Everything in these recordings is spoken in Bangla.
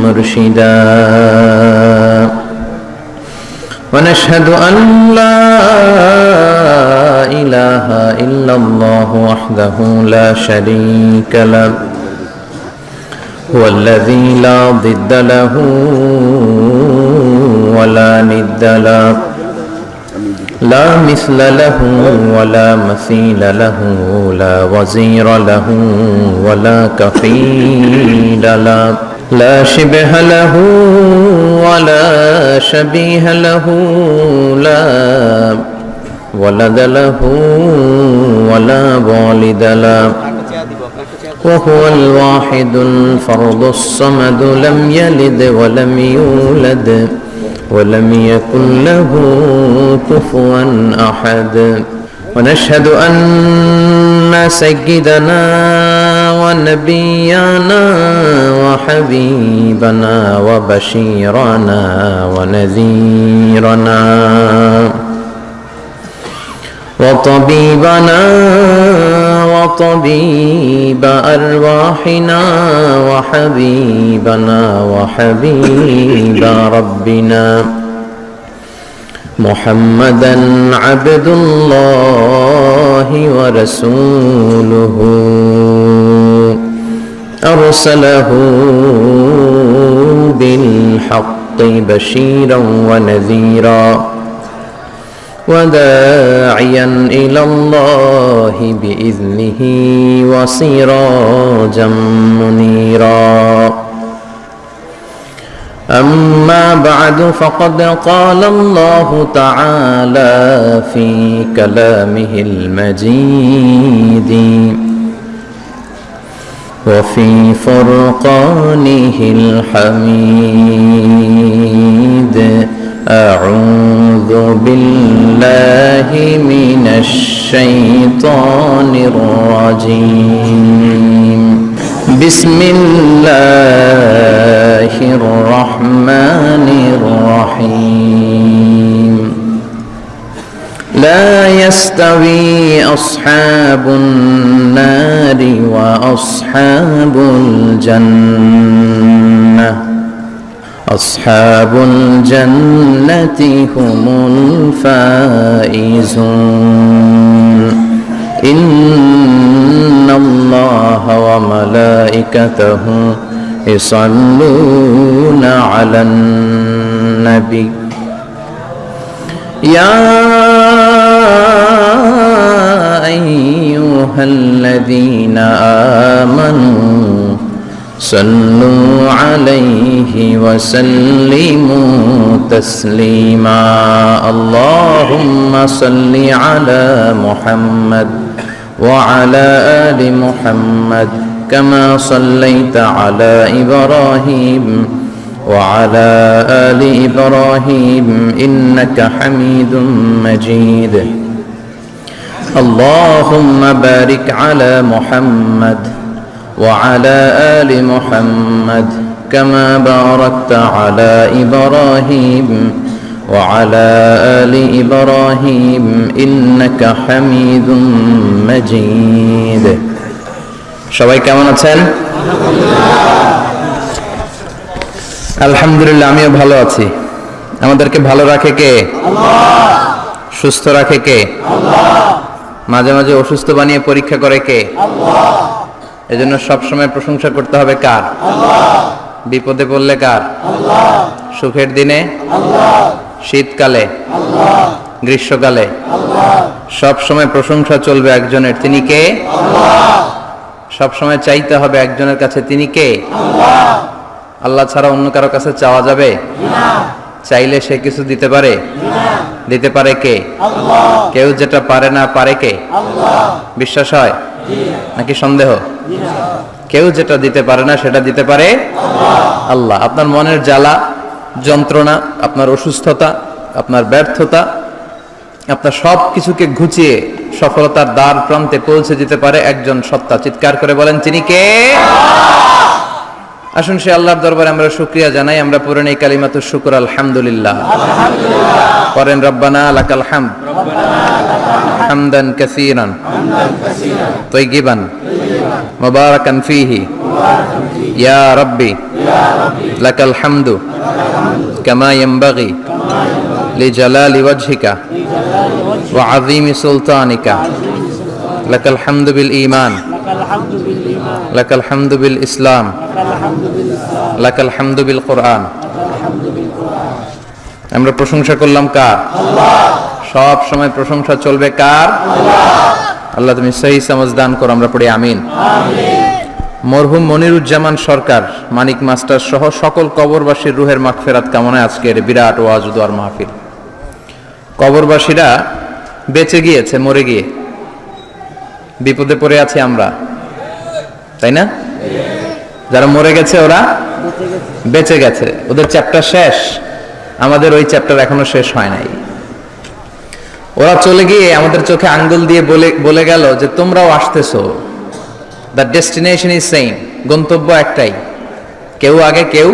مرشدا ونشهد أن لا إله إلا الله وحده لا شريك له هو الذي لا ضد له ولا ند له لا مثل له ولا مثيل له لا وزير له ولا كفيل له لا شبه له ولا شبيه له لا ولد له ولا والد له وهو الواحد الفرد الصمد لم يلد ولم يولد ولم يكن له كفوا أحد ونشهد أن سيدنا ونبينا وحبيبنا وبشيرنا ونذيرنا وطبيبنا وطبيب أرواحنا وحبيبنا وحبيب ربنا محمدا عبد الله ورسوله أرسله بالحق بشيرا ونذيرا وداعيا إلى الله بإذنه وسراجا منيرا أما بعد فقد قال الله تعالى في كلامه المجيد وفي فرقانه الحميد أعوذ بالله من الشيطان الرجيم بسم الله الرحمن الرحيم لا يستوي أصحاب النار وأصحاب الجنة أصحاب الجنة هم الفائزون إن الله وملائكته يصلون على النبي يا أيها الذين آمنوا صلوا عليه وسلموا تسليما اللهم صل على محمد وعلى آل محمد كما صليت على إبراهيم وعلى آل إبراهيم إنك حميد مجيد اللهم بارك على محمد وعلى آل محمد كما باركت على إبراهيم وعلى آل إبراهيم إنك حميد مجيد সবাই কেমন আছেন? আলহামদুলিল্লাহ, আমিও ভালো আছি। আমাদেরকে ভালো রাখে কে? আল্লাহ। সুস্থ রাখে কে? আল্লাহ। মাঝে মাঝে অসুস্থ বানিয়ে পরীক্ষা করে কে? আল্লাহ। এজন্য সব সময় প্রশংসা করতে হবে কার? আল্লাহ। বিপদে পড়লে কার? আল্লাহ। সুখের দিনে? আল্লাহ। শীতকালে? আল্লাহ। গ্রীষ্মকালে? আল্লাহ। সব সময় প্রশংসা চলবে একজনের, তিনি কে? আল্লাহ। সব সময় চাইতে হবে একজনের কাছে, তিনি কে? আল্লাহ। আল্লাহ ছাড়া অন্য কারো কাছে চাওয়া যাবে না। চাইলে সে কিছু দিতে পারে না। দিতে পারে কে? আল্লাহ। কেউ যেটা পারে না, পারে কে? আল্লাহ। বিশ্বাস হয় নাকি সন্দেহ? কেউ যেটা দিতে পারে না সেটা দিতে পারে আল্লাহ। আপনার মনের জ্বালা, যন্ত্রণা, আপনার অসুস্থতা, আপনার ব্যর্থতা, আপনার সব কিছুকে ঘুচিয়ে সফলতার দ্বার প্রান্তে পৌঁছে দিতে পারে একজন সত্তা। চিৎকার করে বলেন, তিনি কে? আসুন সে আল্লাহর দরবারে আমরা শুকরিয়া জানাই। আমরা পড়ে নেই কালিমাতুশ শুকর, আলহামদুলিল্লাহ। পড়েন রব্বানা লাকাল হামদ হামদান কাসীরান তাইয়িবান মুবারাকান ফীহি ইয়া রাব্বি লাকাল হামদু কামা ইয়ানবাগি লিজালালি ওয়াজহিকা ওয়া আযীমি সুলতানিকা লাকাল হামদু বিল ঈমান লাকাল হামদু বিল ইসলাম লাকাল হামদু বিল কুরআন। আমরা প্রশংসা করলাম কার? সব সময় প্রশংসা চলবে কার? আল্লাহ তুমি সহি সমঝ দান করো। আমরা পড়ি আমিন। মরহুম মনিরুজ্জামান সরকার, মানিক মাস্টার সহ সকল কবরবাসীর রুহের মাগফিরাত কামনায় আজকের বিরাট ওয়াজ ও দোয়ার মাহফিল। কবরবাসীরা বেঁচে গিয়েছে মরে গিয়ে, বিপদে পড়ে আছি আমরা, তাই না? যারা মরে গেছে ওরা বেঁচে গেছে, ওদের চ্যাপ্টার শেষ, আমাদের ওই চ্যাপ্টার এখনো শেষ হয় নাই। ওরা চলে গিয়ে আমাদের চোখে আঙ্গুল দিয়ে বলে গেল যে তোমরাও আসতেছো, দ্য ডেস্টিনেশন ইজ সেম, গন্তব্য একটাই, কেউ আগে কেউ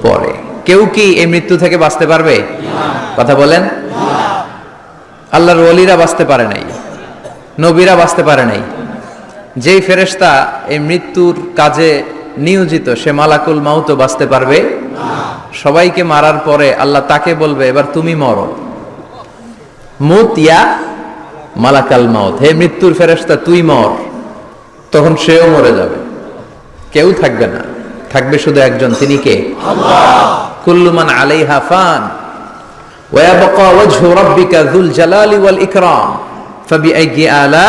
পরে। কেউ কি এই মৃত্যু থেকে বাঁচতে পারবে? কথা বলেন। আল্লাহর ওলিরা বাঁচতে পারে নাই, নবীরা বাঁচতে পারে নাই। যেই ফেরেশতা এই মৃত্যুর কাজে নিয়োজিত সে মালাকুল মাউতও বাঁচতে পারবে? সবাইকে মারার পরে আল্লাহ তাকে বলবে এবার তুমি মরো, মুত ইয়া মালাকাল মাউত, হে মৃত্যুর ফেরেশতা তুই মর। তখন সেও মরে যাবে, কেউ থাকবে না, থাকবে শুধু একজন, তিনি কে? আল্লাহ। কুল্লু মান আলাইহা ফান ওয়া ইয়াবকা ওয়াজহু রাব্বিকা যুল জালালি ওয়াল ইকরাম ফাবিআইয়ি আলা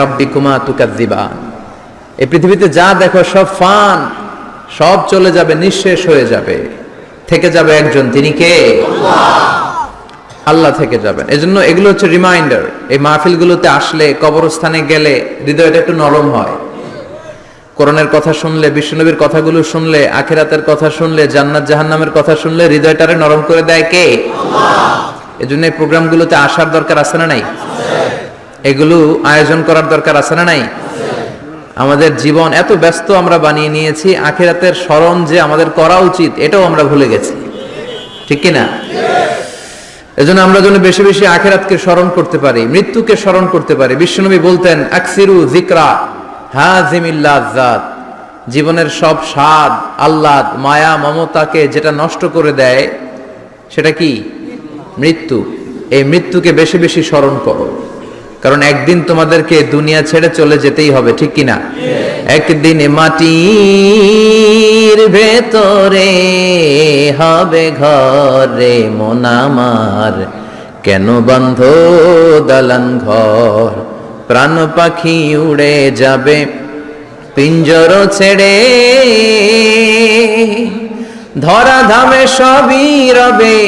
রাব্বিকুমা তুকাযযিবান। এই পৃথিবীতে যা দেখো সব ফান, সব চলে যাবে, নিঃশেষ হয়ে যাবে, থেকে যাবে একজন, তিনি কে? আল্লাহ থেকে যাবেন। এজন্য এগুলো হচ্ছে রিমাইন্ডার। এই মাহফিলগুলোতে আসলে, কবরস্থানে গেলে হৃদয়টা একটু নরম হয়। কোরআনের কথা শুনলে, বিশ্বনবীর কথাগুলো শুনলে, আখিরাতের কথা শুনলে, জান্নাত জাহান্নামের কথা শুনলে হৃদয়টারে নরম করে দেয় কে? আল্লাহ। এজন্য এই প্রোগ্রামগুলোতে আসার দরকার আছে না নাই? এগুলো আয়োজন করার দরকার আছে না নাই? আমাদের জীবন এত ব্যস্ত আমরা বানিয়ে নিয়েছি, আখিরাতের স্মরণ যে আমাদের করা উচিত এটাও আমরা ভুলে গেছি, ঠিক কি না? এজন্য আমরা যেন বেশি বেশি আখিরাতকে স্মরণ করতে পারি, মৃত্যুকে স্মরণ করতে পারি। বিশ্বনবী বলতেন আকসিরু যিকরা হাযিমিল লাযাত, জীবনের সব স্বাদ, আহ্লাদ, মায়া, মমতাকে যেটা নষ্ট করে দেয় সেটা কি? মৃত্যু। এই মৃত্যুকে বেশি বেশি স্মরণ করো, কারণ একদিন তোমাদেরকে দুনিয়া ছেড়ে চলে যেতেই হবে, ঠিক কিনা? একদিন মাটির ভেতরে হবে ঘরে মন আমার, কেন বন্ধ দালান ঘর, প্রাণ পাখি উড়ে যাবে পিঞ্জর ছেড়ে, ধরা ধামে সবই রবে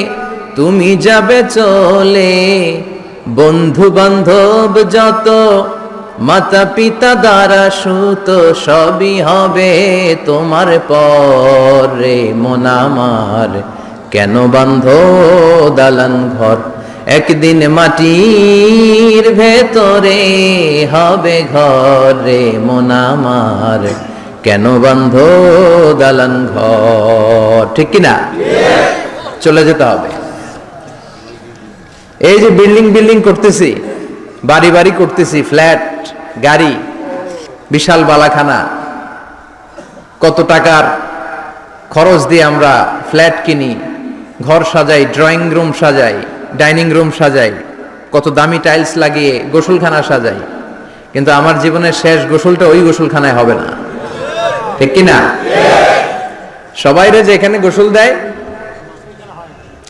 তুমি যাবে চলে, বন্ধু বান্ধব যত, মাতা পিতা দ্বারা সুত, সবই হবে তোমার পরে মন আমার, কেন বান্ধ দালান ঘর, একদিন মাটির ভেতরে হবে ঘরে মন আমার, কেন বান্ধ দালান ঘর, ঠিক কিনা? চলে যেতে হবে। এই যে বিল্ডিং বিল্ডিং করতেছি, বাড়ি বাড়ি করতেছি, ফ্ল্যাট, গাড়ি, বিশাল বালাখানা, কত টাকার খরচ দিয়ে আমরা ফ্ল্যাট কিনি, ঘর সাজাই, ড্রয়িং রুম সাজাই, ডাইনিং রুম সাজাই, কত দামি টাইলস লাগিয়ে গোসলখানা সাজাই, কিন্তু আমার জীবনের শেষ গোসলটা ওই গোসলখানায় হবে না, ঠিক কিনা? সবাইরে যে এখানে গোসল দেয়,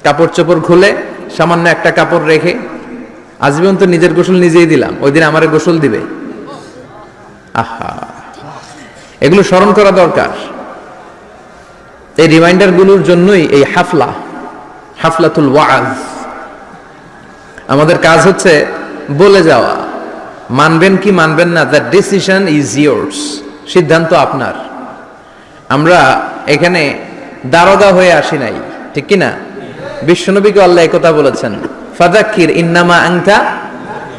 কাপড় চোপড় খুলে সামান্য একটা কাপড় রেখে, আজীবন তো নিজের গোসল নিজেই দিলাম, ওই দিন আমারে গোসল দিবে? আহা, এগুলো স্মরণ করা দরকার। এই রিমাইন্ডার গুলোর জন্যই এই হাফলা, হাফলাতুল ওয়াজ। আমাদের কাজ হচ্ছে বলে যাওয়া, মানবেন কি মানবেন না, দ্য ডিসিশন ইজ ইয়োর্স, সিদ্ধান্ত আপনার। আমরা এখানে দারোগা হয়ে আসি নাই, ঠিক কিনা? বিশ্বনবীকে আল্লাহ একথা বলেছেন, ফাযাক্কির ইন্নামা আনতা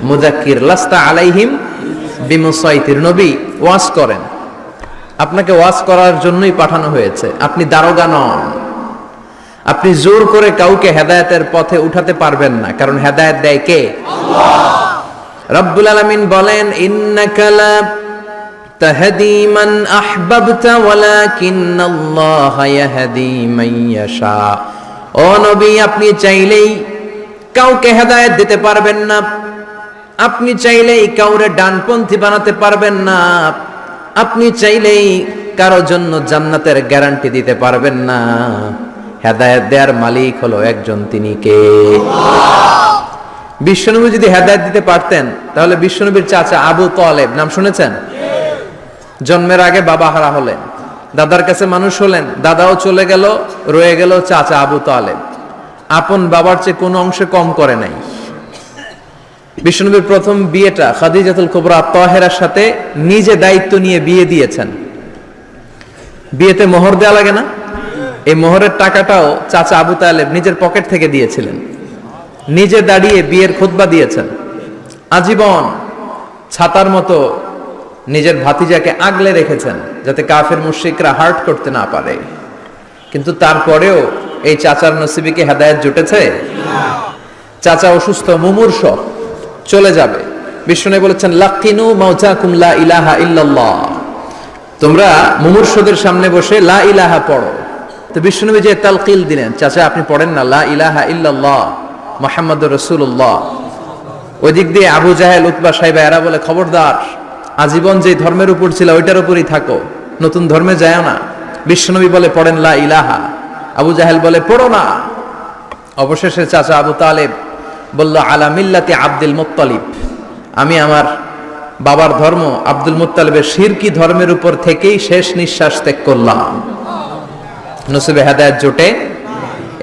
মুযাক্কির লাস্তা আলাইহিম বিমুসাইতির। নবী ওয়াজ করেন, আপনাকে ওয়াজ করার জন্যই পাঠানো হয়েছে, আপনি দারোগা নন। আপনি জোর করে কাউকে হেদায়েতের পথে উঠাতে পারবেন না, কারণ হেদায়েত দেয় কে? আল্লাহ। রব্বুল আলামিন বলেন, ইন্নাকা লা তাহদি মান আহবাবতা ওয়ালাকিন্নাল্লাহ ইয়াহদি মান ইয়াশা। ও নবী, আপনি চাইলেই কাউকে হেদায়েত দিতে পারবেন না, আপনি চাইলেই কাউরে ডানপন্থী বানাতে পারবেন না, আপনি চাইলেই কারো জন্য জান্নাতের গ্যারান্টি দিতে পারবেন না। হেদায়েত দেওয়ার মালিক হলো একজন, তিনি কে? বিশ্বনবী যদি হেদায়েত দিতে পারতেন তাহলে বিশ্বনবীর চাচা আবু তালেব, নাম শুনেছেন? জন্মের আগে বাবা হারা হলেন, দাদার কাছে মানুষ হলেন, দাদাও চলে গেল, রয়ে গেল চাচা আবু তালেব। আপন বাবার চেয়ে কোনো অংশে কম করে নাই। বিশ্বনবীর প্রথম বিয়েটা খাদিজাতুল কুবরা তাহেরার সাথে নিজে দায়িত্ব নিয়ে বিয়ে দিয়েছেন। বিয়েতে মোহর দেওয়া লাগে না? এই মোহরের টাকাটাও চাচা আবু তালেব নিজের পকেট থেকে দিয়েছিলেন। নিজে দাঁড়িয়ে বিয়ের খুতবা দিয়েছেন। আজীবন ছাতার মতো নিজের ভাতিজাকে আগলে রেখেছেন যাতে কাফের মুশরিকরা হার্ট করতে না পারে। কিন্তু তারপরেও এই চাচার নসিবে কি হেদায়েত জুটেছে? চাচা অসুস্থ, মুমূর্ষ, চলে যাবে। বিষ্ণু বলেছেন, লাকিনু মাউতাকুম লা ইলাহা ইল্লাল্লাহ, তোমরা মুমূর্ষদের সামনে বসে লা ইলাহা পড়ো। তো বিষ্ণুনবী যে তালকিল দিলেন, চাচা আপনি পড়েন না লা ইলাহা ইল্লাল্লাহ মুহাম্মাদুর রাসূলুল্লাহ। ওই দিক দিয়ে আবু জাহেল, উতবা, সাইবা এরা বলে, খবরদার, আজীবন যে ধর্মের উপর ছিল ওইটার উপরই থাকো, নতুন ধর্মে যায় না। বিশ্বনবী বলে পড়েন লা ইলাহা, আবু জাহেল বলে পড়ো না। অবশেষে চাচা আবু তালেব বলল, আলা মিল্লাতি আব্দুল মুত্তালিব, আমি আমার বাবার ধর্ম আব্দুল মুত্তালিবের শিরকি ধর্মের উপর থেকেই শেষ নিঃশ্বাস ত্যাগ করলাম। নসিবে হেদায়েত জোটে?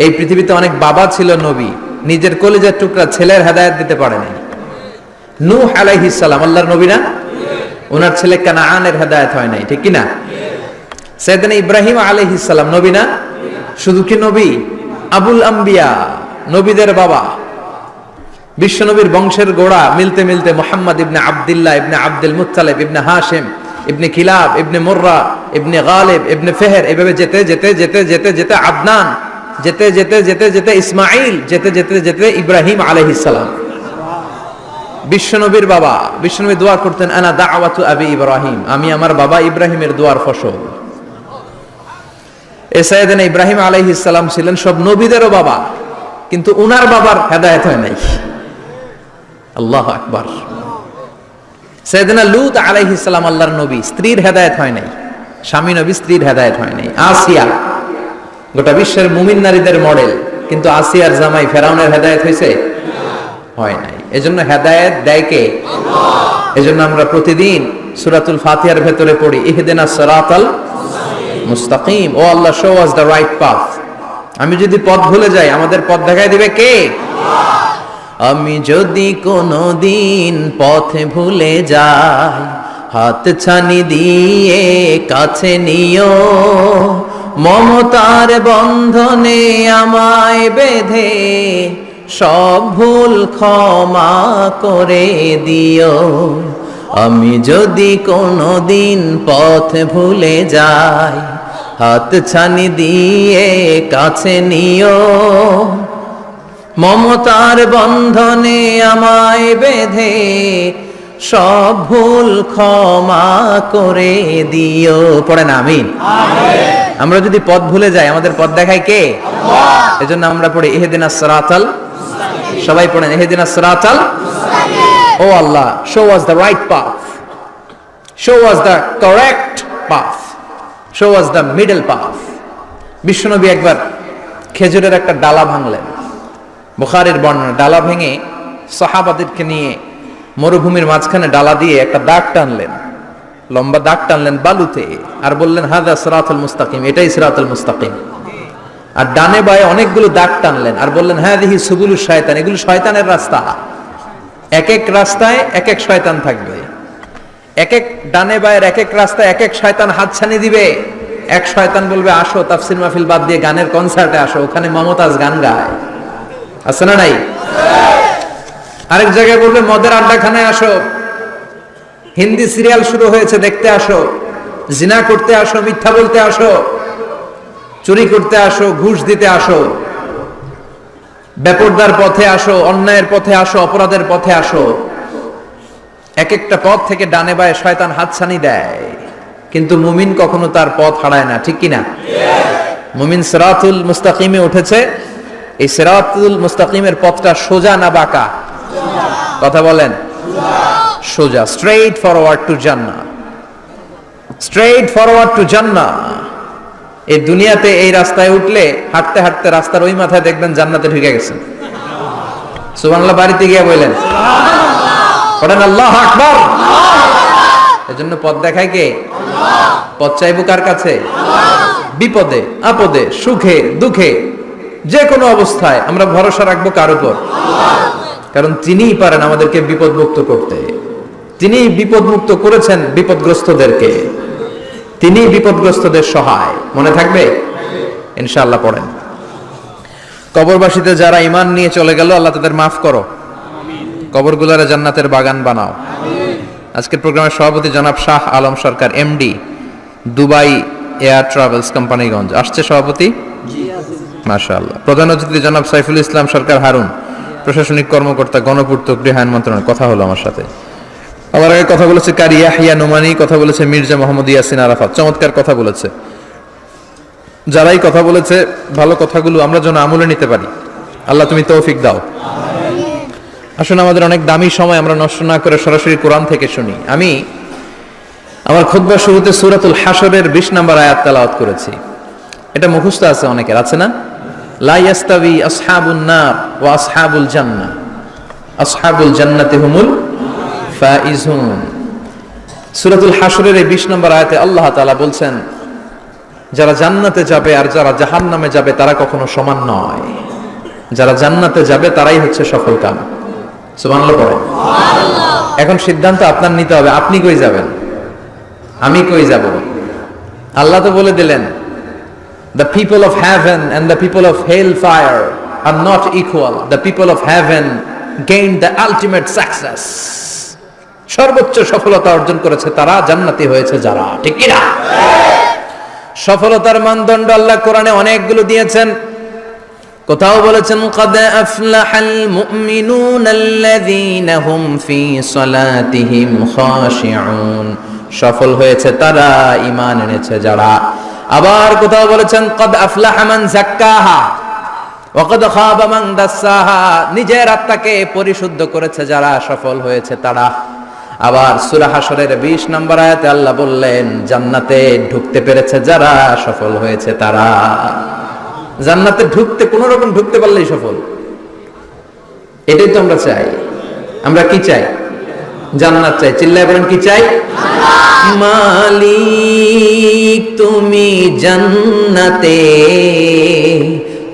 এই পৃথিবীতে অনেক বাবা ছিল নবী, নিজের কলিজার টুকরা ছেলের হেদায়েত দিতে পারে নাই। নূহ আলাইহিস সালাম আল্লাহর নবী না? ওনার ছেলে কানাআনের হেদায়েত হয় নাই, ঠিক কি না? সাইয়েদনা ইব্রাহিম আলাইহিস সালাম নবী না? শুধু কি নবী? আবুল আম্বিয়া, নবীদের বাবা। বিশ্বনবীর বংশের গোড়া মিলতে মিলতে মুহাম্মদ ইবনে আব্দুল্লাহ ইবনে আব্দুল মুত্তালিব ইবনে হাশিম ইবনে কিলাব ইবনে মুররা ইবনে গালিব ইবনে ফেহের, এভাবে যেতে যেতে যেতে যেতে যেতে আদনান, যেতে যেতে যেতে যেতে ইসমাইল, যেতে যেতে যেতে ইব্রাহিম আলাইহিস সালাম। বিশ্বনবীর বাবা। বিশ্বনবী দোয়া করতেন, আনা দাওয়াতু আবি ইব্রাহিম, আমি আমার বাবা ইব্রাহিমের দোয়ার ফসল। সাইয়েদনা ইব্রাহিম আলাইহিস সালাম ছিলেন সব নবীদেরও বাবা, কিন্তু উনার বাবার হেদায়েত হয় নাই। আল্লাহু আকবার। সাইয়েদনা লূত আলাইহিস সালাম আল্লাহর নবী, স্ত্রীর হেদায়েত হয় নাই। স্বামী নবী, স্ত্রীর হেদায়েত হয় নাই। আসিয়া গোটা বিশ্বের মুমিন নারীদের মডেল, কিন্তু আসিয়ার জামাই ফেরাউনের হেদায়েত হয়েছে? হয় নাই। এজন্য হেদায়েত দেয় কে? আল্লাহ। এজন্য আমরা প্রতিদিন সূরাতুল ফাতিহার ভেতরে পড়ি, ইহদিনাস সিরাতাল মুস্তাকিম, O Allah show us the right path. আমি যদি পথ ভুলে যাই, আমাদের পথ দেখায় দিবে কে? আল্লাহ। আমি যদি কোনোদিন পথে ভুলে যাই, হাত ছানি দিয়ে কাছে নিও, মমতার বন্ধনে আমায় বেঁধে সব ভুল ক্ষমা করে দিও। আমি যদি কোনোদিন পথ ভুলে যাই, হাত ছানি দিয়ে কাছে নিও, মমতার বন্ধনে আমায় বেঁধে সব ভুল ক্ষমা করে দিও। পড়েন আমিন। আমরা যদি পথ ভুলে যাই, আমাদের পথ দেখায় কে? আল্লাহ। এজন্য আমরা পড়ি ইহদিনাস সিরাতাল, সবাই পড়েন ইহদিনাস সিরাতাল, O Allah show us the right path, show us the correct path, show us the middle path. বিশ্বনবী একবার খেজুরের একটা ডালা ভাঙলেন, বুখারীর বর্ণনা। ডালা ভেঙে সাহাবাদেরকে নিয়ে মরুভূমির মাঝখানে ডালা দিয়ে একটা দাগ টানলেন, লম্বা দাগ টানলেন বালুতে, আর বললেন হাদা সিরাতুল মুস্তাকিম, এটাই সিরাতুল মুস্তাকিম। আর ডানে বায়ে অনেকগুলো দাগ টানলেন আর বললেন হাদিহি সুবুলুশ শয়তান, এগুলো শয়তানের রাস্তা। এক এক রাস্তায় এক এক শয়তান থাকবে, এক এক ডানে বায়ের এক এক রাস্তায় এক এক শয়তান হাতছানি দিবে। এক শয়তান বলবে আসো তাফসির মাহফিল বাদ দিয়ে গানের কনসার্টে আসো, ওখানে মমতাজ গান গায়, আছে না নাই? আরেক জায়গায় বলবে মদের আড্ডাখানায় আসো, হিন্দি সিরিয়াল শুরু হয়েছে দেখতে আসো, জিনা করতে আসো, মিথ্যা বলতে আসো, চুরি করতে আসো, ঘুষ দিতে আসো, বেপরদার পথে আসো, অন্যায়ের পথে আসো, অপরাধের পথে আসো। এক একটা পথ থেকে ডানে বায়ে শয়তান হাতছানি দেয়, কিন্তু মুমিন কখনো তার পথ হারায় না, ঠিক কিনা? মুমিন সিরাতুল মুস্তাকিমে উঠেছে। এই সিরাতুল মুস্তাকিমের পথটা সোজা না বাঁকা? কথা বলেন। সোজা, straight forward to Jannah, straight forward to Jannah. এই দুনিয়াতে এই রাস্তায় উঠলে হাঁটতে হাঁটতে রাস্তার ওই মাথায় দেখবেন জান্নাতে ঢুকে গেছেন। সুবহানাল্লাহ বাড়িতে গিয়ে বললেন পড়েন আল্লাহু আকবার। এজন্য পথ দেখায় কে? পথ চাইবো কার কাছে? বিপদে আপদে সুখে দুঃখে যে কোনো অবস্থায় আমরা ভরসা রাখবো কার উপর? কারণ তিনিই পারেন আমাদেরকে বিপদ মুক্ত করতে। তিনি বিপদ মুক্ত করেছেন বিপদগ্রস্তদেরকে, তিনি বিপদগ্রস্তদের সহায়। মনে থাকবে ইনশাআল্লাহ। পড়েন কবরবাসীতে যারা ঈমান নিয়ে চলে গেল, আল্লাহ তাদের মাফ করো, কবরগুলোরে জান্নাতের বাগান বানাও। আজকের প্রোগ্রামের সভাপতি জনাব Shah Alam Sarkar, MD, Dubai air travels Companiganj আসছে সভাপতি। মাশাআল্লাহ। প্রধান অতিথি জনাব সাইফুল ইসলাম সরকার হারুন, প্রশাসনিক কর্মকর্তা, গণপূর্ত গৃহায়ন মন্ত্রণালয়। কথা হলো আমার সাথে। আমার আগে কথা বলেছে কারি ইয়াহিয়া নোমানি, কথা বলেছে মির্জা মোহাম্মদ ইয়াসিন আরাফাত। চমৎকার কথা বলেছে। যারাই কথা বলেছে ভালো কথাগুলো আমরা যেন আমলে নিতে পারি। আল্লাহ তুমি তৌফিক দাও। আসুন আমাদের অনেক দামি সময় আমরা নষ্ট না করে সরাসরি কোরআন থেকে শুনি। আমি আমার খুতবার শুরুতে সূরাতুল হাশরের 20 নম্বর আয়াত তেলাওয়াত করেছি। এটা মুখস্থ আছে অনেকের, আছে না? লা ইয়াস্তাবি আসহাবুন নার ওয়া আসহাবুল জান্নাহ, আসহাবুল জান্নাতি হুমুল ফাইজুন। সূরাতুল হাশরের এই 20 নম্বর আয়াতে আল্লাহ তাআলা বলছেন যারা জান্নাতে যাবে আর যারা জাহান্নামে যাবে তারা কখনো সমান নয়। যারা জান্নাতে যাবে তারাই হচ্ছে সফলকাম। সুবহানাল্লাহ পড়ে। এখন সিদ্ধান্ত আপনার নিতে হবে, আপনি কই যাবেন, আমি কই যাব। আল্লাহ তো বলে দিলেন the people of heaven and the people of hellfire are not equal. The people of heaven gained the ultimate success. সর্বোচ্চ সফলতা অর্জন করেছে তারা, জান্নাতি হয়েছে যারা, ঠিক কি না? সফলতার মানদণ্ড আল্লাহ কোরআনে অনেকগুলো দিয়েছেন। কোথাও বলেছেন قد أفلح المؤمنون الذين هم في صلاتهم خاشعون, সফল হয়েছে তারা, ঈমান এনেছে যারা। আবার কোথাও বলেছেন قد أفلح من زكاها وقد خاب من دساها, নিজের আত্মাকে পরিশুদ্ধ করেছে যারা, সফল হয়েছে তারা। আবার সূরা হাশরের 20 নম্বর আয়াতে আল্লাহ বললেন জান্নাতে ঢুকতে পেরেছে যারা, সফল হয়েছে তারা। জান্নাতে ঢুকতে কোনো রকম ঢুকতে পারলেই সফল। এটাই তো আমরা চাই। আমরা কি চাই? জান্নাত চাই। চিল্লায় বলেন কি চাই? মালিক তুমি জান্নাতে,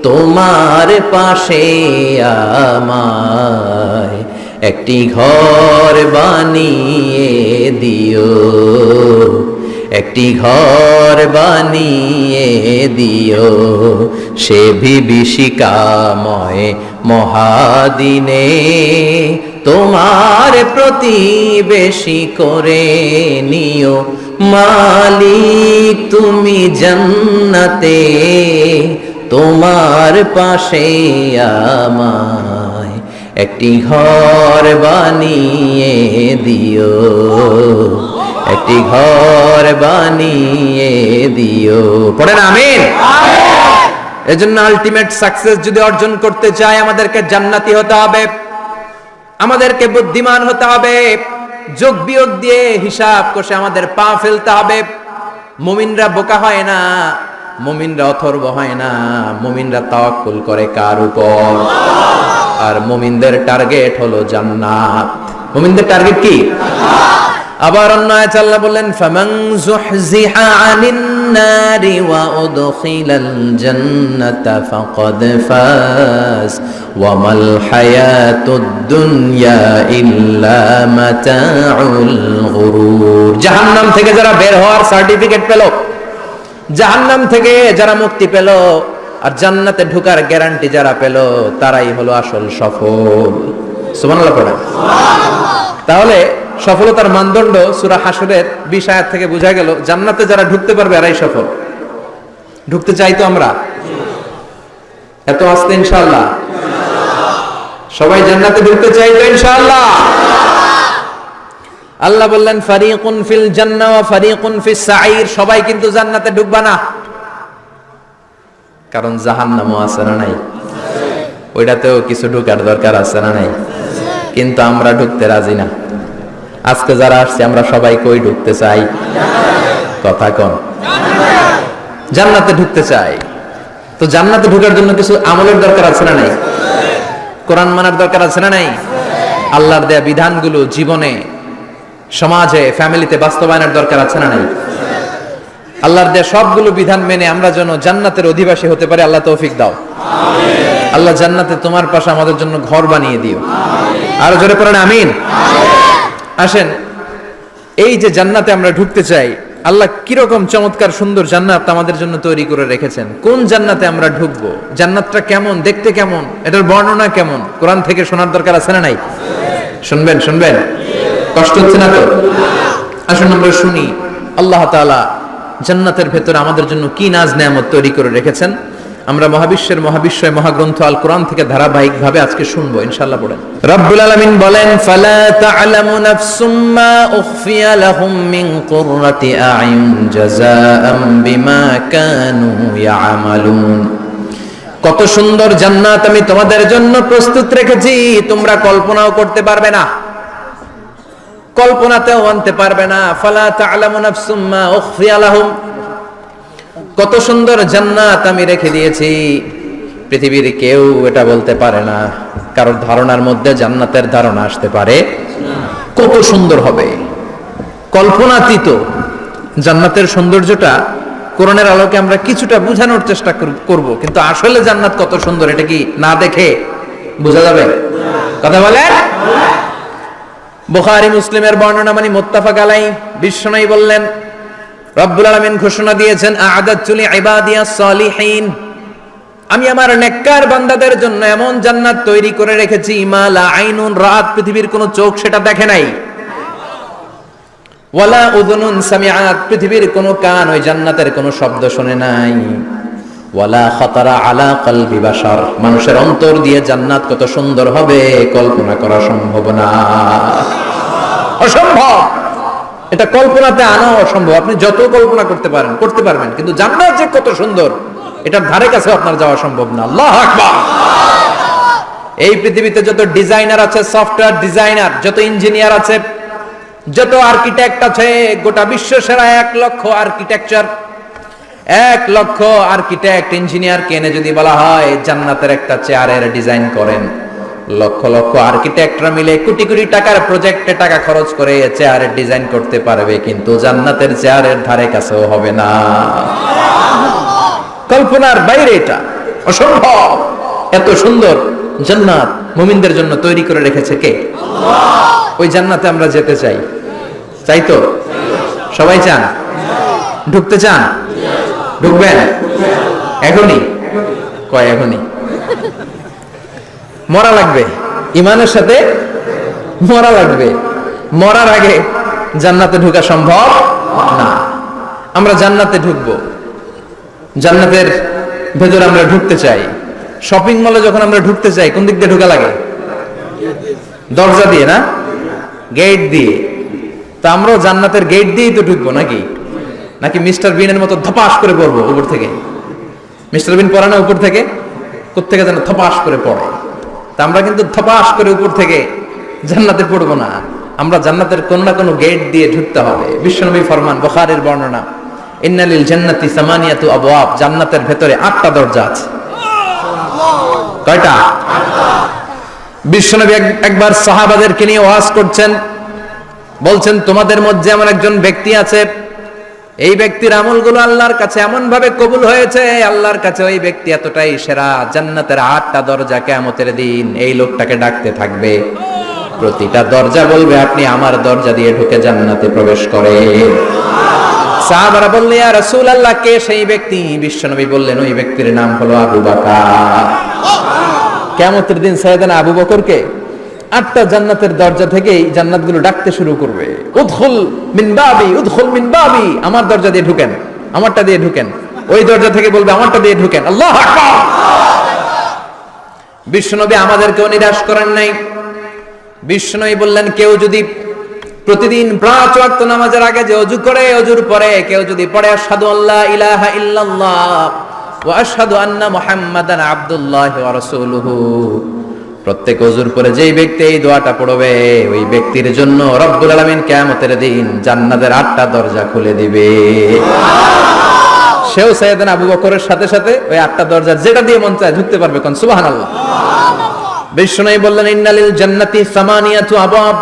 তোমার পাশে আমায় একটি ঘর বানিয়ে দিও, একটি ঘর বানিয়ে দিও সে বিভীষিকাময় মহাদিনে, তোমার প্রতিবেশী করে নিও। মালিক তুমি জান্নাতে, তোমার পাশে আমায় একটি ঘর বানিয়ে দিও, একটি ঘর বানিয়ে দিও। পড়েন আমিন। এজন্য আলটিমেট সাকসেস যদি অর্জন করতে চাই আমাদেরকে জান্নাতি হতে হবে, আমাদেরকে বুদ্ধিমান হতে হবে, যোগ বিয়োগ দিয়ে হিসাব কষে আমাদের পা ফেলতে হবে। মুমিনরা বোকা হয় না, মুমিনরা অথর্ব হয় না, মুমিনরা তাওয়াক্কুল করে কার উপর? আর মুমিনদের টার্গেট হলো জান্নাত। মুমিনদের টার্গেট কি? আবার অন্য আয়াতে আল্লাহ বললেন ফামান যুহজিহা আনিন নারি ওয়া উদখিলাল জান্নাতা ফাকাদ ফাজ ওয়া মাল হায়াতুদ দুনিয়া ইল্লা মাতাউল গুরুর। জাহান্নাম থেকে যারা বের হওয়ার সার্টিফিকেট পেল, জাহান্নাম থেকে যারা মুক্তি পেল আর জান্নাতে ঢোকার গ্যারান্টি যারা পেল, তারাই হলো আসল সফল। সুবহানাল্লাহ পড়েন। তাহলে সফলতার মানদণ্ড সূরা হাশরের 20 আয়াত থেকে বোঝা গেল জান্নাতে যারা ঢুকতে পারবে এরাই সফল। ঢুকতে চাই তো আমরা? এত আস্তে ইনশাআল্লাহ সবাই জান্নাতে ঢুকতে চাই তো ইনশাআল্লাহ? আল্লাহ বললেন ফারিকুন ফিল জান্নাহ ওয়া ফারিকুন ফিস সাঈর, সবাই কিন্তু জান্নাতে ঢুকবা না, কারণ জাহান্নামও আছে না নাই, ওইটাতেও কিছু ঢোকার দরকার আছে না নাই, কিন্তু আমরা ঢুকতে রাজি না। আজকে যারা আসছে আমরা সবাই কই ঢুকতে চাই? কথা কন, জান্নাতে ঢুকতে চাই। তো জান্নাতে ঢোকার জন্য কিছু আমলের দরকার আছে না নাই? কোরআন মানার দরকার আছে না নাই? আল্লাহর দেয়া বিধানগুলো জীবনে, সমাজে, ফ্যামিলিতে বাস্তবায়নের দরকার আছে না নাই? আল্লাহর দেয়া সবগুলো বিধান মেনে আমরা যেন জান্নাতের অধিবাসী হতে পারি, আল্লাহ তৌফিক দাও। আল্লাহ জান্নাতে তোমার পাশে আমাদের জন্য ঘর বানিয়ে দিও। আর জোরে পড়েন আমিন। আসেন, এই যে জান্নাতে আমরা ঢুকতে চাই, আল্লাহ কিরকম চমৎকার সুন্দর জান্নাত আমাদের জন্য তৈরি করে রেখেছেন। কোন জান্নাতে আমরা ঢুকবো, জান্নাতটা কেমন, দেখতে কেমন, এটার বর্ণনা কেমন, কোরআন থেকে শোনার দরকার আছে না নাই? শুনবেন শুনবেন, কষ্ট হচ্ছে না তো? আসুন আমরা শুনি আল্লাহ তাআলা জান্নাতের ভেতরে আমাদের জন্য কি নাজ নেয়ামত তৈরি করে রেখেছেন। আমরা মহাবিশ্বের মহাবিশ্বয় মহাগ্রন্থ আল কোরআন থেকে ধারাবাহিকভাবে আজকে শুনবো ইনশাআল্লাহ। পড়েন, রব্বুল আলামিন বলেন ফালা তা'লামু নাফসুম মা উখফিয়া লাহুম মিন কুররাতি আ'য়ুন জাযাআম বিমা কানু ইয়া'মালুন। কত সুন্দর জান্নাত আমি তোমাদের জন্য প্রস্তুত রেখেছি, তোমরা কল্পনাও করতে পারবে না, কল্পনাতেও আনতে পারবে না। ফালা তা'লামু নাফসুম মা উখফিয়া লাহুম, কত সুন্দর জান্নাত আমি রেখে দিয়েছি, পৃথিবীর কেউ এটা বলতে পারে না, কারোর ধারণার মধ্যে জান্নাতের ধারণা আসতে পারে কত সুন্দর হবে, কল্পনাতীত। জান্নাতের সৌন্দর্যটা কোরআনের আলোকে আমরা কিছুটা বোঝানোর চেষ্টা করব, কিন্তু আসলে জান্নাত কত সুন্দর এটা কি না দেখে বোঝা যাবে? কথা বলেন। বুখারী মুসলিমের বর্ণনা মানে মুত্তাফাক আলাইহি, বিশ্বনবী বললেন, রব্বুল আলামিন ঘোষণা দিয়েছেন আ'আদাতু লিইবাদিয়াস সালিহিন, আমি আমার নেককার বান্দাদের জন্য এমন জান্নাত তৈরি করে রেখেছি মা লা আইনুন রাত, পৃথিবীর কোন চোখ সেটা দেখে নাই, ওয়ালা উযুনুন সামিআত, পৃথিবীর কোন কান ওই জান্নাতের কোন শব্দ শুনে নাই, ওয়ালা খাতারা আলা কলবি বাশার, মানুষের অন্তর দিয়ে জান্নাত কত সুন্দর হবে কল্পনা করা সম্ভব না, অসম্ভব। এটা কল্পনাতে আনা অসম্ভব, আপনি যত কল্পনা করতে পারবেন, কিন্তু জান্নাত যে কত সুন্দর এটার ধারে কাছে আপনার যাওয়া সম্ভব না। আল্লাহু আকবার। এই পৃথিবীতে যত ডিজাইনার আছে, সফটওয়্যার ডিজাইনার, যত ইঞ্জিনিয়ার আছে, যত আর্কিটেক্ট আছে, গোটা বিশ্ব সেরা 1 লক্ষ আর্কিটেকচার, 1 লক্ষ আর্কিটেক্ট ইঞ্জিনিয়ার কেনে যদি বলা হয় জান্নাতের একটা চেয়ারের ডিজাইন করেন, লক্ষ লক্ষ আর্কিটেক্টরা মিলে কোটি কোটি টাকার প্রজেক্টে টাকা খরচ করে চেয়ারের ডিজাইন করতে পারবে, কিন্তু জান্নাতের চেয়ারের ধারে কাছেও হবে না। কল্পনার বাইরে, এটা অসম্ভব। এত সুন্দর জান্নাত মুমিনদের জন্য তৈরি করে রেখেছে কে? আল্লাহ। ওই জান্নাতে আমরা যেতে চাই, চাই তো? সবাই চান? ঢুকতে চান? ঢুকবেন এখনই? কয় এখনই? মরা লাগবে, ইমানের সাথে মরা লাগবে, মরার আগে জান্নাতে ঢোকা সম্ভব না। আমরা জান্নাতে ঢুকবো, জান্নাতের ভেতরে আমরা ঢুকতে চাই। শপিং মলে যখন আমরা ঢুকতে চাই কোন দিক দিয়ে ঢোকা লাগে? দরজা দিয়ে না, গেট দিয়ে। তো আমরাও জান্নাতের গেট দিয়েই তো ঢুকবো নাকি? নাকি মিস্টার বিনের মতো ধপাস করে পড়বো উপর থেকে? মিস্টার বিন পড়ে না উপর থেকে, কোত্থেকে যেন ধপাস করে পড়ে। তা আমরা কিন্তু ধপাস করে উপর থেকে জান্নাতে পড়বো না, আমরা জান্নাতের কোন না কোনো গেট দিয়ে ঢুকতে হবে। বিশ্বনবী ফরমান, বুখারীর বর্ণনা, ইন্নালিল জান্নাতি সামানিয়াতু আবওয়াব, জান্নাতের ভেতরে 8টা দরজা আছে। কয়টা? বিশ্বনবী একবার সাহাবাদেরকে নিয়ে ওয়াজ করছেন, বলছেন তোমাদের মধ্যে এমন একজন ব্যক্তি আছে, এই ব্যক্তির আমলগুলো আল্লাহর কাছে এমন ভাবে কবুল হয়েছে, আল্লাহর কাছে ওই ব্যক্তি এতটাই সেরা, জান্নাতের 8টা দরজা কিয়ামতের দিন এই লোকটাকে ডাকতে থাকবে, প্রতিটা দরজা বলবে আপনি আমার দরজা দিয়ে ঢুকে জান্নাতে প্রবেশ করেন। সাহাবারা বললেন ইয়া রাসূলুল্লাহ, কে সেই ব্যক্তি? বিশ্বনবী বললেন ওই ব্যক্তির নাম হলো আবু বকর। কিয়ামতের দিন সাইয়েদনা আবু বকরকে 8টা জান্নাতের দরজা থেকেই জান্নাতগুলো ডাকতে শুরু করবে, উদখুল মিন বাবি, উদখুল মিন বাবি, আমার দরজা দিয়ে ঢুকেন, আমারটা দিয়ে ঢুকেন। ওই দরজা থেকে বলবে আমারটা দিয়ে ঢুকেন। আল্লাহু আকবার। বিশ্বনবী আমাদেরকেও নিরাশ করেন নাই। বিশ্বনবী বললেন কেউ যদি প্রতিদিন 5 ওয়াক্ত নামাজের আগে যে ওযু করে, ওযুর পরে কেউ যদি পড়ে আশহাদু আল্লা ইলাহা ইল্লাল্লাহ ওয়া আশহাদু আন্না মুহাম্মাদান আবদুল্লাহি ওয়া রাসূলুহু, প্রত্যেক ওযুর পরে যেই ব্যক্তি এই দোয়াটা পড়বে ওই ব্যক্তির জন্য রব্বুল আলামিন কিয়ামতের দিন জান্নাতের 8টা দরজা খুলে দিবে। সেও সাইয়েদনা আবু বকরের সাথে সাথে ওই 8টা দরজার যেটা দিয়ে মন চায় ঢুকতে পারবে। কোন সুবহানাল্লাহ। বিষ্ণু বললেন ইন্নালিল জান্নাতি সামানিয়াতু আবাব,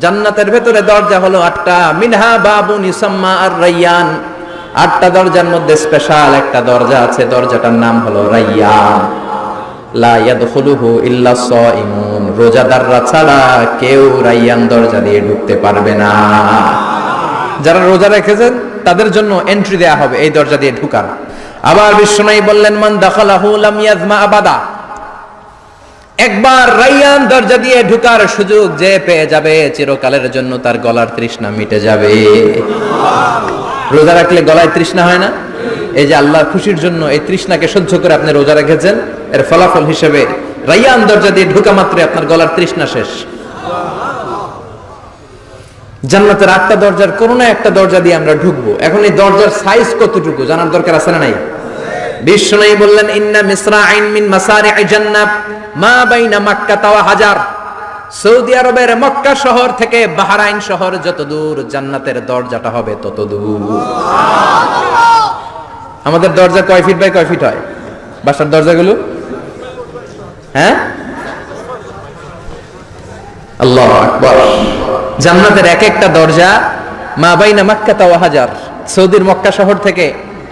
জান্নাতের ভেতরে দরজা হলো 8টা। মিনহা বাবুন ইউসাম্মা আর-রায়্যান, 8টা দরজার মধ্যে স্পেশাল একটা দরজা আছে, দরজাটার নাম হলো রায়্যান। লা ইয়াদখুলুহু ইল্লা সাইমুন, রোজাদাররা ছাড়া কেউ রায়্যান দরজা দিয়ে ঢুকতে পারবে না। যারা রোজা রেখেছেন তাদের জন্য এন্ট্রি দেয়া হবে এই দরজা দিয়ে ঢুকার। আবার বিষ্ণু বললেন মান দাখালাহু লাম ইয়াজমা আবাদা, একবার রায়্যান দরজা দিয়ে ঢুকার সুযোগ যে পেয়ে যাবে চিরকালের জন্য তার গলার তৃষ্ণা মিটে যাবে। রোজা রাখলে গলায় তৃষ্ণা হয় না? এই যে আল্লাহর খুশির জন্য এই তৃষ্ণাকে সহ্য করে আপনি রোজা রেখেছেন, এর ফলাফল হিসেবে রায়্যান দরজা দিয়ে ঢোকা মাত্রই আপনার গলার তৃষ্ণা শেষ। জান্নাতের 8টা দরজার কোনো না একটা দরজা দিয়ে আমরা ঢুকবো। এখন এই দরজার সাইজ কতটুকু জানার দরকার আছে না নাই? বিষ্ণু বললেন ইন্না মিসরাইন মিন মাসারি'i জান্নাহ মা বাইনা মাক্কা ওয়া হাজার, সৌদি আরবের মক্কা শহর থেকে বাহরাইন শহর যত দূর জান্নাতের দরজাটা হবে তত দূর। আমাদের দরজা কয় ফিট বাই কয় ফিট হয় বাসার দরজাগুলো? হ্যাঁ, আল্লাহু আকবার। জান্নাতের এক একটা দরজা মা বাইনা মাক্কা ওয়া হাজার, সৌদির মক্কা শহর থেকে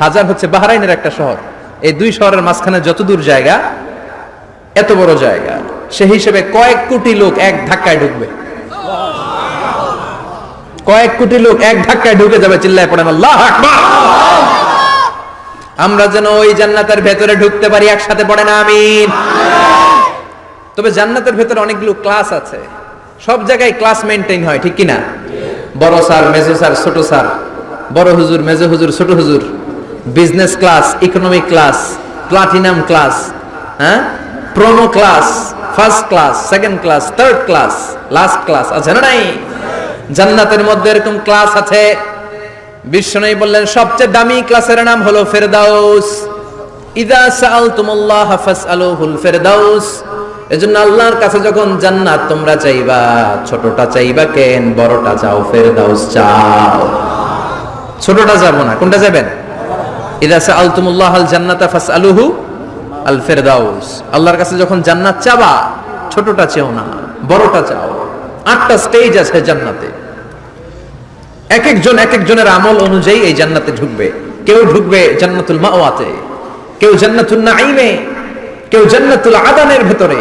হাজার হচ্ছে বাহরাইনের একটা শহর, এই দুই শহরের মাঝখানে যত দূর জায়গা এত বড় জায়গা, সেই হিসেবে কয়েক কোটি লোক এক ধাক্কায় ঢুকবে। কয়েক কোটি লোক এক ধাক্কায় ঢুকে যাবে। চিল্লায় পড়েন আল্লাহু আকবার। আমরা যেন ওই জান্নাতের ভেতরে ঢুকতে পারি, একসাথে পড়েন আমিন। তবে জান্নাতের ভেতরে অনেকগুলো ক্লাস আছে, সব জায়গায় ক্লাস মেইনটেইন হয়, ঠিক কিনা? বড় স্যার, মেজো স্যার, ছোট স্যার, বড় হুজুর, মেজো হুজুর, ছোট হুজুর, business class, economic class, platinum class, হ্যাঁ, promo class, first class, second class, third class, last class আছে না নাই? জান্নাতের মধ্যে এরকম ক্লাস আছে। বিষ্ণু বললেন সবচেয়ে দামি ক্লাসের নাম হলো ফেরদাউস। ইযা সাআলতুমুল্লাহ ফাসআলুহুল ফেরদাউস, এজন্য আল্লাহর কাছে যখন জান্নাত তোমরা চাইবা, ছোটটা চাইবা কেন, বড়টা চাও, ফেরদাউস চাও। ছোটটা যাবো না, কোনটা যাবেন? ইযা সাআলতুমুল্লাহাল জান্নাতা ফাসআলুহু আল ফেরদাউস, আল্লাহর কাছে যখন জান্নাত চাবা ছোটটা চেও না, বড়টা চাও। 8টা স্টেজ আছে জান্নাতে, এক একজন এক একজনের আমল অনুযায়ী এই জান্নাতে ঢুকবে। কেউ ঢুকবে জান্নাতুল মাওয়াতে, কেউ জান্নাতুল নাঈমে, কেউ জান্নাতুল আদানের ভেতরে,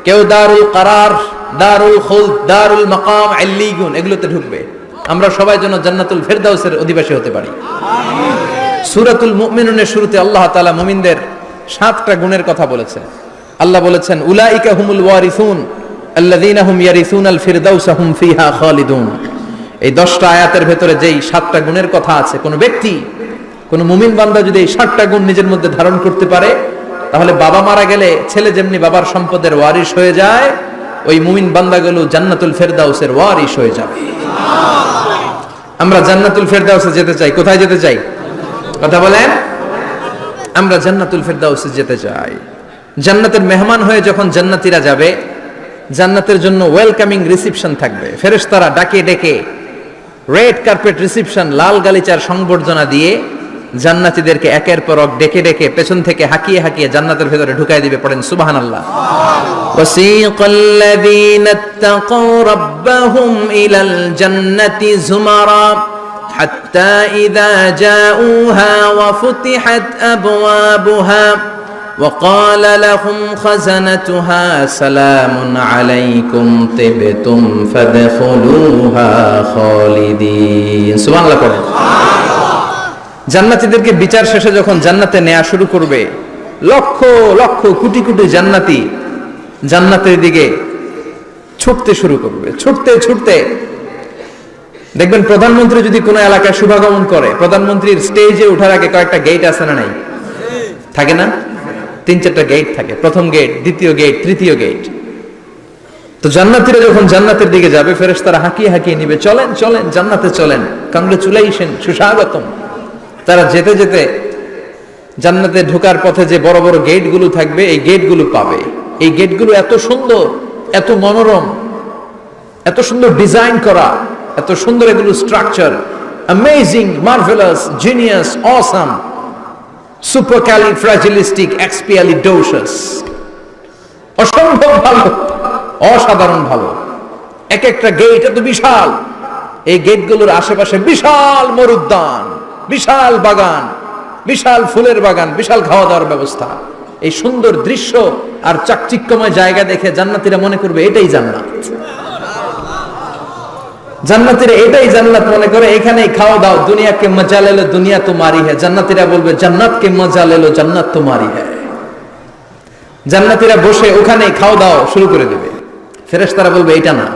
কেউ দারুল কারার, দারুল খুলদ, দারুল মাকাম, আল্লিগুন এগুলোতে ঢুকবে। আমরা সবাই যেন জান্নাতুল ফেরদাউসের অধিবাসী হতে পারি। সূরাতুল মুমিনুনের শুরুতে আল্লাহ তাআলা মুমিনদের 7টা গুণের কথা বলেছেন। আল্লাহ বলেছেন উলাইকা হুমুল ওয়ারিসুন আল্লাযীনা হুম ইয়ারিসুনাল ফিরদাউসা হুম ফিহা খালিদুন। এই 10টা আয়াতের ভেতরে যেই 7টা গুণের কথা আছে, কোন ব্যক্তি, কোন মুমিন বান্দা যদি এই 7টা গুণ নিজের মধ্যে ধারণ করতে পারে, তাহলে বাবা মারা গেলে ছেলে যেমনি বাবার সম্পদের ওয়ারিশ হয়ে যায়, ওই মুমিন বান্দাগুলো জান্নাতুল ফেরদাউসের ওয়ারিশ হয়ে যাবে। আমরা জান্নাতুল ফেরদাউসে যেতে চাই। কোথায় যেতে চাই? কথা বলেন। আমরা জান্নাতুল ফেরদাউসে যেতে চাই। জান্নাতের মেহমান হয়ে যখন জান্নাতীরা যাবে, জান্নাতের জন্য ওয়েলকামিং রিসিপশন থাকবে। ফেরেশতারা ডাকে ডেকে রেড কার্পেট রিসিপশন, লাল গালিচার সংবর্ধনা দিয়ে জান্নাতীদেরকে একের পর এক ডেকে ডেকে পেছন থেকে হাকিয়ে হাকিয়ে জান্নাতের ভেতরে ঢুকাই দিবে। পড়েন সুবহানাল্লাহ। ওয়াসিকাল্লাযীনা ইত্তাকাউ রাব্বাহুম ইলাল জান্নাতি যুমারা হাত্তা ইযা জাউহা ওয়া ফুতিহাত আবওয়াবুহা وقال لهم خزنتها سلام عليكم طبتم فادخلوها خالدين। সুবহানাল্লাহ পড়েন। জান্নাতীদেরকে বিচার শেষে যখন জান্নাতে নেওয়া শুরু করবে, লক্ষ লক্ষ কোটি কোটি জান্নাতি জান্নাতের দিকে ছুটতে শুরু করবে। ছুটতে ছুটতে দেখবেন প্রধানমন্ত্রী যদি কোনো এলাকায় শুভাগমন করে, প্রধানমন্ত্রীর স্টেজে ওঠার আগে কয়েকটা গেট আছে না নাই? থাকে না? 3-4টা গেট থাকে। প্রথম গেট, দ্বিতীয় গেট, তৃতীয় গেট। তো জান্নাতীরা যখন জান্নাতের দিকে যাবে, ফেরেশতারা হাঁকিয়ে হাঁকিয়ে নিবে, চলেন চলেন জান্নাতে চলেন, কংগ্রেচুলেশন, সুস্বাগতম। তারা যেতে যেতে জান্নাতে ঢোকার পথে যে বড় বড় গেটগুলো থাকবে, এই গেটগুলো পাবে। এই গেটগুলো এত সুন্দর, এত মনোরম, এত সুন্দর ডিজাইন করা, এত সুন্দর এগুলো structure, amazing, marvellous, genius, awesome, supercalifragilistic expialidocious, অসম্ভব ভালো, অসাধারণ ভালো। এক একটা গেট এত বিশাল, এই গেটগুলোর আশেপাশে বিশাল মরুদ্যান, বিশাল বাগান, বিশাল ফুলের বাগান, বিশাল খাওয়া দাওয়ার ব্যবস্থা। এই সুন্দর দৃশ্য আর চাকচিক্যময় জায়গা দেখে জান্নাতীরা মনে করবে এটাই জান্নাত। জান্নাতীরা এটাই জান্নাত মনে করে, এখানেই খাওয়া দাও, দুনিয়া কে মজা লেলো দুনিয়া তোমারি হ্যায়। জান্নাতীরা বলবে জান্নাত কে মজা লেলো জান্নাত তোমারি হ্যায়। জান্নাতীরা বসে ওখানেই খাওয়া দাও শুরু করে দেবে। ফেরেশতারা বলবে এটা না,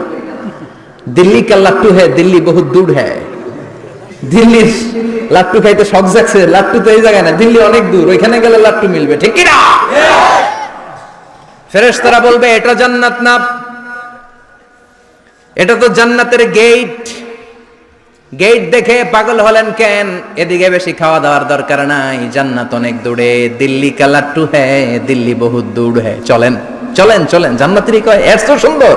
দিল্লি কা লাট্টু হ্যায়, দিল্লি বহুত দূর হ্যায়। দিল্লির লাট্টু খাইতে শখ জাগছে, লাট্টু তো এই জায়গায় না, দিল্লি অনেক দূর, ওইখানে গেলে লাট্টু মিলবে, ঠিক কি না? ফেরেশতারা বলবে এটা জান্নাত না, এটা তো জান্নাতের গেট। গেট দেখে পাগল হলেন কেন? এদিকে বেশি খাওয়া দাওয়ার দরকার নাই, জান্নাত অনেক দূরে, দিল্লি কা লাট্টু হ্যায়, দিল্লি বহুত দূর হ্যায়। চলেন চলেন চলেন। জান্নাতেরই কয় এর চেয়ে সুন্দর,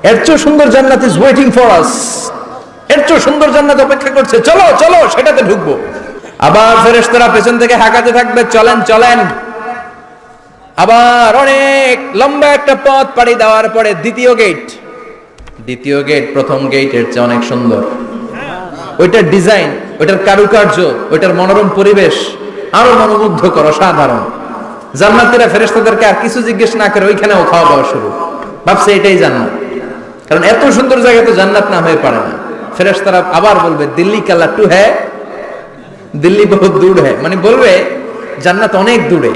এর চেয়ে সুন্দর জান্নাত ইজ ওয়েটিং ফর আস, এর চেয়ে সুন্দর জান্নাত অপেক্ষা করছে, চলো চলো সেটাতে ঢুকবো। আবার ফেরেশতারা পেছন থেকে হাঁকাতে থাকবে, চলেন চলেন। আবার অনেক লম্বা একটা পথ পাড়ি দেওয়ার পরে দ্বিতীয় গেট, দ্বিতীয় গেট প্রথম গেটের চেয়ে অনেক সুন্দর। ওইটার ডিজাইন, ওইটার কারুকার্য, ওইটার মনোরম পরিবেশ আরো মনোমুগ্ধকর, অসাধারণ। জান্নাতীরা ফেরেশতাদেরকে আর কিছু জিজ্ঞেস না করে ওইখানেও খাওয়া দাওয়া শুরু, ভাবছে এটাই জান্নাত। কারণ এত সুন্দর জায়গা তো জান্নাত না হয়ে পারে না। ফেরেশতারা আবার বলবে দিল্লি কা লাট্টু হ্যায়, দিল্লি বহুত দূর হ্যায়, মানে বলবে জান্নাত অনেক দূরে,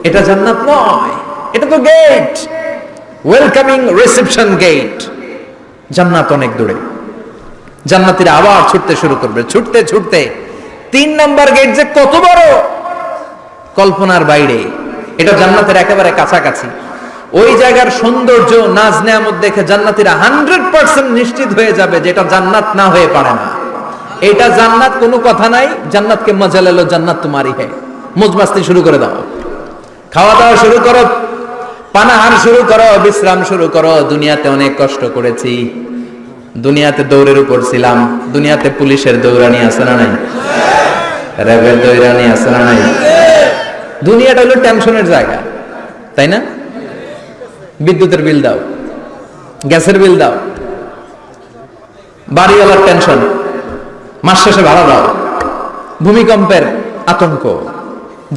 এটা জান্নাত নয়, এটা তো গেট, ওয়েলকামিং রিসেপশন গেট, জান্নাত অনেক দূরে। জান্নাতীরা আবার ছুটতে শুরু করবে, ছুটতে ছুটতে 3 নাম্বার গেট যে কত বড়, কল্পনার বাইরে। এটা জান্নাতের একেবারে কাছাকাছি। ওই জায়গার সৌন্দর্য, নাজ নেয়ামত দেখে জান্নাতীরা 100% নিশ্চিত হয়ে যাবে যে এটা জান্নাত না হয়ে পারে না, এটা জান্নাত, কোনো কথা নাই। জান্নাতকে মজা লেলো জান্নাত তোমারি হ্যায়। মজমাস্তি শুরু করে দাও, খাওয়া দাওয়া শুরু করো, পানাহার শুরু করো, বিশ্রাম শুরু করো। দুনিয়াতে অনেক কষ্ট করেছি, দুনিয়াতে দৌড়ের উপর ছিলাম, দুনিয়াতে পুলিশের দৌড়ানি আছে না নাই, র্যাবের দৌড়ানি আছে না নাই। দুনিয়াটা হলো টেনশনের জায়গা, তাই না? বিদ্যুতের বিল দাও, গ্যাসের বিল দাও, বাড়িওয়ালার টেনশন, মাস শেষে ভাড়া দাও, ভূমিকম্পের আতঙ্ক,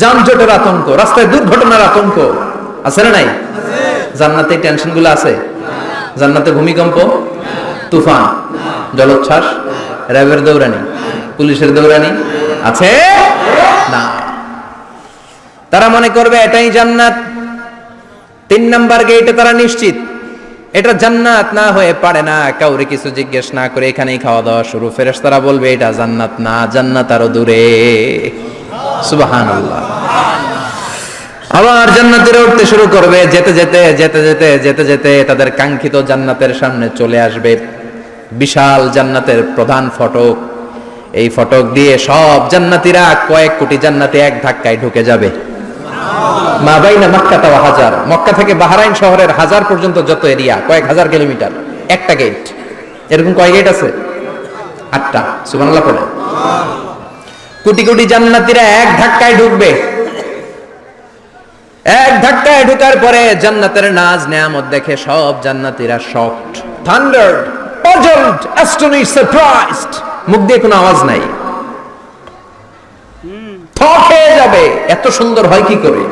যানজটের আতঙ্ক, রাস্তায় দুর্ঘটনার আতঙ্ক, আছে না নাই? জান্নাতে টেনশন গুলো আছে? জান্নাতে ভূমিকম্প, তুফান, জলোচ্ছ্বাস, র্যাবের দৌড়ানি, পুলিশের দৌড়ানি আছে না। তারা মনে করবে এটাই জান্নাত। 3 নাম্বার গেটে তারা নিশ্চিত এটা জান্নাত না হয়ে পারে না, কাউরে কিছু জিজ্ঞেস না করে এখানেই খাওয়া দাওয়া শুরু। ফেরেশতারা বলবে এটা জান্নাত না, জান্নাত আরো দূরে। সুবহানাল্লাহ। আবার জান্নাতীরা উঠতে শুরু করবে, যেতে যেতে যেতে যেতে যেতে যেতে তাদের কাঙ্ক্ষিত জান্নাতের সামনে চলে আসবে। বিশাল জান্নাতের প্রধান ফটক, এই ফটক দিয়ে সব জান্নাতীরা, কয়েক কোটি জান্নাতি এক ধাক্কায় ঢুকে যাবে। মা বাইনা মক্কা ওয়া হাজার, মক্কা থেকে বাহরাইন শহরের হাজার পর্যন্ত যত এরিয়া, কয়েক হাজার কিলোমিটার, একটা গেট। এরকম কয় গেট আছে? 8টা। সুবহানাল্লাহ পড়ে। কোটি কোটি জান্নাতীরা এক ধাক্কায় ঢুকবে। এক ধাক্কায় ঢোকার পরে জান্নাতের নাজ নেয়ামত দেখে সব জান্নাতীরা শকড, থান্ডার্ড, পাজলড, অ্যাস্টনিশড, সারপ্রাইজড। মুখ দিয়ে কোনো আওয়াজ নাই, থক হয়ে যাবে, এত সুন্দর হয় কি করে।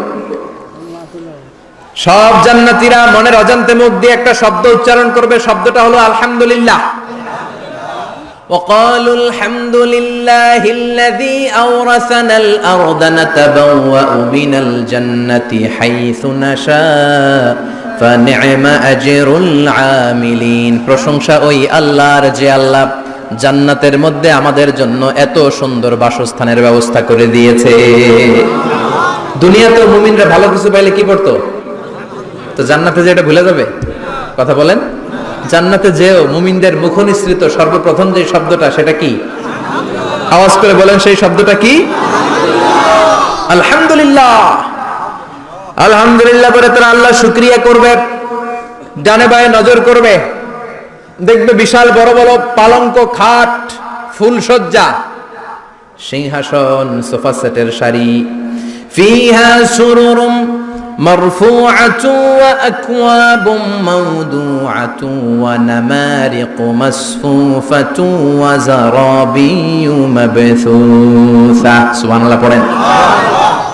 সব জান্নাতীরা মনের অজান্তে মুখ দিয়ে একটা শব্দ উচ্চারণ করবে, শব্দটা হলো আলহামদুলিল্লাহ। وقالوا الحمد لله الذي أورثنا الأرض نتبوأ من الجنة حيث نشاء فنعم أجر العاملين। প্রশংসা ওই আল্লাহর যে আল্লাহ জান্নাতের মধ্যে আমাদের জন্য এত সুন্দর বাসস্থানের ব্যবস্থা করে দিয়েছে। দুনিয়াতে মুমিনরা ভালো কিছু পাইলে কি করতো? তো জান্নাতে যে এটা ভুলে যাবে, কথা বলেন। জান্নাতে যেও মুমিনদের মুখ নিঃসৃত সর্বপ্রথম যে শব্দটা সেটা কি? আওয়াজ করে বলেন, সেই শব্দটা কি? আলহামদুলিল্লাহ। আলহামদুলিল্লাহ বলে তারা আল্লাহ শুকরিয়া করবে, ডানে বায়ে নজর করবে, দেখবে বিশাল বড় বড় পালঙ্ক, খাট, ফুলসজ্জা, সিংহাসন, সোফা সেটের সারি, ফিহা সুরুরুম মারফুআতু ওয়া আকওয়াবুম মাওদুআতু ওয়া নামারিকু মাসফুফাতু ওয়া যারাবিয়্যু মাবথুসা। সুবহানাল্লাহ পড়েন।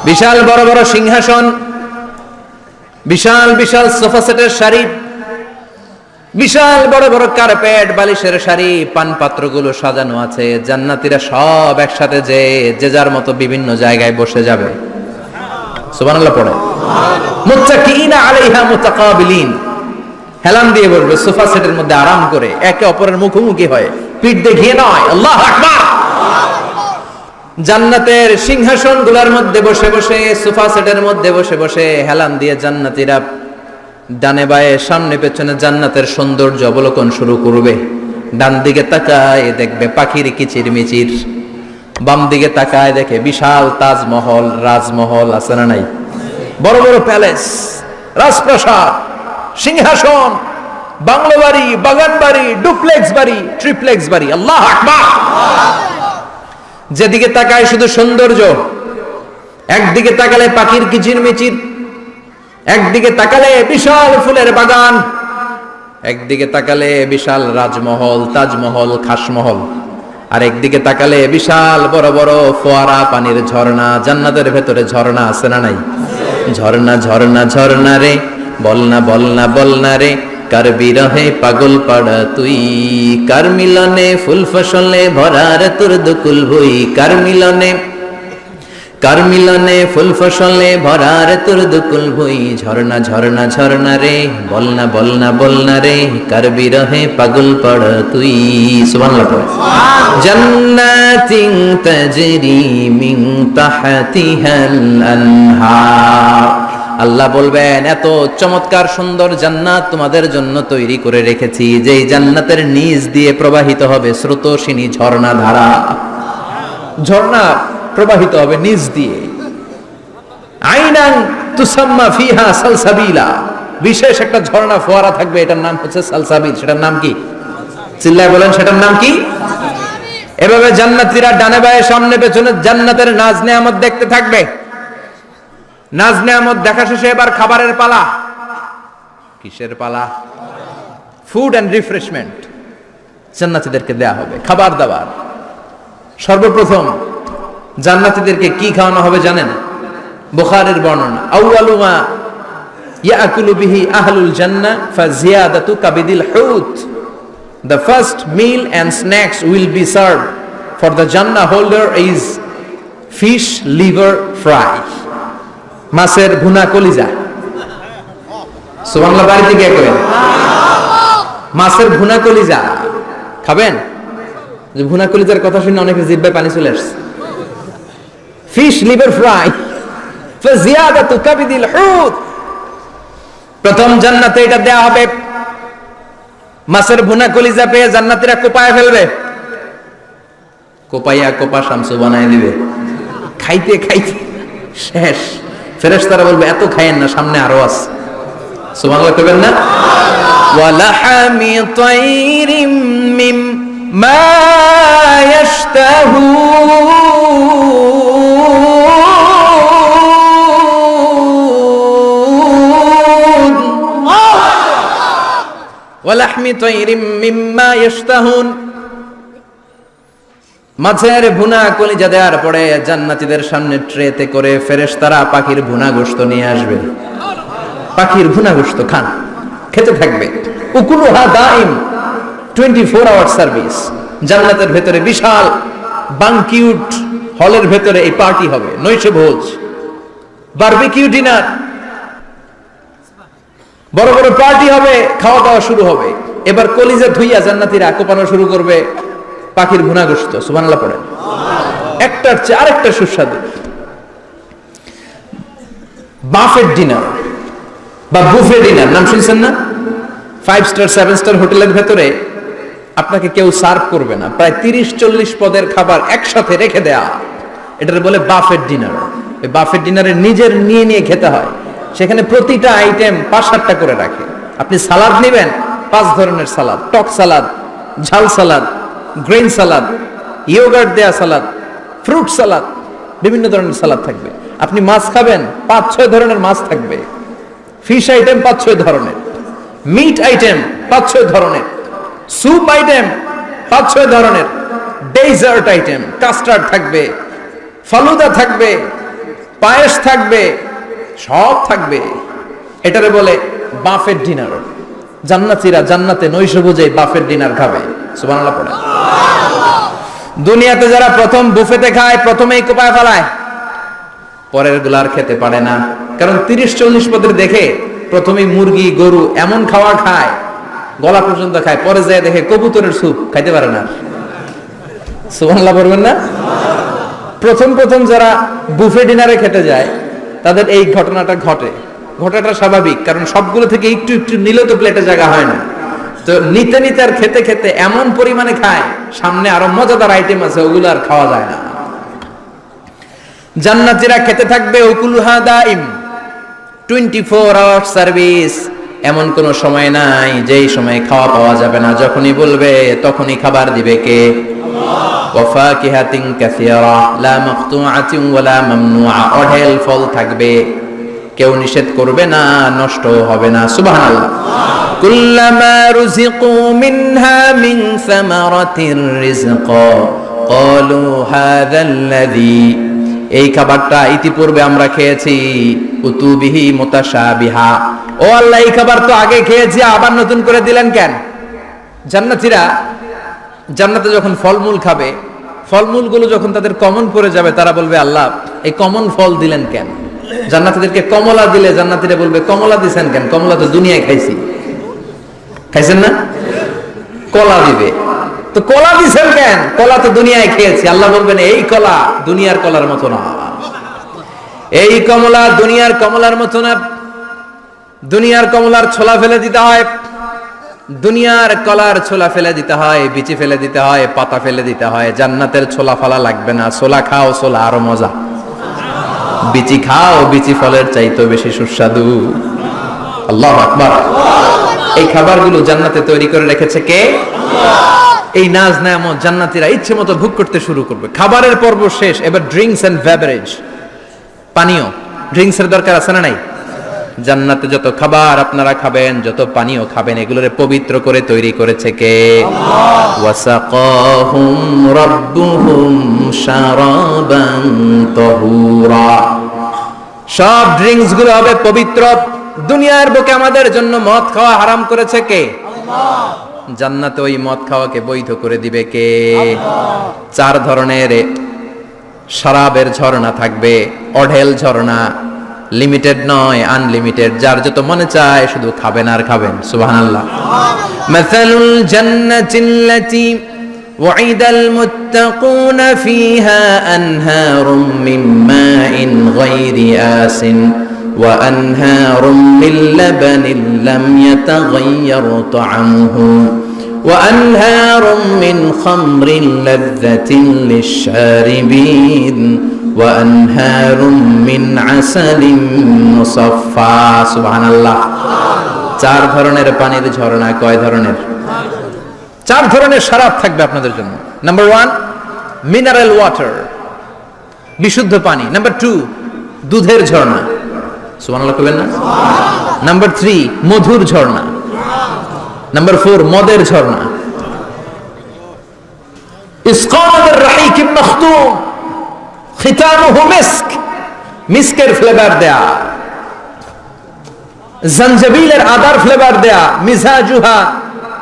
বিশাল বড় বড় সিংহাসন, বিশাল বিশাল সোফা সেটের সারি, বিশাল বড় বড় কার্পেট, বালিশের সারি, পানপাত্রগুলো সাজানো আছে। জান্নাতীরা সব একসাথে যে যার মতো বিভিন্ন জায়গায় বসে যাবে। সুবহানাল্লাহ পড়ে। মুত্তাকিইনা আলাইহা মুতাকাবিলিন, হেলান দিয়ে বসবে সোফা সেটের মধ্যে আরাম করে, একে অপরের মুখোমুখি হয়ে, পিঠ দেখিয়ে নয়। আল্লাহু আকবার। জান্নাতের সিংহাসনগুলোর মধ্যে বসে বসে, সোফা সেটের মধ্যে বসে বসে হেলান দিয়ে জান্নাতীরা ডানে বায়ে সামনে পেছনে জান্নাতের সৌন্দর্য অবলোকন শুরু করবে। ডান দিকে তাকায় দেখবে পাখির কিচির মিচির, বাম দিকে তাকায় দেখে বিশাল তাজমহল, রাজমহল আছে না নাই? বড় বড় প্যালেস, রাজপ্রাসাদ, সিংহাসন, বাংলো বাড়ি, বাগান বাড়ি, ডুপ্লেক্স বাড়ি, ট্রিপ্লেক্স বাড়ি। আল্লাহু আকবার। যেদিকে তাকায় শুধু সৌন্দর্য, একদিকে তাকালে পাখির কিচির মিচির, একদিকে তাকালে বিশাল ফুলের বাগান, একদিকে তাকালে বিশাল রাজমহল, তাজমহল, খাসমহল, আর একদিকে তাকালে বিশাল বড় বড় ফোয়ারা, পানির ঝর্ণা। জান্নাতের ভেতরে ঝর্ণা আছে না নাই? ঝর্ণা ঝর্ণা ঝর্ণা রে, বলনা বলনা বলনা রে, কার বিরহে পাগল পাড়া তুই, কার মিলনে ফুল ফসলে ভরার তোর দুকুল ভুই, কার মিলনে ফুল ফসলে ভরার তোর দুকুল ভুই। ঝর্ণা ঝর্ণা ঝর্ণা রে, বলনা বলনা বলনা রে, কার বিরহে পাগল পাড়া তুই। সুবহানাল্লাহ। জান্নাতিন তাজরি মিন তাহতিহাল আনহার। আল্লাহ বলবেন, এত চমৎকার সুন্দর জান্নাত তোমাদের জন্য তৈরি করে রেখেছি, যেই জান্নাতের নিচ দিয়ে প্রবাহিত হবে স্রোতস্বিনী ঝর্ণা ধারা। ঝর্ণা প্রবাহিত হবে নিচ দিয়ে। আইনান তুসাম্মা ফিহা সালসাবিলা, বিশেষ একটা ঝর্ণা ফোয়ারা থাকবে, এটার নাম হচ্ছে সালসাবিল। সেটার নাম কি? চিল্লায় বলেন, সেটার নাম কি? এভাবে জান্নাতীরা ডানে বায়ে সামনে পেছনে জান্নাতের নাজ নেয়ামত দেখতে থাকবে। নাজ নেয়ামত দেখা শেষে এবার খাবারের পালা। কিসের পালা? ফুড এন্ড রিফ্রেশমেন্ট জান্নাতীদেরকে দেয়া হবে, খাবার দাবার। সর্বপ্রথম জান্নাতীদেরকে কি খাওয়ানো হবে জানেন? বুখারীর বর্ণনা, আউয়ালু মা ইয়াকুলু বিহি আহলুল জান্নাহ ফাজিয়াদাতু কাবিদিল হুত। The first meal and snacks will be served for the Jannah holder is fish liver fry, মাছের ভুনা কলিজা। সুবহানাল্লাহ। বাড়িতে গিয়ে করেন, মাছের ভুনা কলিজা খাবেন? যে ভুনা কলিজার কথা শুনে অনেকে জিহ্বায় পানি চলে আসছে। ফিশ লিভার ফ্রাই ফাজিয়াদাতু কাবিদিল হুত, প্রথম জান্নাতে এটা দেয়া হবে। মাছের ভুনা কলিজা পেয়ে জান্নাতীরা কোপায় ফেলবে, কোপাইয়া কোপা শামসু বানায় দিবে। খাইতে খাইতে শেষ। ফেরেশতারা বলবে, এত খাইয়েন না, সামনে আরো আছে। সুবহানাল্লাহ কইবেন না? ওয়ালাহামি তাইরিম মিম্মা ইয়াশতাহুন, ওয়ালাহমি তাইরিম মিম্মা ইয়াশতাহুন। মাছের ভুনা কলিজা দেওয়ার পরে জান্নাতীদের সামনে ট্রেতে করে ফেরেশতারা পাখির ভুনা গোশত নিয়ে আসবে। পাখির ভুনা গোশত খান, খেতে থাকবে। উকুলুহা দাইম, 24 আওয়ার সার্ভিস। জান্নাতের ভেতরে বিশাল বানকিউট হলের ভেতরে এই পার্টি হবে, নৈশ ভোজ, বারবিকিউ ডিনার, বড় বড় পার্টি হবে, খাওয়া দাওয়া শুরু হবে। এবার কলিজা ধুইয়া জান্নাতীরা কোপানো শুরু করবে পাখির ভুনা গোশত। সুবহানাল্লাহ পড়েন। একটার চেয়ে আরেকটা সুস্বাদু। বাফেট ডিনার বা বুফে ডিনার নাম শুনছেন না? 5 স্টার 7 স্টার হোটেলের ভেতরে আপনাকে কেউ সার্ভ করবে না, প্রায় 30-40 পদের খাবার একসাথে রেখে দেয়া, এটার বলে বাফেট ডিনার। এই বাফেট ডিনারে নিজের নিয়ে খেতে হয়। সেখানে প্রতিটা আইটেম 5-7টা করে রাখে। আপনি সালাদ নেবেন, 5 ধরনের সালাদ, টক সালাদ, ঝাল সালাদ, গ্রেন সালাদ, ইয়োগার্ট দেয়া সালাদ, ফ্রুট সালাদ, বিভিন্ন ধরনের সালাদ থাকবে। আপনি মাছ খাবেন, 5-6 ধরনের মাছ থাকবে। ফিশ আইটেম 5-6 ধরনের, মিট আইটেম 5-6 ধরনের, স্যুপ আইটেম 5-6 ধরনের, ডেজার্ট আইটেম, কাস্টার্ড থাকবে, ফালুদা থাকবে, পায়েস থাকবে, সব থাকবে। এটারে বলে বাফেট ডিনার। জান্নাতীরা জান্নাতে নৈশভোজে বাফেট ডিনার খাবে। সুবহানাল্লাহ পড়ে। দুনিয়াতে যারা প্রথম বুফেতে খায়, প্রথমেই কোপায় ফেলায়, পরের গুলার খেতে পারে না। কারণ 30-40 পদের দেখে প্রথমেই মুরগি গরু এমন খাওয়া খায়, গলা পর্যন্ত খায়, পরে যায় দেখে কবুতরের স্যুপ খাইতে পারে না। সুবহানাল্লাহ বলবেন না? প্রথম যারা বুফে ডিনারে খেতে যায় তাদের এই ঘটনাটা ঘটে। ঘটাটা স্বাভাবিক, কারণ সবগুলো থেকে একটু একটু নিলে তো প্লেটে জায়গা হয় না। তো নিতে নিতে আর খেতে খেতে এমন পরিমাণে খায়, সামনে আরো মজাদার আইটেম আছে, ওগুলো আর খাওয়া যায় না। জান্নাতীরা খেতে থাকবে উকুলুহা দাইম, 24 আওয়ার সার্ভিস। এমন কোন সময় নাই যেই সময় খাওয়া পাওয়া যাবে না। যখনই বলবে তখনই খাবার দিবে কে? ওয়াফাকিহাতিন কাসীরা লা মাকতুআতিন ওয়ালা মামনুআ। অঢেল ফল থাকবে, কেউ নিষেধ করবে না, নষ্ট হবে না। সুবহানাল্লাহ। কুল্লামা রুজিকু মিনহা মিন সামারাতির রিজকা ক্বালু হাযাল্লাযী, এই খাবারটা ইতিপূর্বে আমরা খেয়েছি, উতুবিহি মুতাশাবিহা। ও আল্লাহ, এই খাবার তো আগে খেয়েছি, আবার নতুন করে দিলেন কেন? জান্নাতীরা জান্নাতে যখন ফলমূল খাবে, ফলমূলগুলো যখন তাদের কমন পড়ে যাবে, তারা বলবে আল্লাহ এই কমন ফল দিলেন কেন? জান্নাতীদেরকে কমলা দিলে জান্নাতীরা বলবে কমলা দিছেন কেন? কমলা তো দুনিয়ায় খাইছি। খাইছেন না? কলা দিবে, তো কলা দিছেন কেন? কলা তো দুনিয়ায় খেয়েছি। আল্লাহ বলবেন এই কলা দুনিয়ার কলার মতো না, এই কমলা দুনিয়ার কমলার মতো না। দুনিয়ার কমলার ছোলা ফেলে দিতে হয়, দুনিয়ার কলার ছোলা ফেলে দিতে হয়, বিচি ফেলে দিতে হয়, পাতা ফেলে দিতে হয়। জান্নাতের ছোলা ফালা লাগবে না, ছোলা খাও, ছোলা আরো মজা। বিচি খাও, বিচি ফলের চাইতে বেশি সুস্বাদু। আল্লাহু আকবার। এই খাবারগুলো জান্নাতে তৈরি করে রেখেছে কে? এই নাজ নেয়ামত জান্নাতীরা ইচ্ছে মতো ভোগ করতে শুরু করবে। খাবারের পর্ব শেষ, এবার ড্রিঙ্কস এন্ড বেভারেজ, পানীয়। ড্রিঙ্কস এর দরকার আছে না নাই? জান্নাতে যত খাবার আপনারা খাবেন, যত পানীয় খাবেন, এগুলোরে পবিত্র করে তৈরি করেছে কে? আল্লাহ। ওয়াসাকাহুম রাব্বুহুম শারাবান তাহুরা। সব ড্রিঙ্কস গুলো হবে পবিত্র। দুনিয়ার বুকে আমাদের জন্য মদ খাওয়া হারাম করেছে কে? আল্লাহ। জান্নাতে ওই মদ খাওয়াকে বৈধ করে দিবে কে? আল্লাহ। 4 ধরনের শরাবের ঝর্ণা থাকবে, অঢেল ঝর্ণা, লিমিটেড নয়, আনলিমিটেড। যার যত মনে চায় শুধু খাবেন আর খাবেন। সুবহানাল্লাহ। মাসালুল জান্নাতিল্লাতী ওয়াইদাল মুত্তাকুনা ফিহা আনহারুম মিন মাইন গায়রি আসিন ওয়া আনহারুম মিন লাবানিন লাম ইয়াতাগায়্যার তা'আমুহু ওয়া আনহারুম মিন খামরিন লাযযাতিন লিশ-শারিবিন وأنهار من عسل مصفى সুবহানাল্লাহ। 4 ধরনের পানির ঝর্ণা। কয় ধরনের? 4 ধরনের শরাব থাকবে আপনাদের জন্য। নাম্বার 1 মিনারেল ওয়াটার, বিশুদ্ধ পানি। নাম্বার 2 দুধের ঝর্ণা। সুবহানাল্লাহ কইবেন না? নাম্বার 3 মধুর ঝর্ণা। নাম্বার 4 মদের ঝর্ণা। ইসকানুর রাহিকিম মখতুম খিতামুহু মিস্ক, মিস্কের ফ্লেভার দেয়া, জঞ্জবিলের আদার ফ্লেভার দেয়া, মিজাজুহা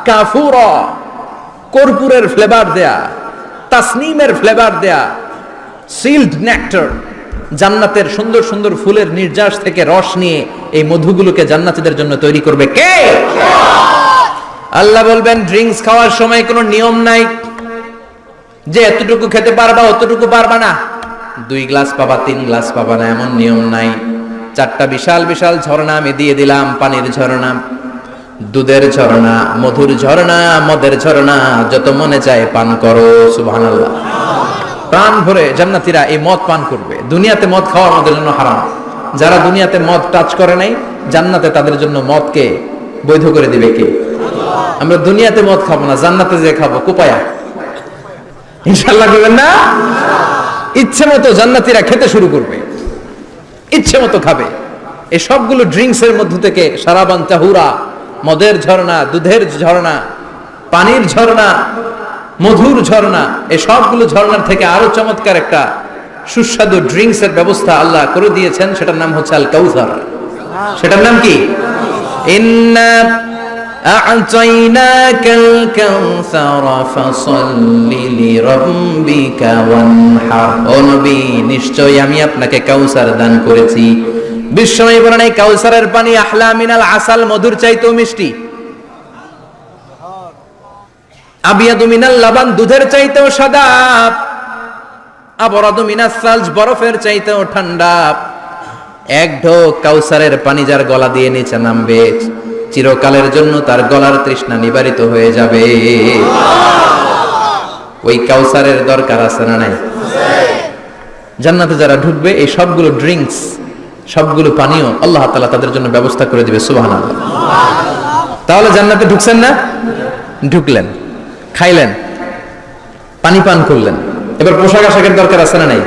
কাফুরা, কর্পূরের ফ্লেভার দেয়া, তাসনিমের ফ্লেভার দেয়া, সিল্ড নেক্টার। জান্নাতের সুন্দর সুন্দর ফুলের নির্যাস থেকে রস নিয়ে এই মধুগুলোকে জান্নাতীদের জন্য তৈরি করবে কে? আল্লাহ বলবেন ড্রিঙ্কস খাওয়ার সময় কোনো নিয়ম নাই যে এতটুকু খেতে পারবা অতটুকু পারবা না, 2 গ্লাস পাবা 3 গ্লাস পাবা না, এমন নিয়ম নাই। 4টা বিশাল বিশাল ঝর্ণা আমি দিয়ে দিলাম, পানির ঝর্ণা। দুধের ঝর্ণা, মধুর ঝর্ণা, মদের ঝর্ণা, যত মনে চায় পান করো। সুবহানাল্লাহ। প্রাণ ভরে জান্নাতীরা এই মদ পান করবে। দুনিয়াতে মদ খাওয়া আমাদের জন্য হারাম। যারা দুনিয়াতে মদ টাচ করে নাই, জান্নাতে তাদের জন্য মদকে বৈধ করে দিবে কে? আমরা দুনিয়াতে মদ খাবো না, জান্নাতে যে খাবো কোপায়া। ইনশাআল্লাহ করবেন না? ইচ্ছে মতো জান্নাতীরা খেতে শুরু করবে, ইচ্ছে মতো খাবে। এই সবগুলো ড্রিঙ্কস এর মধ্য থেকে সারাবান তাহুরা, মদের ঝর্ণা, দুধের ঝর্ণা, পানির ঝর্ণা, মধুর ঝর্ণা, এই সবগুলো ঝর্ণার থেকে আরো চমৎকার একটা সুস্বাদু ড্রিঙ্কস এর ব্যবস্থা আল্লাহ করে দিয়েছেন। সেটার নাম হচ্ছে আল কাউসার। সেটার নাম কি? ইন্না আ'তাইনাকাল কাউসার ফাসাল্লি লিরাব্বিকা ওয়ানহার। ও নবী, নিশ্চয়ই আমি আপনাকে কাউসার দান করেছি। বিশ্বনবী বলেন এই কাউসারের পানি আহলা মিনাল আসাল, মধুর চাইতেও মিষ্টি। আবিয়াদু মিনাল লাবান, দুধের চাইতেও সাদা। আবরাদু মিনাস সালজ, বরফের চাইতেও ঠান্ডা। এক ঢোক কাউসারের পানি যার গলা দিয়ে নিচে নামবে, চিরকালের জন্য তার গলার তৃষ্ণা নিবারিত হয়ে যাবে। ওই কাউসারের দরকার আছে না নাই? জান্নাতে যারা ঢুকবে এই সবগুলো ড্রিঙ্কস, সবগুলো পানীয় আল্লাহ তাআলা তাদের জন্য ব্যবস্থা করে দিবে। সুবহানাল্লাহ। তাহলে জান্নাতে ঢুকছেন না? ঢুকলেন, খাইলেন, পানি পান করলেন, এবার পোশাক আশাকের দরকার আছে না নাই?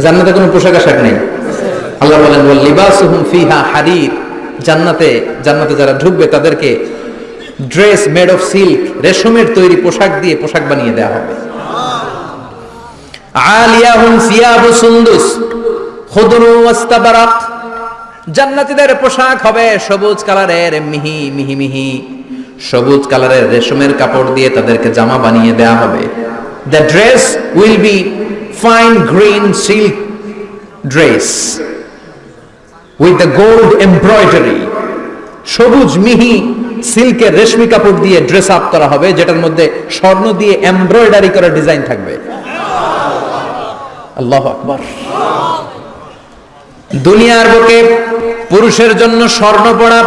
জান্নাতে কোনো পোশাক আশাক নেই। আল্লাহ বলেন ওয়াল লিবাসুহুম ফিহা হারির। জান্নাতে যারা ঢুকবে তাদেরকে ড্রেস মেড অফ সিল্ক, রেশমের তৈরি পোশাক দিয়ে পোশাক বানিয়ে দেওয়া হবে। আলিয়াহুম সিয়াবু সুন্দুস খুদরু ওয়াস্তাবারাক। জান্নাতীদের পোশাক হবে সবুজ কালারের, মিহি মিহি মিহি সবুজ কালারের রেশমের কাপড় দিয়ে তাদেরকে জামা বানিয়ে দেওয়া হবে। The dress will be fine green silk dress with the gold embroidery. সবুজ মিহি সিল্কের রেশমি কাপড় দিয়ে ড্রেস আপ করা হবে, যেটার মধ্যে স্বর্ণ দিয়ে এমব্রয়ডারি করা ডিজাইন থাকবে। আল্লাহু আকবার। দুনিয়ার বুকে পুরুষের জন্য স্বর্ণ পরা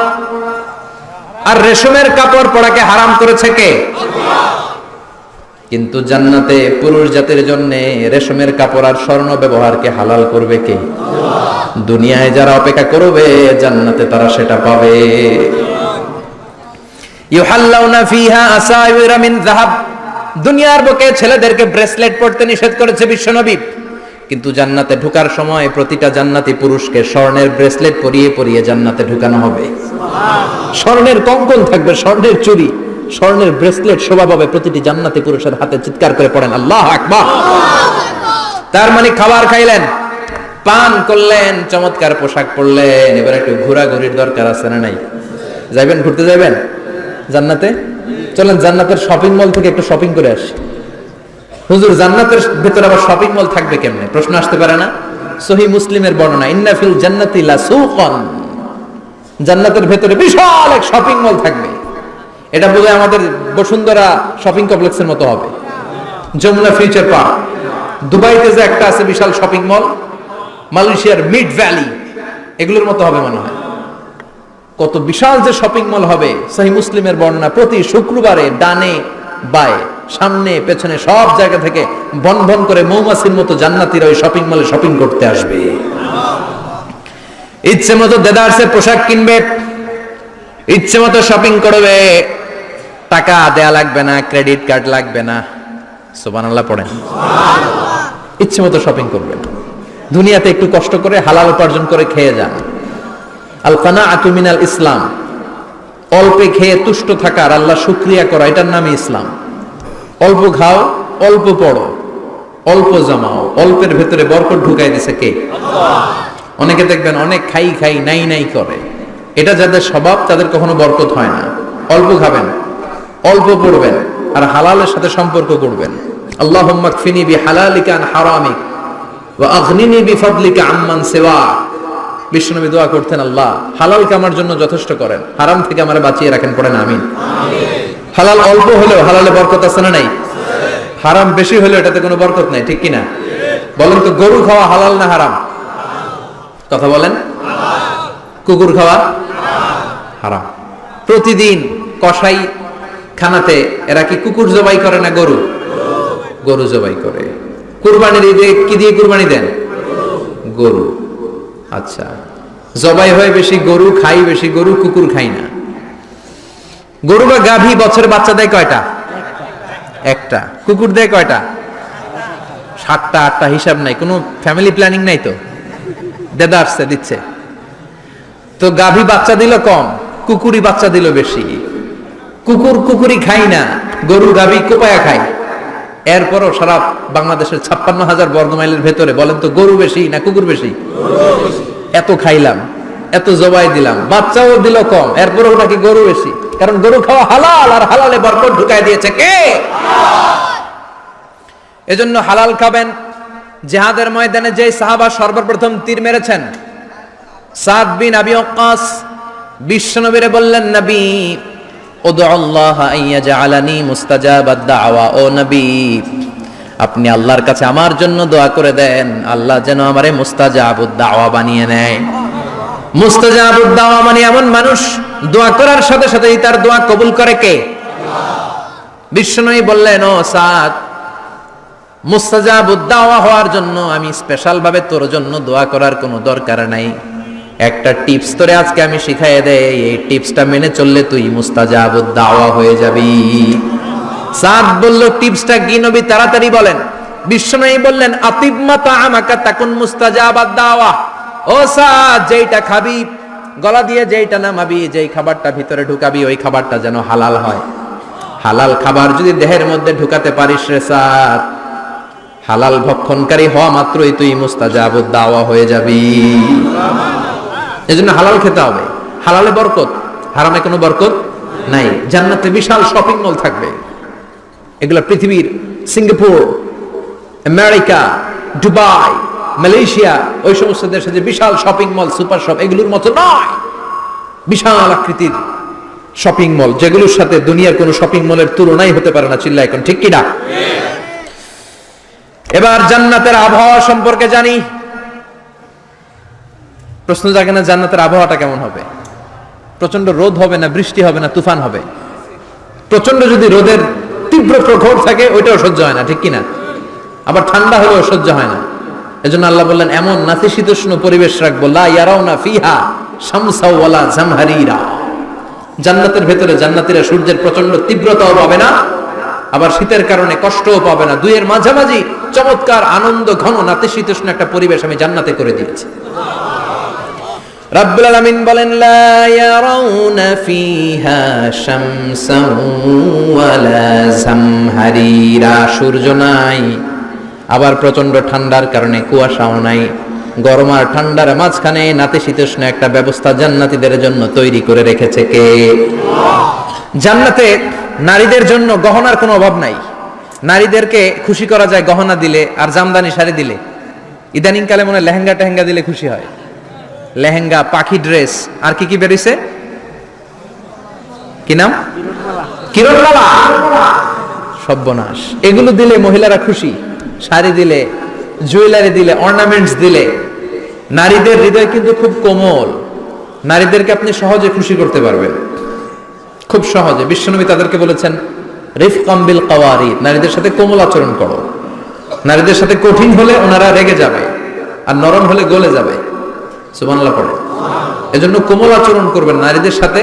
আর রেশমের কাপড় পরাকে হারাম করেছে কে? কিন্তু জান্নাতে পুরুষ জাতির জন্য রেশমের কাপড় আর স্বর্ণ ব্যবহারকে হালাল করবে কে? দুনিয়ায় যারা অপেক্ষা করবে জান্নাতে তারা সেটা পাবে। ইউহাল্লাউনা ফিহা আসাইরা মিন যাহাব। দুনিয়ার বুকে ছেলেদেরকে ব্রেসলেট পরতে নিষেধ করেছে বিশ্বনবী, কিন্তু জান্নাতে ঢোকার সময় প্রতিটা জান্নাতি পুরুষকে স্বর্ণের ব্রেসলেট পরিয়ে পরিয়ে জান্নাতে ঢুকানো হবে। স্বর্ণের কঙ্কন থাকবে, স্বর্ণের চুড়ি, স্বর্ণের ব্রেসলেট শোভা পাবে প্রতিটি জান্নাতি পুরুষের হাতে। চিৎকার করে পড়েন আল্লাহু আকবার। তার মানে খাবার খাইলেন, পান করলেন, চমৎকার পোশাক পরলেন, এবার একটু ঘোরাঘুরির দরকার আছে না নাই? যাইবেন, ঘুরতে যাবেন জান্নাতে? চলেন জান্নাতের শপিং মল থেকে একটু শপিং করে আসি। হুজুর জান্নাতের ভেতরে আবার শপিং মল থাকবে কেমনে? প্রশ্ন আসতে পারে না? সহিহ মুসলিমের বর্ণনা, ইন্না ফিল জান্নাতি লাসুকান। জান্নাতের ভেতরে বিশাল এক শপিং মল থাকবে। এটা বোধহয় আমাদের বসুন্ধরা শপিং কমপ্লেক্সের মতো হবে, যমুনা ফিউচার পার্ক। দুবাইতে যে একটা আছে বিশাল শপিং মল, মালয়েশিয়ার মিড ভ্যালি, এগুলোর মতো হবে মনে হয়। কত বিশাল যে শপিং মল হবে। সহিহ মুসলিমের বর্ণনা, প্রতি শুক্রবারে ডানে বায়ে সামনে পেছনে সব জায়গা থেকে বন বন করে মৌমাছির মতো জান্নাতীরা ওই শপিং মলে শপিং করতে আসবে। ইচ্ছে মতো দেদারসের পোশাক কিনবে, ইচ্ছে মতো শপিং করবে, টাকা দেয়া লাগবে না, ক্রেডিট কার্ড লাগবে না। সুবহানাল্লাহ পড়েন। ইচ্ছে মতো শপিং করবে। দুনিয়াতে একটু কষ্ট করে হালাল উপার্জন করে খেয়ে যান। আল কানাআতু মিনাল ইসলাম। অল্পে খেয়ে তুষ্ট থাকা আর আল্লাহ শুকরিয়া করা, এটার নামই ইসলাম। অল্প খাও, অল্প পড়ো, অল্প জমাও, অল্পের ভেতরে বরকত ঢুকাই দিছে কে? আল্লাহ। অনেকে দেখবেন অনেক খাই খাই নাই নাই করে, এটা যাদের স্বভাব তাদের কখনো বরকত হয় না। অল্প খাবেন, অল্প পড়বেন আর হালালের সাথে সম্পর্ক করবেন। আল্লাহুম্মা কফিনি বিহালালিকা আন হারামিক ওয়া আগনিনি বিফাদলিকা আম্মান সিওয়া। বিশ্বনবী দোয়া করতেন, আল্লাহ হালালকে আমার জন্য যথেষ্ট করেন, হারাম থেকে আমারে বাঁচিয়ে রাখেন। পড়েন আমিন। হালাল অল্প হলেও হালালে বরকত আছে না নাই? হারাম বেশি হলেও এটাতে কোনো বরকত নাই, ঠিক কিনা? বলেন তো, গরু খাওয়া হালাল না হারাম? কথা বলেন। কুকুর খাওয়া হারাম। প্রতিদিন কসাই খানাতে এরা কি কুকুর জবাই করে না গরু? গরু জবাই করে। কুরবানির ঈদে কি দিয়ে কুরবানি দেন? গরু। আচ্ছা, জবাই হয় বেশি গরু, খাই বেশি গরু, কুকুর খাই না। গরু বা গাভী বছরে বাচ্চা দেয় কয়টা? একটা। কুকুর দেয় কয়টা? 7টা 8টা, হিসাব নাই, কোনো ফ্যামিলি প্ল্যানিং নাই তো, দেদা আসছে দিচ্ছে। তো গাভী বাচ্চা দিল কম, কুকুরি বাচ্চা দিল বেশি। কুকুরি খাই না, গরু গাভী কোপায়া খায়। এরপরও সারা বাংলাদেশের 56,000 বর্গমাইলের ভেতরে বলেন তো গরু বেশি না কুকুর বেশি? এত খাইলাম, এত জবাই দিলাম, বাচ্চাও দিল কম, এরপরও নাকি গরু বেশি। কারণ গরু খাওয়া হালাল, আর হালালে বরকত ঢুকায় দিয়েছে কে? এজন্য হালাল খাবেন। জিহাদের ময়দানে যে সাহাবা সর্বপ্রথম তীর মেরেছেন, সাদ বিন আবি ওয়াক্কাস, বিশ্বনবীরে বললেন, নবী উদউ আল্লাহ আইয়াজআলানি মুস্তাজাবাদ দাওয়া, ও নবী আপনি আল্লাহর কাছে আমার জন্য দোয়া করে দেন, আল্লাহ যেন আমারে মুস্তাজাবুদ দাওয়া বানিয়ে নেয়। মুস্তাজাবুদ দাওয়া মানে এমন মানুষ দোয়া করার সাথে সাথেই তার দোয়া কবুল করে কে? বিশ্বনবী বললেন, ও সাদ, মুস্তাজাবুদ দাওয়া হওয়ার জন্য আমি স্পেশাল ভাবে তোর জন্য দোয়া করার কোনো দরকার নাই। একটা টিপস তোরে আজকে আমি শিখাইয়ে দেই, এই টিপসটা মেনে চললে তুই মুস্তাজাবুদ দাওয়া হয়ে যাবি। সাদ বলল, টিপসটা কি নবী? তাড়াতাড়ি বলেন। বিশ্বনবী বললেন, আতিব মা তাআমাকা তাকুন মুস্তাজাবাদ দাওয়া। ও সাদ, যেইটা খাবি, গলা দিয়ে যেইটা নামাবি, যেই খাবারটা ভিতরে ঢুকাবি, ওই খাবারটা যেন হালাল হয়। হালাল খাবার যদি দেহের মধ্যে ঢুকাতে পারিস রে সাদ, হালাল ভক্ষণকারী হওয়া মাত্রই তুই মুস্তাজাবুদ দাওয়া হয়ে যাবি। এজন্য হালাল খেতে হবে। হালালে বরকত, হারামে কোনো বরকত নাই। জান্নাতে বিশাল শপিং মল থাকবে, এগুলা পৃথিবীর সিঙ্গাপুর, আমেরিকা, দুবাই, মালয়েশিয়া, ওই সমস্ত দেশে যে বিশাল শপিং মল, সুপার শপ, এগুলোর মতো নয়। বিশাল আকৃতির শপিং মল, যেগুলোর সাথে দুনিয়ার কোনো শপিং মলের তুলনাই হতে পারে না। চিল্লা এখন ঠিক কিনা? এবার জান্নাতের আবহাওয়া সম্পর্কে জানি। প্রশ্ন জাগে না, জান্নাতের আবহাওয়াটা কেমন হবে? প্রচন্ড রোদ হবে না বৃষ্টি হবে না তুফান হবে? প্রচন্ড যদি রোদের তীব্র প্রখর থাকে ওইটাও সহ্য হয় না, ঠিক কিনা? আবার ঠান্ডা হলেও সহ্য হয় না। এজন্য আল্লাহ বললেন, এমন নাতিশীতোষ্ণ পরিবেশ রাখবো, লা ইয়ারাউনা ফিহা শামসা ওয়ালা জামহারিরা। জান্নাতের ভেতরে জান্নাতীরা সূর্যের প্রচন্ড তীব্রতাও পাবে না, আবার শীতের কারণে কষ্টও পাবে না। দুইয়ের মাঝামাঝি চমৎকার আনন্দ ঘন নাতিশীতোষ্ণ একটা পরিবেশ আমি জান্নাতে করে দিয়েছি। রাব্বুল আলামিন বলেন, লা ইয়ারাউনা ফিহা শামসান ওয়ালা জামহারিরা। সূর্য নাই, আবার প্রচন্ড ঠান্ডার কারণে কুয়াশাও নাই। গরম আর ঠান্ডার মাঝখানে নাতিশীতোষ্ণ একটা ব্যবস্থা জান্নাতীদের জন্য তৈরি করে রেখেছে কে? জান্নাতে নারীদের জন্য গহনার কোনো অভাব নাই। নারীদেরকে খুশি করা যায় গহনা দিলে আর জামদানি শাড়ি দিলে। ইদানিং কালে মনে লেহেঙ্গা টেহেঙ্গা দিলে খুশি হয়। লেহেঙ্গা, পাখি ড্রেস, আর কি কি বেরিয়েছে, কি নাম? কিরণমালা। সর্বনাশ, এগুলো দিলে মহিলারা খুশি। শাড়ি দিলে, জুয়েলারি দিলে, অর্নামেন্টস দিলে। নারীদের হৃদয় কিন্তু খুব কোমল, নারীদেরকে আপনি সহজে খুশি করতে পারবেন, খুব সহজে। বিশ্বনবী তাদেরকে বলেছেন, রিফকাম বিল কাওয়ারিদ, নারীদের সাথে কোমল আচরণ করো। নারীদের সাথে কঠিন হলে ওনারা রেগে যাবে, আর নরম হলে গলে যাবে। সুবহানাল্লাহ পড়ে। এজন্য কোমল আচরণ করবেন, নারীদের সাথে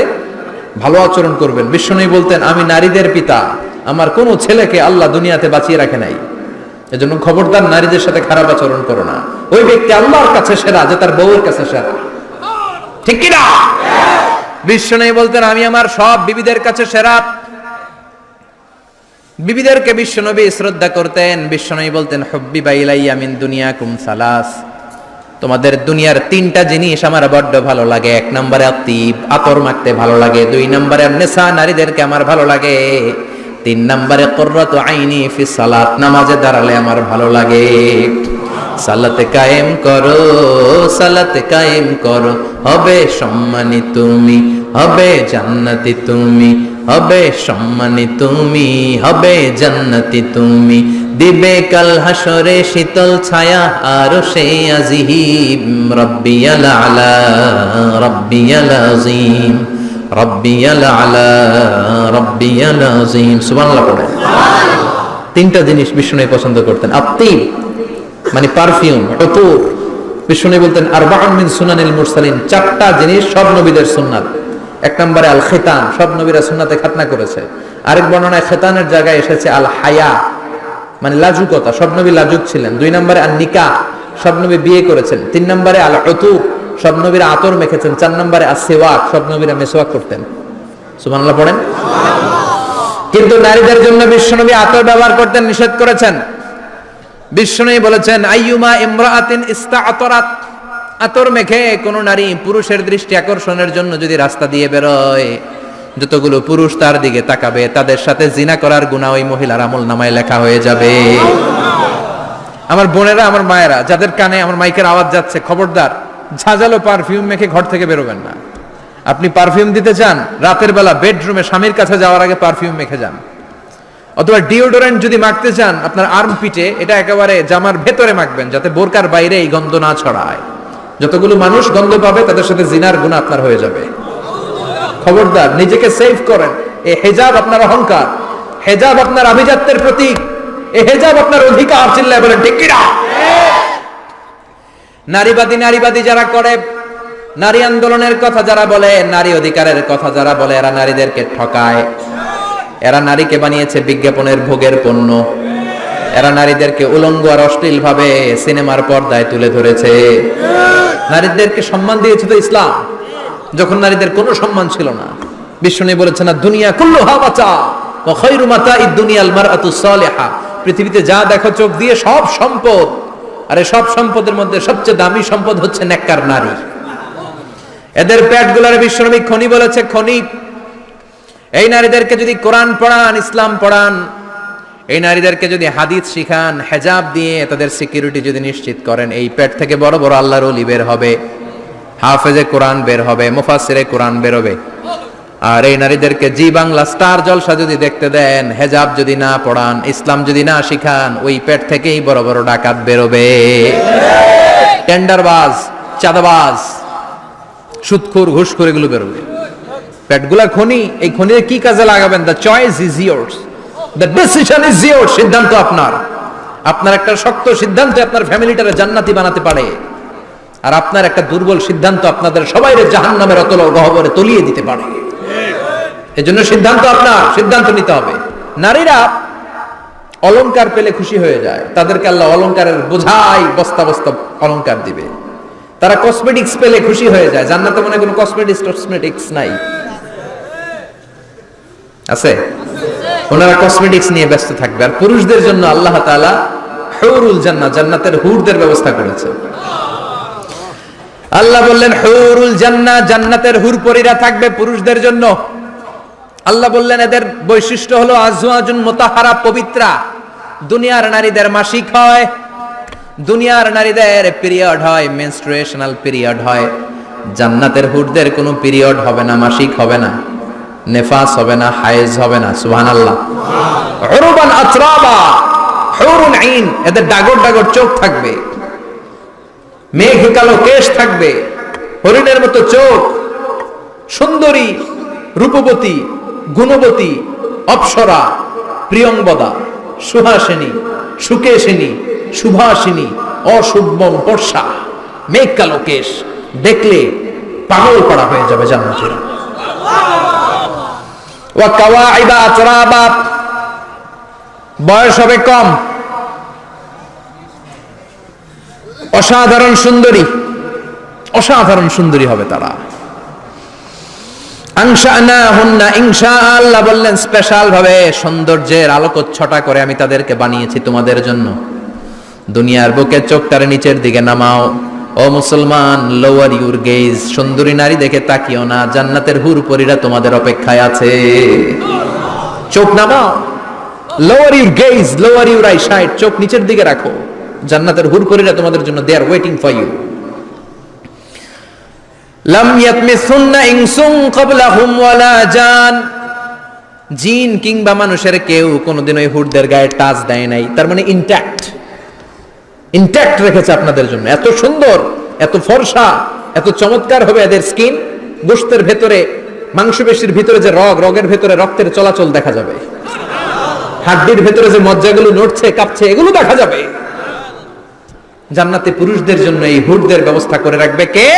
ভালো আচরণ করবেন। বিশ্বনবী বলতেন, আমি নারীদের পিতা, আমার কোন ছেলেকে আল্লাহ দুনিয়াতে বাঁচিয়ে রাখে নাই। এজন্য খবরদার নারীদের সাথে খারাপ আচরণ করো না। ওই ব্যক্তি আল্লাহর কাছে সেরা যে তার বউয়ের কাছে সেরা, ঠিক কি না? বিশ্বনবী বলতেন, আমি আমার সব বিবিদের কাছে সেরা। বিবিদেরকে বিশ্বনবী শ্রদ্ধা করতেন। বিশ্বনবী বলতেন, হুব্বিবা ইলাইয়া মিন দুনিয়াকুম সালাস, তোমাদের দুনিয়ার 3টা জিনিস আমার বড্ড ভালো লাগে। 1 নম্বরে আতিব, আতর মাখতে ভালো লাগে। 2 নম্বরে নিসা, নারীদেরকে আমার ভালো লাগে। 3 নম্বরে কুররাতু আইনি ফি সালাত, নামাজে দাঁড়ালে আমার ভালো লাগে। সালাতে কায়েম করো, সালাতে কায়েম করো, হবে সম্মানী তুমি, হবে জান্নাতি তুমি, হবে সম্মানী তুমি, হবে জান্নাতি তুমি। দিবে কাল হাসরে শীতল ছায়া আরশে আজিম, রব্বিয়াল আলা রব্বিয়াল আযীম রাব্বিয়াল আলা রাব্বিয়াল আযীম। সুবহানাল্লাহ পড়েন। তিনটা জিনিস বিষ্ণু পছন্দ করতেন। আত্তিব মানে পারফিউম, উতুর। বিষ্ণু বলতেন আরবাউন মিন সুনানিল মুরসালিন, চারটা জিনিস সব নবীদের সুন্নাত। এক নম্বরে আল খিতান, সব নবীরা সুন্নাতে খাতনা করেছে। আরেক বর্ণনায় খিতানের জায়গায় এসেছে আল হায়া মানে লাজুকতা, সব নবী লাজুক ছিলেন। দুই নম্বরে আল নিকাহ, সব নবী বিয়ে করেছেন। তিন নম্বরে আল উতুর, সব নবীরা আতর মেখেছেন। চার নম্বরে আসওয়াক, সব নবীরা মেসওয়াক করতেন। সুবহানাল্লাহ পড়েন। কিন্তু নারীদের জন্য বিশ্বনবী আতর ব্যবহার করতেন নিষেধ করেছেন। বিশ্বনবী বলেছেন আইয়ুমা ইমরাআতিন ইস্তাআতরাত, আতর মেখে কোন নারী পুরুষের দৃষ্টি আকর্ষণের জন্য যদি রাস্তা দিয়ে বেরোয়, যতগুলো পুরুষ তার দিকে তাকাবে তাদের সাথে জিনা করার গুনাহ ওই মহিলার আমলনামায় লেখা হয়ে যাবে। আমার বোনেরা, আমার মায়েরা, যাদের কানে আমার মাইকের আওয়াজ যাচ্ছে, খবরদার ঝাঁঝালো পারফিউম মেখে ঘর থেকে বেরোবেন না। আপনি পারফিউম দিতে চান, রাতের বেলা বেডরুমে স্বামীর কাছে যাওয়ার আগে পারফিউম মেখে যান। অথবা ডিওডোরেন্ট যদি মাখতে চান আপনার আর্মপিটে, এটা একেবারে জামার ভেতরে মাখবেন যাতে বোরকার বাইরে এই গন্ধ না ছড়ায়। যতগুলো মানুষ গন্ধ পাবে তাদের সাথে জিনার গুনাহ আপনার হয়ে যাবে। খবরদার নিজেকে সেভ করেন। এই হেজাব আপনার অহংকার, হেজাব আপনার আভিজাত্যের প্রতীক, এই হেজাব আপনার অধিকার। চিল্লায় বলেন ঠিক কি না? নারীবাদী যারা করে, নারী আন্দোলনের কথা যারা বলে, নারী অধিকারের কথা যারা বলে, এরা নারীদেরকে ঠকায়। এরা নারীকে বানিয়েছে বিজ্ঞাপনের ভোগের পণ্য। এরা নারীদেরকে উলঙ্গ আর অশ্লীল ভাবে সিনেমার পর্দায় তুলে ধরেছে। নারীদেরকে সম্মান দিয়েছে তো ইসলাম, যখন নারীদের কোনো সম্মান ছিল না। বিষ্ণু বলেছেন দুনিয়া কুল্লুহা মাতা ওয়া খায়রু মাতাঈদ দুনিয়াল মারআতুস সালিহা, পৃথিবীতে যা দেখো চোখ দিয়ে সব সম্পদ, আর এই সব সম্পদের মধ্যে সবচেয়ে দামি সম্পদ হচ্ছে নেককার নারী। এদের পেটগুলোর বিশ্বনবী খনি বলেছে, খনি। এই নারীদেরকে যদি কোরআন পড়ান, ইসলাম পড়ান, এই নারীদেরকে যদি হাদিস শিখান, হেজাব দিয়ে তাদের সিকিউরিটি যদি নিশ্চিত করেন, এই পেট থেকে বড় বড় আল্লাহর ওলি বের হবে, হাফেজে কোরআন বের হবে, মুফাসসিরে কোরআন বের হবে। আর এই নারীদেরকে জি বাংলা স্টার জলসা যদি দেখতে দেন, হেজাব যদি না পড়ান, ইসলাম যদি না শিখান, ওই পেট থেকেই বড় বড় ডাকাত বেরোবে, টেন্ডারবাজ, চাঁদাবাজ, সুদখোর, ঘুষখোর, এগুলো বেরোবে। পেটগুলা খনি, এই খনিতে কি কাজে লাগাবেন? The choice is years, the decision is years. সিদ্ধান্ত আপনার। আপনার একটা শক্ত সিদ্ধান্ত আপনার ফ্যামিলিটারে জান্নাতি বানাতে পারে, আর আপনার একটা দুর্বল সিদ্ধান্ত আপনাদের সবাইরে জাহান্নামের অতল গহ্বরে তলিয়ে দিতে পারে। এজন্য সিদ্ধান্ত আপনার, সিদ্ধান্ত নিতে হবে। নারীরা অলংকার পেলে খুশি হয়ে যায়, তাদেরকে আল্লাহ অলংকারের বোঝাই বস্তা বস্তা অলংকার দিবে। তারা কসমেটিক্স পেলে খুশি হয়ে যায়। জান্নাতে মনে কোনো কসমেটিক্স নাই, আছে? ওনারা কসমেটিক্স নিয়ে ব্যস্ত থাকবে। আর পুরুষদের জন্য আল্লাহ তাআলা হুরুল জান্নাহ, জান্নাতের হুরদের ব্যবস্থা করেছে। আল্লাহ বললেন হুরুল জান্নাহ, জান্নাতের হুরপরীরা থাকবে পুরুষদের জন্য। আল্লাহ বললেন এদের বৈশিষ্ট্য হলো আজওয়াজুন মুতাহহারা, পবিত্রা। দুনিয়ার নারীদের মাসিক হয়, দুনিয়ার নারীদের পিরিয়ড হয়, মেনস্ট্রুয়েশনাল পিরিয়ড হয়। জান্নাতের হুরদের কোনো পিরিয়ড হবে না, মাসিক হবে না, নেফাস হবে না, হায়েজ হবে না। সুবহানাল্লাহ। উরবান আতরাবা, হুরুন আইন, এদের ডাগর ডাগর চোখ থাকবে, মেঘে কালো কেশ থাকবে, হরিণের মতো চোখ, সুন্দরী, রূপবতী, গুণবতী, অপ্সরা, প্রিয়ংবদা, সুহাসিনী, সুকেশিনী, সুভাষিনী, অশুভম বর্ষা, মেঘ কালো কেশ, দেখলে পাগল করা হয়ে যাবে জান্নাতীরা। ওয়া কাওয়াইবা আতরাবা, বয়স হবে কম, অসাধারণ সুন্দরী, অসাধারণ সুন্দরী হবে তারা। আনশানাহুন্না ইনশা, আল্লাহ বললেন স্পেশাল ভাবে সৌন্দর্যের আলোকচ্ছটা করে আমি তাদেরকে বানিয়েছি তোমাদের জন্য। দুনিয়ার বুকে চোখটারে নিচের দিকে নামাও। ও মুসলমান, লোয়ার ইউর গেজ, সুন্দরী নারী দেখে তাকিও না, জান্নাতের হুরপরীরা তোমাদের অপেক্ষায় আছে। চোখ নামাও, lower your gaze, lower your eyesight, চোখ নিচের দিকে রাখো, জান্নাতের হুরপরীরা তোমাদের জন্য they are waiting for you. লাম ইয়াতমিসুন্না ইনসুন ক্বাবলাহুম ওয়ালা জান, জিন কিংবা মানুষের কেউ কোনোদিন ওই হুরদের গায়ে টাচ দেয় নাই। তার মানে ইনট্যাক্ট রেখেছে আপনাদের জন্য। এত সুন্দর, এত ফর্সা, এত চমৎকার হবে এদের স্কিন, গোশতের ভেতরে মাংসপেশির ভিতরে যে রগের ভিতরে রক্তের চলাচল দেখা যাবে, হাড্ডির ভিতরে যে মজ্জাগুলো নড়ছে কাঁপছে এগুলো দেখা যাবে। জান্নাতে পুরুষদের জন্য এই হুরদের ব্যবস্থা করে রাখবে কে?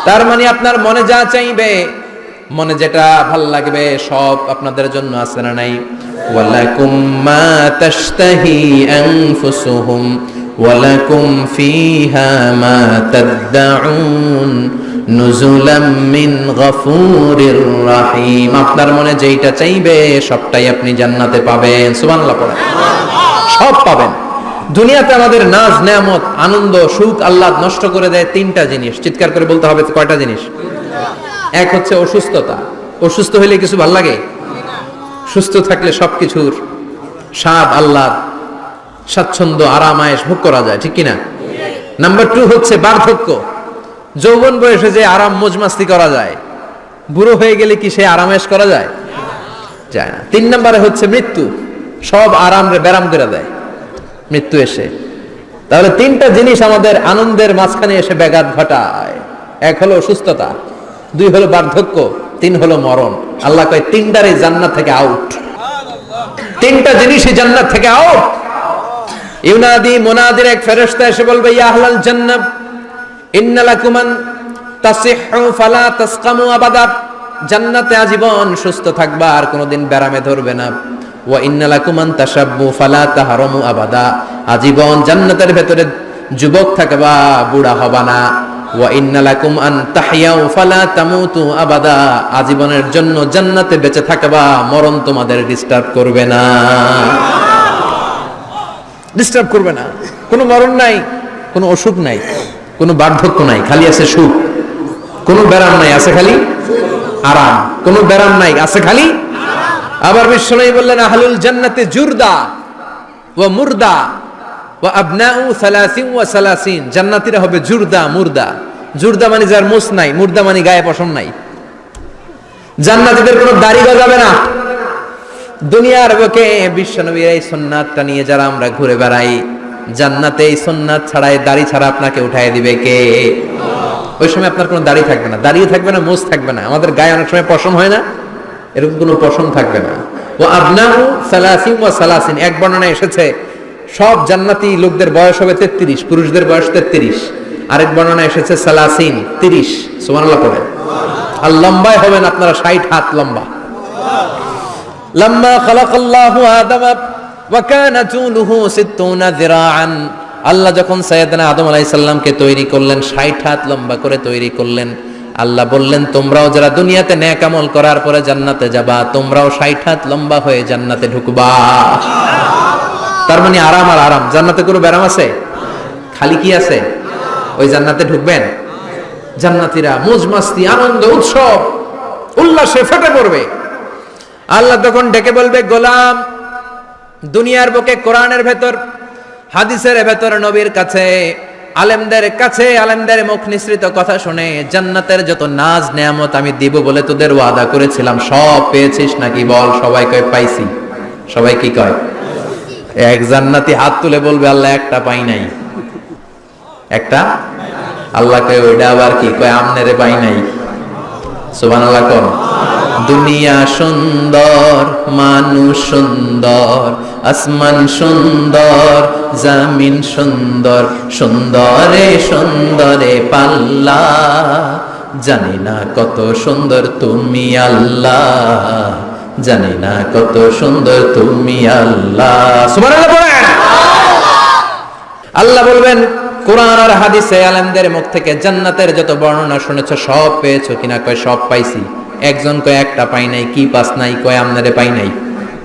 তার মানে আপনার মনে যা চাইবে, মনে যেটা ভাল লাগবে সব আপনাদের জন্য আছে না নাই? ওয়ালাকুম মা তাশতাহি আনফুসুহুম ওয়ালাকুম ফিহা মা তাদউন নুজুলাম মিন গফুরির রহিম। আপনার মনে যেটা চাইবে সবটাই আপনি জান্নাতে পাবেন। সুবহানাল্লাহ পড়েন। সব পাবেন। দুনিয়াতে আমাদের নাজ নেয়ামত আনন্দ সুখ আহ্লাদ নষ্ট করে দেয় তিনটা জিনিস। চিৎকার করে বলতে হবে কয়টা জিনিস? এক হচ্ছে অসুস্থতা। অসুস্থ হইলে কিছু ভাল লাগে? সুস্থ থাকলে সবকিছুর স্বাদ আহ্লাদ স্বাচ্ছন্দ্য আরাম আয়েশ ভোগ করা যায়, ঠিক কিনা? নাম্বার 2 হচ্ছে বার্ধক্য। যৌবন বয়সে যে আরাম মজমাস্তি করা যায়, বুড়ো হয়ে গেলে কি সে আরাম আয়েশ করা যায়? যায় না। 3 নম্বরে হচ্ছে মৃত্যু। সব আরাম রে ব্যারাম করে দেয় মৃত্যু এসে। তাহলে তিনটা জিনিস আমাদের আনন্দের মাঝখানে এসে ব্যাঘাত ঘটায়। এক হলো অসুস্থতা, 2 হলো বার্ধক্য, 3 হলো মরণ। আল্লাহ কয় তিনটারই জান্নাত থেকে আউট। তিনটা জিনিসই জান্নাত থেকে আউট। ইউনাদি মুনাদির এক ফেরেশতা এসে বলবে, ইয়া আহলাল জান্নাহ ইন্না লাকুম আন তাসিহু ফালা তাসকামু আবাদা। জান্নাতে আজীবন সুস্থ থাকবা, আর কোনোদিন ব্যারামে ধরবে না। ওয়া ইন্না লাকুম আন তাশাব্বু ফালা তাহরামু আবাদা। আজীবন জান্নাতের ভেতরে যুবক থাকবা, বুড়া হবা না। ওয়া ইন্না লাকুম আন তাহইয়াউ ফালা তামুতু আবাদা। আজীবনের জন্য জান্নাতে বেঁচে থাকবা, মরণ তোমাদের ডিস্টার্ব করবে না। ডিস্টার্ব করবে না। কোনো মরণ নাই, কোনো অসুখ নাই, কোনো বার্ধক্য নাই, খালি আছে সুখ। কোনো ব্যারাম নাই, আছে খালি আরাম। কোনো ব্যারাম নাই, আছে খালি আবার বিশ্বনবী বললেন, আহলুল জান্নাতে জুরদা ওয়া মুরদা ওয়া আবনাউ 30 ওয়া 30। জান্নাতীরা হবে জুরদা মুরদা। জুরদা মানে যার মুছ নাই, মুরদা মানে গায়ে পশম নাই। জান্নাতীদের কোনো দাড়ি গজাবে না। দুনিয়ার বুকে বিশ্বনবীর এই সুন্নাতটা নিয়ে যারা আমরা ঘুরে বেড়াই, জান্নাতে এই সুন্নাত ছাড়াই দাড়ি ছাড়া আপনাকে উঠাই দিবে কে? ওই সময় আপনার কোনো দাড়ি থাকবে না, দাড়িও থাকবে না, মুছ থাকবে না। আমাদের গায়ে অনেক সময় পশম হয় না, এরকম কোনো পশম থাকবে না। ও আবনাহু 30 ওয়া 30। এক বর্ণনায় এসেছে সব জান্নাতি লোকদের বয়স হবে 33, পুরুষদের বয়স 33। আরেক বর্ণনায় এসেছে 30। সুবহানাল্লাহ পড়ে। আর লম্বায় হবেন আপনারা 60 হাত লম্বা। লাম্মা খালাকাল্লাহু আদাম ওয়া কানা তুলুহু 60 যিরাআন। আল্লাহ যখন সাইয়েদনা আদম আলাইহিস সালামকে তৈরি করলেন, 60 হাত লম্বা করে তৈরি করলেন। আল্লাহ বললেন, তোমরাও যারা দুনিয়াতে নেক আমল করার পরে জান্নাতে যাবা, তোমরাও 60 হাত লম্বা হয়ে জান্নাতে ঢুকবা। তার মানে আরাম আর আরাম। জান্নাতে কোনো ব্যারাম আছে? খালি কি আছে? ওই জান্নাতে ঢুকবেন, জান্নাতীরা মौज মাস্তি আনন্দ উৎসব উল্লাসে ফেটে পড়বে। আল্লাহ তখন ডেকে বলবে, গোলাম, দুনিয়ার বুকে কোরআনের ভেতর হাদিসের ভেতর নবীর কাছে আলেমদের কাছে আলেমদের মুখ নিঃসৃত কথা শুনে জান্নাতের যত নাজ নেয়ামত আমি দিব বলে তোদের ওয়াদা করেছিলাম সব পেয়েছিস নাকি? বল। সবাই কয় পাইছি। সবাই কি কয়? এক জান্নাতি হাত তুলে বলবে, আল্লাহ একটা পাই নাই। একটা? আল্লাহ কয় ওইটা আবার কি? কয় আমনেরে পাই নাই। সুবহানাল্লাহ কোন? দুনিয়া সুন্দর, মানুষ সুন্দর, আসমান সুন্দর, জামিন সুন্দর, সুন্দরে সুন্দরে পাল্লা। জানি না কত সুন্দর তুমি আল্লাহ, জানি না কত সুন্দর তুমি আল্লাহ। সুবহানাল্লাহ বলেন। আল্লাহ বলবেন কোরআন আর হাদিসে আলেমদের মুখ থেকে জান্নাতের যত বর্ণনা শুনেছো সব পেয়েছো কিনা? কয় সব পাইছি। একজন কয় একটা পাই নাই। কি পাস নাই? কয় আমনারে পাই নাই।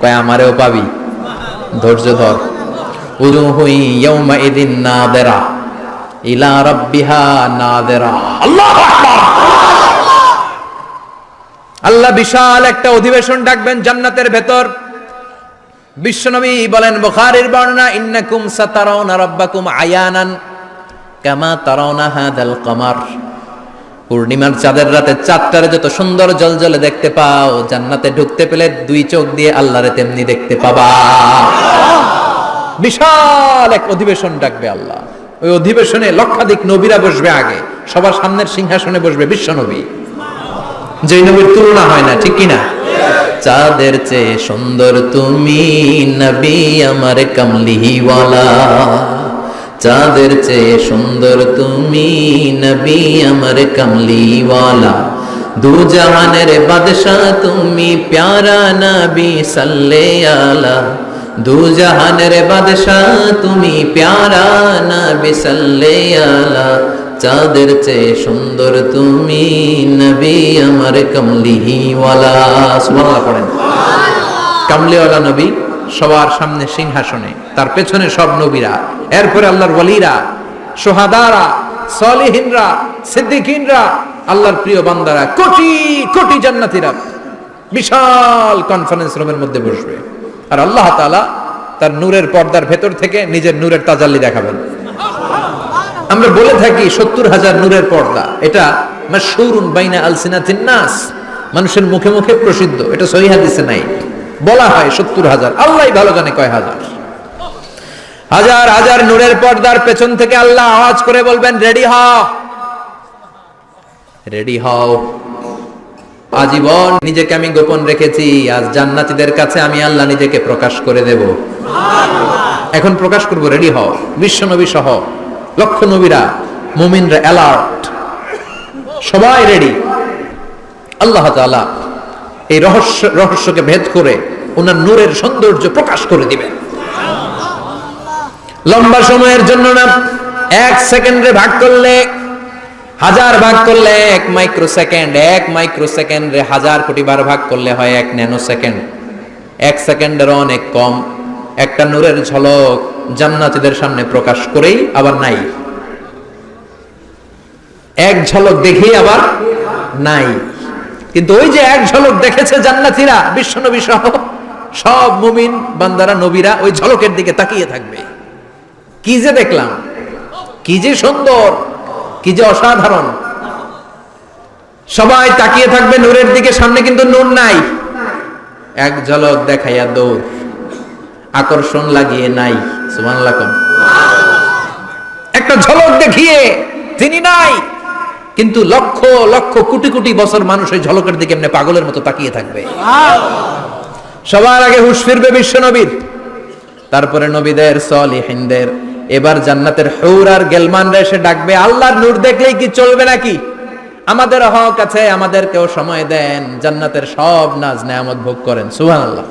কয় আমারেও পাবি। ধৈর্য ধর। উজুহু ইয়াউমা ইদিন নাদিরা ইলা রাব্বিহা নাদিরা। আল্লাহু আকবার। আল্লাহ বিশাল একটা অধিবেশন ডাকবেন জান্নাতের ভেতর। বিশ্বনবী বলেন বুখারীর বর্ণনা, ইন্নাকুম সাতারাউনা রাব্বাকুম আয়ানান কামা তারাউনা হাদাল কমার। পূর্ণিমার চাঁদের রাতে চাঁদটারে যত সুন্দর জলজলে দেখতে পাও, জান্নাতে ঢুকতে পেলে 2 চোখ দিয়ে আল্লাহরে তেমনি দেখতে পাবা। বিশাল এক অধিবেশন ডাকবে আল্লাহ। ওই অধিবেশনে লক্ষাধিক নবীরা বসবে। আগে সবার সামনের সিংহাসনে বসবে বিশ্বনবী। যে নবীর তুলনা হয় না, ঠিক কিনা? চাঁদের চেয়ে সুন্দর তুমি নবী আমার কামলিওয়ালা, চাঁদের চেয়ে সুন্দর তুমি নবী আমার কামলিওয়ালা, দু জাহানের বাদশাহ তুমি প্যারা নবী সাল্লে আলা, দু জাহানের বাদশাহ তুমি প্যারা নবী সাল্লে আলা, চাঁদের চেয়ে সুন্দর তুমি নবী আমার কামলিওয়ালা। সুবহানাল্লাহ পড়েন। কামলিওয়ালা নবী সবার সামনে সিংহাসনে, তার পেছনে সব নবীরা, এরপরে আল্লাহর ওয়ালিরা, শুহাদারা, সালিহিনরা, সিদ্দিকিনরা, আল্লাহর প্রিয় বান্দারা, কোটি কোটি জান্নাতীরা বিশাল কনফারেন্স রুমের মধ্যে বসবে। আর আল্লাহ তাআলা তার নূরের পর্দার ভেতর থেকে নিজের নূরের তাজাল্লি দেখাবেন। আমরা বলে থাকি 70,000 নূরের পর্দা, এটা মাশহুরুন বাইনা আলসিনাতিন নাস, মানুষের মুখে মুখে প্রসিদ্ধ, এটা সহিহ হাদিসে নাই। বলা হয় 70,000, আল্লাহই ভালো জানে কয় হাজার। হাজার হাজার নূরের পর্দার পেছন থেকে আল্লাহ আওয়াজ করে বলবেন, রেডি হও, রেডি হও। আজীবন নিজেকে আমি গোপন রেখেছি, আজ জান্নাতীদের কাছে আমি আল্লাহ নিজেকে প্রকাশ করে দেব। এখন প্রকাশ করব, রেডি হও। বিশ্ব নবী সহ লক্ষ নবীরা, মুমিনরা অ্যালার্ট, সবাই রেডি। আল্লাহ তাআলা এই রহস্যকে ভেদ করে ওনার নূরের সৌন্দর্য প্রকাশ করে দিবেন। লম্বা সময়ের জন্য না, 1 সেকেন্ডে ভাগ করলে, হাজার ভাগ করলে 1 মাইক্রোসেকেন্ড, 1 মাইক্রোসেকেন্ডে 1000 কোটি বার ভাগ করলে হয় 1 ন্যানো সেকেন্ড। 1 সেকেন্ডের অনেক কম একটা নূরের ঝলক জান্নাতীদের সামনে প্রকাশ করেই আবার নাই, এক ঝলক দেখেই আবার নাই। কিন্তু ওই যে এক ঝলক দেখেছে জান্নাতীরা, বিশ্বনবী সহ সব মুমিন বান্দারা, নবীরা ওই ঝলকের দিকে তাকিয়ে থাকবে। কি যে দেখলাম, কি যে সুন্দর, কি যে অসাধারণ। সবাই তাকিয়ে থাকবে নূরের দিকে, সামনে কিন্তু নূর নাই। এক ঝলক দেখাইয়া দৌড়, আকর্ষণ লাগিয়ে নাই। সুবহানাল্লাহ। একটা ঝলক দেখিয়ে তিনি নাই, কিন্তু লক্ষ লক্ষ কোটি কোটি বছর মানুষ ওই ঝলকের দিকে এমনি পাগলের মতো তাকিয়ে থাকবে। সবার আগে হুঁশ ফিরবে বিশ্ব নবীর, তারপরে নবীদের, সালিহিনদের। এবার জান্নাতের হুর আর গেলমানরা এসে ডাকবে, আল্লাহর নূর দেখলেই কি চলবে নাকি? আমাদের হক আছে, আমাদেরকেও সময় দেন, জান্নাতের সব নাজ নেয়ামত ভোগ করেন। সুবহানাল্লাহ।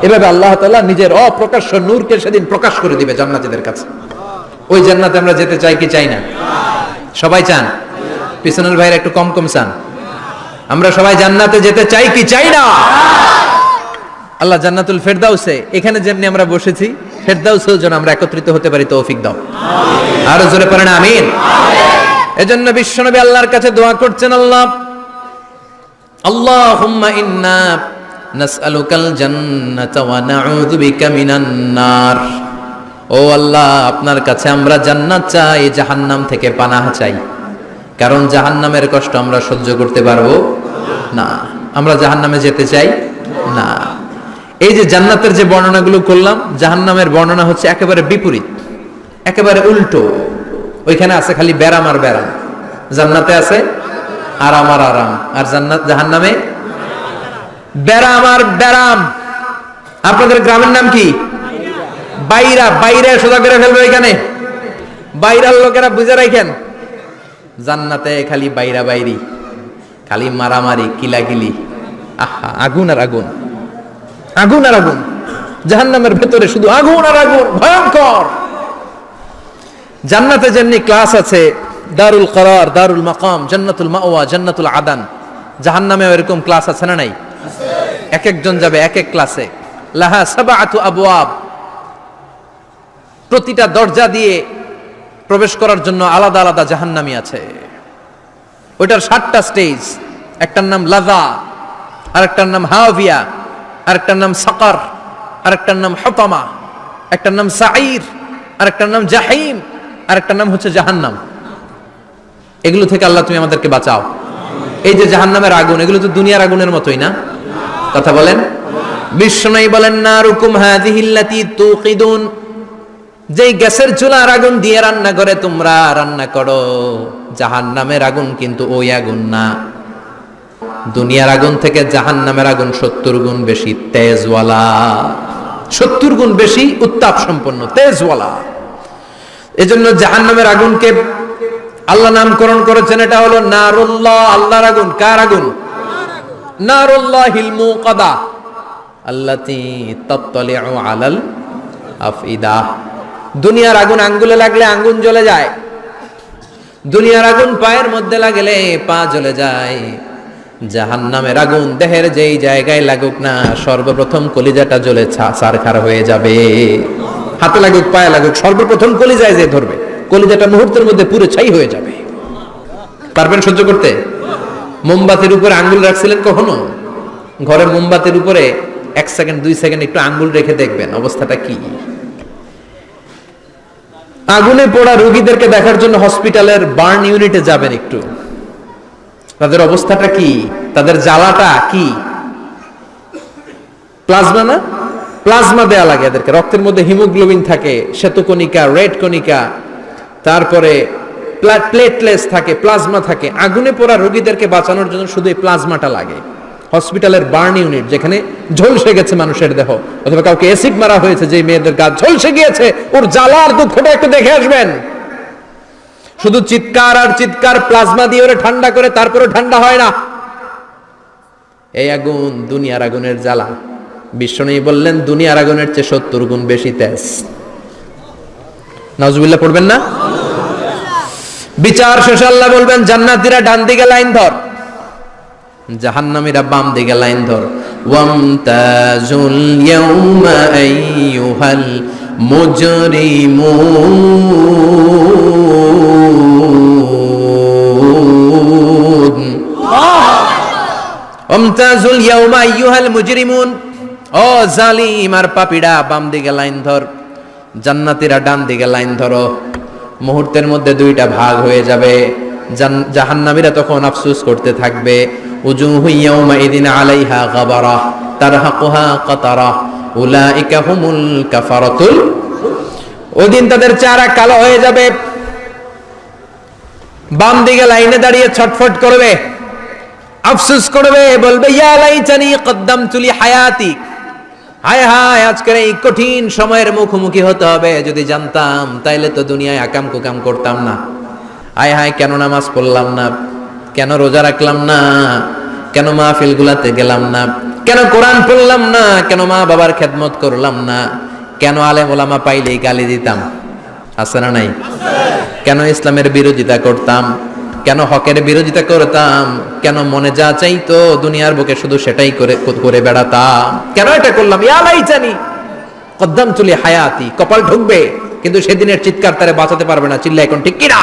এভাবে আল্লাহ তাআলা নিজের অপ্রকাশ্য নূরকে সেদিন প্রকাশ করে দিবে জান্নাতীদের কাছে। ওই জান্নাতে আমরা যেতে চাই কি চাই না? সবাই চান? পিছনের ভাইরা একটু কম কম চান। আমরা সবাই জান্নাতে যেতে চাই কি চাই না? আল্লাহ জান্নাতুল ফেরদাউসে, এখানে যেমনি আমরা বসেছি, ফেরদাউসেও যেন আমরা একত্রিত হতে পারি, তৌফিক দাও। আরো জোরে পড়েন আমিন। এজন্য বিশ্বনবী আল্লাহর কাছে দোয়া করছেন, আল্লাহ, আল্লাহুম্মা ইন্না নাসআলুকাল জান্নাতা ওয়া নাউযু বিকা মিনান নার। ও আল্লাহ, আপনার কাছে আমরা জান্নাত চাই, জাহান্নাম থেকে পানাহ চাই। কারণ জাহান্নামের কষ্ট আমরা সহ্য করতে পারবো না, আমরা জাহান্নামে যেতে চাই না। এই যে জান্নাতের যে বর্ণনাগুলো করলাম, জাহান্নামের বর্ণনা হচ্ছে একেবারে বিপরীত, একেবারে উল্টো। ওইখানে আছে খালি ব্যারাম আর ব্যারাম, জান্নাতে আছে আরাম আর আরাম, আর জাহান্নামে ব্যারাম আর ব্যারাম। আপনাদের গ্রামের নাম কি? বাইরা। বাইরে সোজা করে ফেলবে এখানে, বাইরার লোকেরা বুঝে রাখেন। জান্নাতে খালি বাইরা বাইরি, খালি মারামারি, কিলাকিলি, আহা, আগুন আর আগুন, আগুন আর আগুন। জাহান্নামের ভেতরে শুধু আগুন আর আগুন, ভয়ঙ্কর। জান্নাতে যেমনি ক্লাস আছে, দারুল করার, দারুল মাকাম, জান্নাতুল মাওয়া, জান্নাতুল আদান, জাহান্নামেও এরকম ক্লাস আছে না নাই? এক একজন যাবে এক এক ক্লাসে। লাহা সাবআতু আবওয়াব, প্রতিটা দরজা দিয়ে প্রবেশ করার জন্য আলাদা আলাদা জাহান্নামী আছে। ওইটার 7টা স্টেজ। একটার নাম লাযা, আরেকটার নাম হাভিয়া, আরেকটার নাম সাকার, আরেকটার নাম হুতামা, একটার নাম সাঈর, আরেকটার নাম জাহিম, আরেকটার নাম হচ্ছে জাহান্নাম। এগুলো থেকে আল্লাহ তুমি আমাদেরকে বাঁচাও। এই যে জাহান্নামের আগুন, এগুলো তো দুনিয়ার আগুনের মতোই না? কথা বলেন। বিশ্বনবী বলেন, নারুকুম হাযিহিল্লাতী তুকিদুন, যেই গ্যাসের চুলার আগুন দিয়ে রান্না করে তোমরা রান্না করো, জাহান্নামের আগুন কিন্তু ওই আগুন না। দুনিয়ার আগুন থেকে জাহান্নামের আগুন 70 গুণ বেশি তেজওয়ালা, 70 গুণ বেশি উত্তাপ সম্পন্ন, তেজওয়ালা। এজন্য জাহান্নামের আগুনকে আল্লাহ নামকরণ করেছেন, এটা হলো নারুল্লাহ, আল্লাহর আগুন। কার আগুন? নারুল্লাহিল মুকাদা আল্লাতী তাত্তালিউ আলাল আফইদা। দুনিয়ার আগুন আঙ্গুলে লাগলে আঙ্গুল জ্বলে যায়, দুনিয়ার আগুন পায়ের মধ্যে লাগলে পা জ্বলে যায়। জাহান্নামের আগুন দেহের যেই জায়গায় লাগুক না, সর্বপ্রথম কলিজাটা জ্বলে ছারখার হয়ে যাবে। হাতে লাগুক, পায়ে লাগুক, সর্বপ্রথম কলিজায় যে ধরবে, কলিজাটা মুহূর্তের মধ্যে পুরো ছাই হয়ে যাবে। পারবেন সহ্য করতে? মোমবাতির উপরে আঙ্গুল রাখছিলেন কখনো? ঘরে মোমবাতির উপরে 1 সেকেন্ড 2 সেকেন্ড একটু আঙ্গুল রেখে দেখবেন অবস্থাটা কি। আগুনে পোড়া রোগীদেরকে দেখার জন্য হসপিটালের বার্ন ইউনিটে যাবেন, একটু তাদের অবস্থাটা কি, তাদের জ্বালাটা কি। প্লাজমা না, প্লাজমা দেয়া লাগে এদেরকে। রক্তের মধ্যে হিমোগ্লোবিন থাকে, শ্বেতকণিকা, রেড কণিকা, তারপরে প্লেটলেটস থাকে, প্লাজমা থাকে। আগুনে পোড়া রোগীদেরকে বাঁচানোর জন্য শুধু এই প্লাজমাটা লাগে। হসপিটালের বার্ন ইউনিট, যেখানে ঝলসে গেছে মানুষের দেহ, অথবা কাউকে অ্যাসিড মারা হয়েছে, যে মেয়েদের গা ঝলসে গিয়েছে, ওর জ্বালার দুঃখটা একটু দেখে আসবেন। শুধু চিৎকার আর চিৎকার, প্লাজমা দিয়ে ওরে ঠান্ডা করে, তারপরে ঠান্ডা হয় না। এই আগুন দুনিয়ার আগুনের জ্বালা। বিশ্বনবী বললেন দুনিয়ার আগুনের চেয়ে 70 গুণ বেশি তেজ। নাউজুবিল্লাহ পড়বেন না? বিচার শেষে আল্লাহ বলবেন জান্নাতীরা ডান দিকে লাইন ধর, জাহান্নামীরা বাম দিকে লাইন ধর। ওয়ামতাজুল ইয়াউমা আইয়ুহাল মুজরিমুন, ওয়ামতাজুল ইয়াউমা আইয়ুহাল মুজরিমুন, ও জালিম আর পাপীরা বাম দিকে লাইন ধর, জান্নাতীরা ডান দিকে লাইন ধরো। মুহূর্তের মধ্যে দুইটা ভাগ হয়ে যাবে। জাহান্নামীরা তখন আফসোস করতে থাকবে, উজুহু ইয়াউমাইদিন আলাইহা গাবারা তারহাকুহা কাতারা উলাইকা হুমুল কাফারাতুল। ওদিন তাদের চেহারা কালো হয়ে যাবে। বাম দিকে লাইনে দাঁড়িয়ে ছটফট করবে, আফসোস করবে, বলবে ইয়া লাইতানি কদ্দামতু লি হায়াতি, হায় হায় আজকের এই কঠিন সময়ের মুখোমুখি হতে হবে, যদি জানতাম তাইলে তো দুনিয়ায় আকাম কুকাম করতাম না। হায় হায় কেন নামাজ পড়লাম না, কেন রোজা রাখলাম না, কেন মাহফিল গুলাতে গেলাম না, কেন কোরআন পড়লাম না, কেন মা বাবার খেদমত করলাম না, কেন আলেম ওলামা পাইলেই গালি দিতাম, আছে না নাই? কেন ইসলামের বিরোধিতা করতাম, কেন হকের বিরোধিতা করতাম, কেন মনে যা চাইতো দুনিয়ার বুকে শুধু সেটাই করে বেড়াতাম, কেন এটা করলাম? ইয়া লাইতানি কদ্দামতু লি হায়াতি। কপাল ঢুকবে, কিন্তু সেদিনের চিৎকার তারে বাঁচাতে পারবে না। চিল্লা এখন ঠিক কিনা?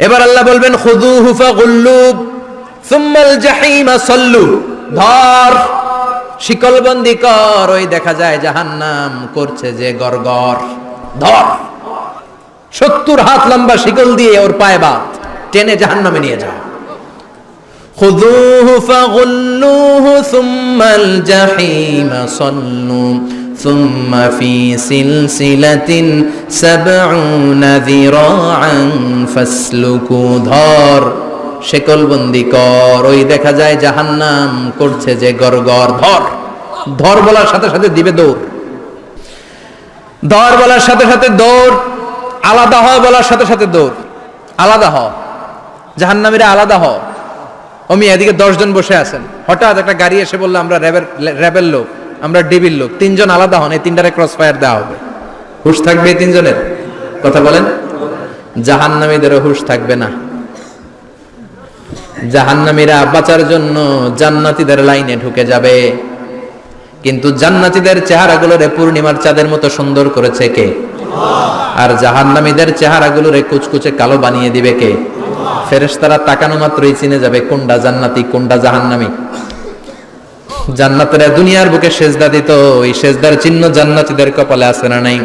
এবার আল্লাহ বলবেন খুযুহু ফাগুল্লু সুম্মাল জাহিমা সাল্লু, ধর শিকলবন্দি কর। ওই দেখা যায় জাহান্নাম করছে যে গরগর, ধর 70 হাত লম্বা শিকল দিয়ে ওর পায়ে বাঁধ, টেনে জাহান্নামে নিয়ে যাও। খুযুহু ফাগুল্লুহু সুম্মাল জাহিমা সাল্লু সুম্মা ফি সিলসিলাতিন ৭০ যিরাআন ফাসলুকু, ধর শিকলবন্দি কর। ওই দেখা যায় জাহান্নাম করছে যে গরগর, ধর। ধর বলার সাথে সাথে দিবে দৌড়, ধর বলার সাথে সাথে দৌড়, আলাদা হয় বলার সাথে সাথে দৌড়। আলাদা হ, জাহান্নামীরা আলাদা হ। অমি এদিকে 10 জন বসে আছেন, হঠাৎ একটা গাড়ি এসে বললো আমরা র্যাবের লোক, আমরা ডিবির লোক, 3 জন আলাদা হন, এই 3টারে ক্রস ফায়ার দেওয়া হবে। হুশ থাকবে এই 3 জনের? কথা বলেন। জাহান্নামীদেরও হুশ থাকবে না। জাহান্নামীরা বাঁচার জন্য জান্নাতীদের লাইনে ঢুকে যাবে, কিন্তু জান্নাতীদের চেহারাগুলোরে পূর্ণিমার চাঁদের মতো সুন্দর করেছে কে? আর জাহান্নামীদের চেহারাগুলোরে কুচকুচে কালো বানিয়ে দিবে কে? ফেরেশতারা তাকানো মাত্রই চিনে যাবে কোনটা জান্নাতি কোনটা জাহান্নামী। জান্নাতীরা দুনিয়ার বুকে সেজদা দিত, ওই সেজদার চিহ্ন জান্নাতীদের কপালে আছে না নাই?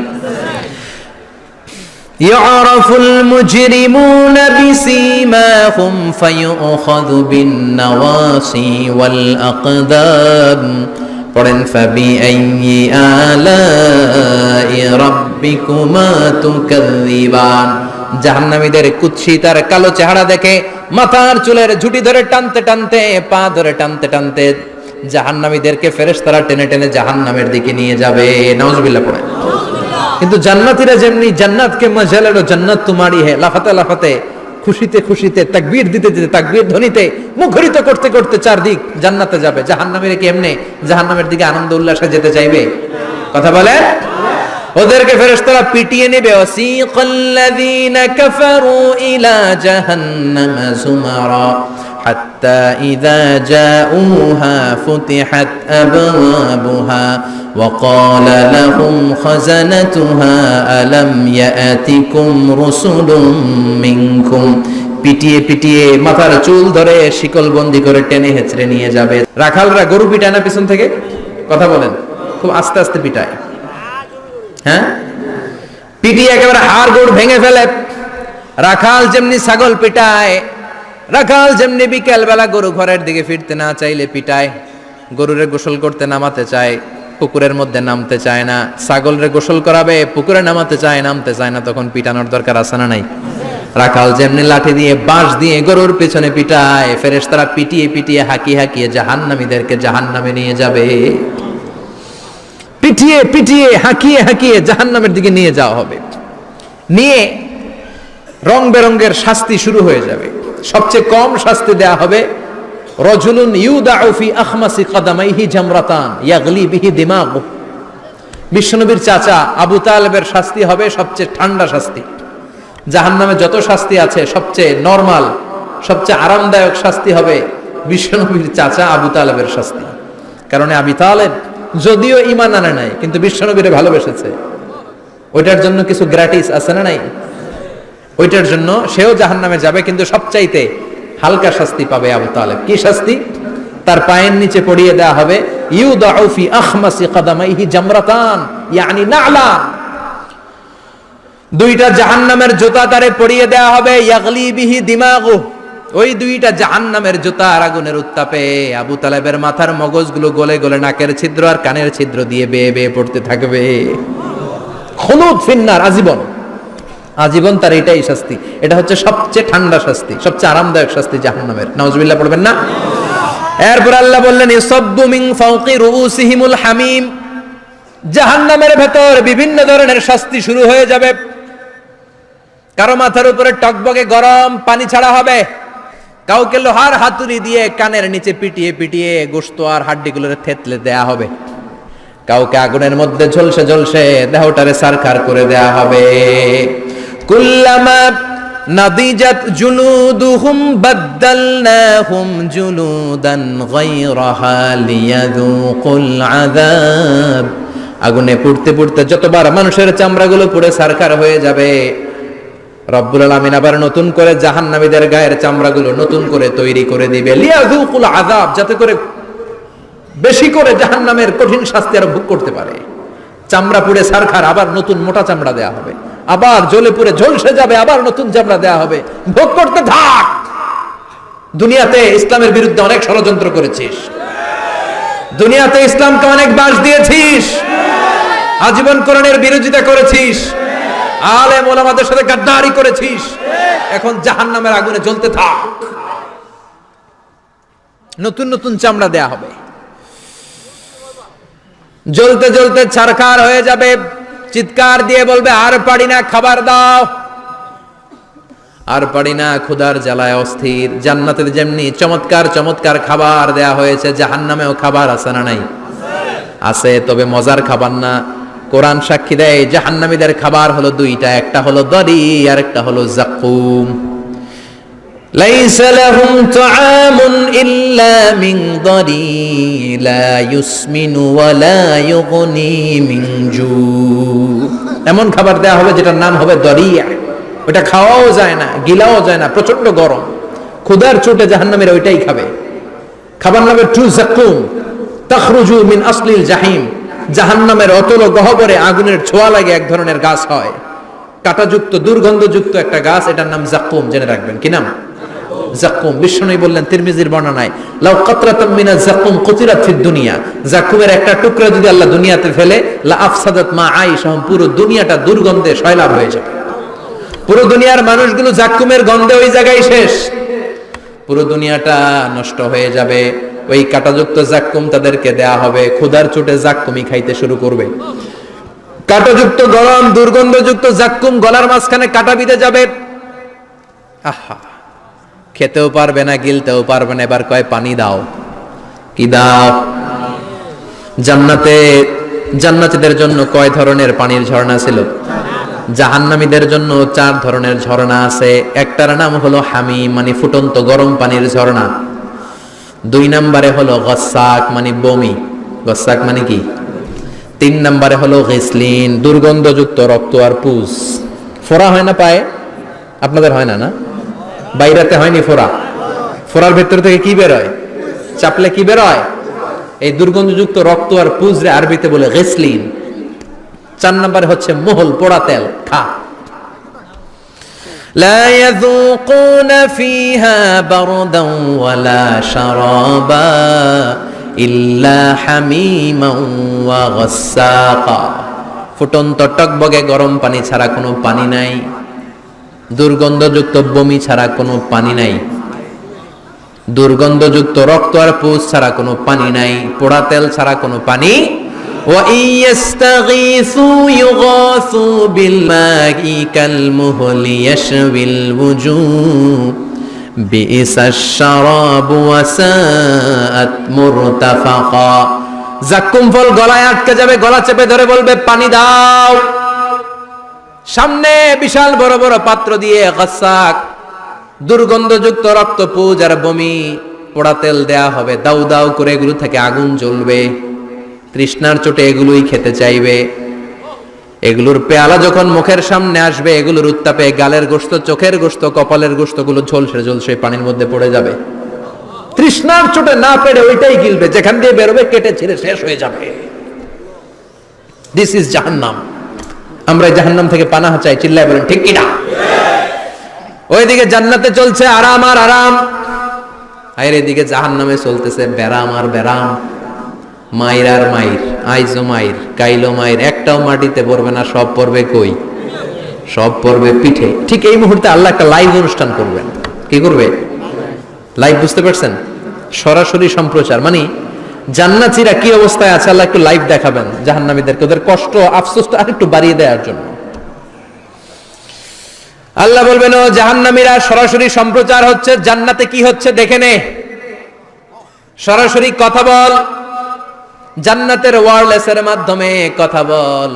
ইয়ারাফুল মুজরিমুনা বিসীমাহুম ফায়ুখাযু বিন-নাওয়াসি ওয়াল আকদাম। পড়েন ফাবিআইয়ি আলাই রাব্বিকুমা তুকাযযিবান। জাহান্নামীদের কুৎসিত আর কালো চেহারা দেখে মাথার চুলের ঝুঁটি ধরে টানতে টানতে, পা ধরে টানতে টানতে জাহান্নামীদেরকে ফেরেশতারা টেনে টেনে জাহান্নামের দিকে নিয়ে যাবে। নাউজুবিল্লাহ পড়ে। কিন্তু জান্নাতীরা যেমনি জান্নাতকে মজা লো জান্নাত তোমারি হে, লাফাতে লাফাতে খুশিতে খুশিতে তাকবীর দিতে দিতে তাকবীর ধ্বনিতে মুখরিত করতে করতে চারদিক জান্নাতে যাবে। জাহান্নামীরা কি এমনি জাহান্নামের দিকে আনন্দ উল্লাসে যেতে চাইবে? কথা বলে। ওদেরকে ফেরেশতারা পিটিয়ে নেবে। ওয়াসিকাল্লাযীনা কাফারু ইলা জাহান্নামা যুমারা হাত্তা ইযা জাউহা ফুতিহাত আবওয়াবুহা ওয়া ক্বালা লাহুম খাযানাতুহা আলাম ইয়াতিকুম রুসুলুম মিনকুম। পিটিয়ে পিটিয়ে মাথার চুল ধরে শিকলবন্দি করে টেনে হেঁচড়ে নিয়ে যাবে। রাখালরা গরু পিটায় না পিছন থেকে? কথা বলেন। খুব আস্তে আস্তে পিটায়, হ্যাঁ, পিটিয়ে একেবারে হাড় গোড় ভেঙে ফেলে। রাখাল যেমনি ছাগল পিটায়, রাখাল যেমনি বিকেল বেলা গরু ঘরের দিকে ফিরতে না চাইলে পিটায়, গরুরে গোসল করতে নামাতে চায়, পুকুরের মধ্যে নামতে চায় না, ছাগলরে গোসল করাবে, পুকুরে নামাতে চায়, নামতে চায় না, তখন পিটানোর দরকার আছে না নাই? রাখাল যেমনি লাঠি দিয়ে বাঁশ দিয়ে গরুর পেছনে পিটায়, ফেরেশতারা পিটিয়ে পিটিয়ে হাঁকিয়ে হাঁকিয়ে জাহান্নামীদেরকে জাহান্নামে নিয়ে যাবে। পিটিয়ে পিটিয়ে হাঁকিয়ে হাঁকিয়ে জাহান্নামের দিকে নিয়ে যাওয়া হবে। নিয়ে রং বেরঙ্গের শাস্তি শুরু হয়ে যাবে। সবচেয়ে কম শাস্তি দেয়া হবে রজুলুন ইউদাউ ফি আখমাসি কদামাইহি জামরাতান ইয়াগলি বিহি দিমাগু। বিশ্বনবীর চাচা আবু তালেবের শাস্তি হবে সবচেয়ে ঠান্ডা শাস্তি। জাহান্নামে যত শাস্তি আছে সবচেয়ে নরমাল, সবচেয়ে আরামদায়ক শাস্তি হবে বিশ্বনবীর চাচা আবু তালেবের শাস্তি। কারণ আবু তালেব যদিও ঈমান আনে নাই, কিন্তু বিশ্বনবীরে ভালোবেসেছে। ওইটার জন্য কিছু গ্র্যাটিস আছে না নাই? ওইটার জন্য সেও জাহান্নামে যাবে, কিন্তু সবচাইতে হালকা শাস্তি পাবে আবু তালেব। কি শাস্তি? তার পায়ের নিচে পড়িয়ে দেয়া হবে ইউদাউ ফি আখমাসি কদামাইহি জামরাতান ইয়ানি নালা। দুইটা জাহান্নামের জুতা তারে পড়িয়ে দেয়া হবে, ইয়াগলি বিহি দিমাগু। ওই দুইটা জাহান্নামের জুতা আর আগুনের উত্তাপে আবু তালেবের মাথার মগজগুলো গলে গলে নাকের ছিদ্র আর কানের ছিদ্র দিয়ে বেয়ে বেয়ে পড়তে থাকবে। খুলুদ ফিন্নার, আজীবন, আজীবন তার এটাই শাস্তি। এটা হচ্ছে সবচেয়ে ঠান্ডা শাস্তি, সবচেয়ে আরামদায়ক শাস্তি জাহান্নামের। নাউজুবিল্লাহ পড়বেন না? এরপর আল্লাহ বললেন ইসাব্বু মিন ফাওকি রুউসিহিমুল হামিম। জাহান্নামের ভেতর বিভিন্ন ধরনের শাস্তি শুরু হয়ে যাবে। কারো মাথার উপরে টকবকে গরম পানি ছাড়া হবে, কাউকে লোহার হাতুড়ি দিয়ে কানের নিচে পিটিয়ে পিটিয়ে গোশত আর হাড্ডিগুলোরে থেতলে দেয়া হবে, কাউকে আগুনের মধ্যে ঝলসে ঝলসে দেহটারে সারখার করে দেয়া হবে। কুল্লামা নাদিজাত জুলুদুহুম বাদদালনাহুম জুলুদান গায়রাহা লিয়াযুকুল আযাব। আগুনে পুড়তে পুড়তে যতবার মানুষের চামড়াগুলো পুড়ে সারখার হয়ে যাবে, রব্বুল আলামিন আবার নতুন করে জাহান্নামীদের গায়ের চামড়াগুলো নতুন করে তৈরি করে দিবে, লিয়াযুকুল আযাব, যাতে করে বেশি করে জাহান্নামের কঠিন শাস্তি আর ভোগ করতে পারে। চামড়া পুড়ে সারখার, আবার নতুন মোটা চামড়া দেয়া হবে, আবার জ্বলে পুড়ে ঝলসে যাবে, আবার নতুন চামড়া দেয়া হবে, ভোগ করতে থাক। দুনিয়াতে ইসলামের বিরুদ্ধে অনেক ষড়যন্ত্র করেছিস, দুনিয়াতে ইসলামকে অনেক বাস দিয়েছিস, আজীবন কোরআনের বিরোধিতা করেছিস, আলেম ওলামাদের সাথে গাদ্দারি করেছিস, এখন জাহান্নামের আগুনে জ্বলতে থাক। নতুন নতুন চামড়া দেয়া হবে, জ্বলতে জ্বলতে ছারখার হয়ে যাবে, চিৎকার দিয়ে বলবে আর পারি না, খাবার দাও। আর পারি না, ক্ষুধার জ্বালায় অস্থির। জান্নাতে যেমনি চমৎকার চমৎকার খাবার দেয়া হয়েছে, জাহান্নামেও খাবার আছে না নাই? আছে, তবে মজার খাবার না। কোরআন সাক্ষী দেয় জাহান্নামীদের খাবার হলো দুইটা, একটা হলো দরি আর একটা হলো যাকুম। লাইসা লাহুম তুআমুন ইল্লা মিন দরি লা ইউসমিনু ওয়া লা ইউগনি মিন জু। এমন খাবার দেয়া হবে যেটার নাম হবে দরিয়া। ওটা খাওয়াও যায় না, গিলাও যায় না, প্রচন্ড গরম, ক্ষুধার চোটে জাহান্নামীরা ওইটাই খাবে। খাবার নামে টু যাকুম তাখরুজু মিন আসলিল জাহিম। জাহান্নামের অতল গহ্বরে আগুনের ছোঁয়া লাগে এক ধরনের গাছ হয়, কাঁটাযুক্ত দুর্গন্ধযুক্ত একটা গাছ, এটার নাম যাকুম। জেনে রাখবেন, কি নাম? যাকুম। বিশ্বনবী বললেন তিরমিজির বর্ণনায়, লাউ কাতরাতাম মিনাজ যাকুম কুতিরাত ফিদ দুনিয়া। যাকুমের একটা টুকরা যদি আল্লাহ দুনিয়াতে ফেলে, লা আফসাদাত মা আইশাহুম, পুরো দুনিয়াটা দুর্গন্ধে সয়লাব হয়ে যাবে। পুরো দুনিয়ার মানুষগুলো জাক্কুমের গন্ধে ওই জায়গায় শেষ, পুরো দুনিয়াটা নষ্ট হয়ে যাবে। ওই কাঁটাযুক্ত জাক্কুম তাদেরকে দেয়া হবে, ক্ষুধার চোটে জাক্কুমই খাইতে শুরু করবে। কাঁটাযুক্ত গরম দুর্গন্ধযুক্ত জাক্কুম গলার মাঝখানে কাঁটা বিঁধে যাবে। আহা, খেতেও পারবে না, গিলতেও পারবে না। এবার কয় পানি দাও। কি দাও? জান্নাতীদের জন্য কয় ধরনের পানির ঝর্ণা ছিল? জাহান্নামীদের জন্য 4 ধরনের ঝর্ণা আছে। একটার নাম হলো হামিম, মানে ফুটন্ত গরম পানির ঝর্ণা। 2 নম্বরে হলো গসাক, মানে বমি। গসাক মানে কি? 3 নম্বরে হলো গিসলিন, দুর্গন্ধযুক্ত রক্ত আর পুজ। ফোড়া হয় না পায়ে? আপনাদের হয় না? না, বাইরাতে হয়নি ফোড়া? ফোড়ার ভেতর থেকে কি বের হয়? চাপলে কি বের হয়? এই দুর্গন্ধযুক্ত রক্ত আর পুজরে আরবিতে বলে গিসলিন। 4 নম্বরে হচ্ছে মোহল, পোড়া তেল। খা। লা ইয়াযুকুনা ফিহা বারদান ওয়ালা শারাবা ইল্লা হামিমান ওয়া গাসসাকা। ফুটন্ত টকবগে গরম পানি ছাড়া কোনো পানি নাই, দুর্গন্ধযুক্ত বমি ছাড়া কোনো পানি নাই, দুর্গন্ধযুক্ত রক্ত আর পুজ ছাড়া কোনো পানি নাই, পোড়া তেল ছাড়া কোনো পানি। ওয়া ইয়াস্তাগীসু ইউগাসু বিল মাই কাল মুহলি ইয়াশবিল ওয়ুজুহ বিইসাশ শারাবু ওয়া সাআত মুরতাফাকা। জাক্কুম ফল গলায় আটকে যাবে, গলা চেপে ধরে বলবে পানি দাও। সামনে বিশাল বড় বড় পাত্র দিয়ে গাসাক, দুর্গন্ধযুক্ত রক্ত, পুজ আর বমি, পোড়া তেল দেয়া হবে। দাউ দাউ করে এগুলো থেকে আগুন জ্বলবে। তৃষ্ণার চোটে এগুলোই খেতে চাইবে। এগুলোর পেয়ালা যখন মুখের সামনে আসবে, এগুলোর উত্তাপে গালের গোশত, চোখের গোশত, কপালের গোশত গুলো ঝলসে ঝলসে পানির মধ্যে পড়ে যাবে। তৃষ্ণার চোটে না পেরে ওইটাই গিলবে, যেখান দিয়ে বেরোবে কেটে ছিঁড়ে শেষ হয়ে যাবে। দিস ইজ জাহান্নাম। আমরা জাহান্নাম থেকে পানাহ চাই, চিল্লায় বলেন ঠিক কিনা? ওইদিকে জান্নাতে চলছে আরাম আর আরাম, আর এদিকে জাহান্নামে চলতেছে বেরাম আর বেরাম, মাইর আর মাইর, আইজো মাইর, কাইলো মাইর। একটাও মাটিতে পড়বে না, সব পড়বে কই? সব পড়বে পিঠে। ঠিক এই মুহূর্তে আল্লাহ একটা লাইভ অনুষ্ঠান করবেন। কি করবে? লাইভ, বুঝতে পারছেন? সরাসরি সম্প্রচার, মানে জান্নাতীরা কি অবস্থায় আছে আল্লাহ একটু লাইভ দেখাবেন জাহান্নামীদেরকে, ওদের কষ্ট আফসোসটা আরেকটু বাড়িয়ে দেওয়ার জন্য। আল্লাহ বলবেন, ও জাহান্নামীরা, সরাসরি সম্প্রচার হচ্ছে, জান্নাতে কি হচ্ছে দেখে নে, সরাসরি কথা বল, জান্নাতের ওয়্যারলেসের মাধ্যমে কথা বল,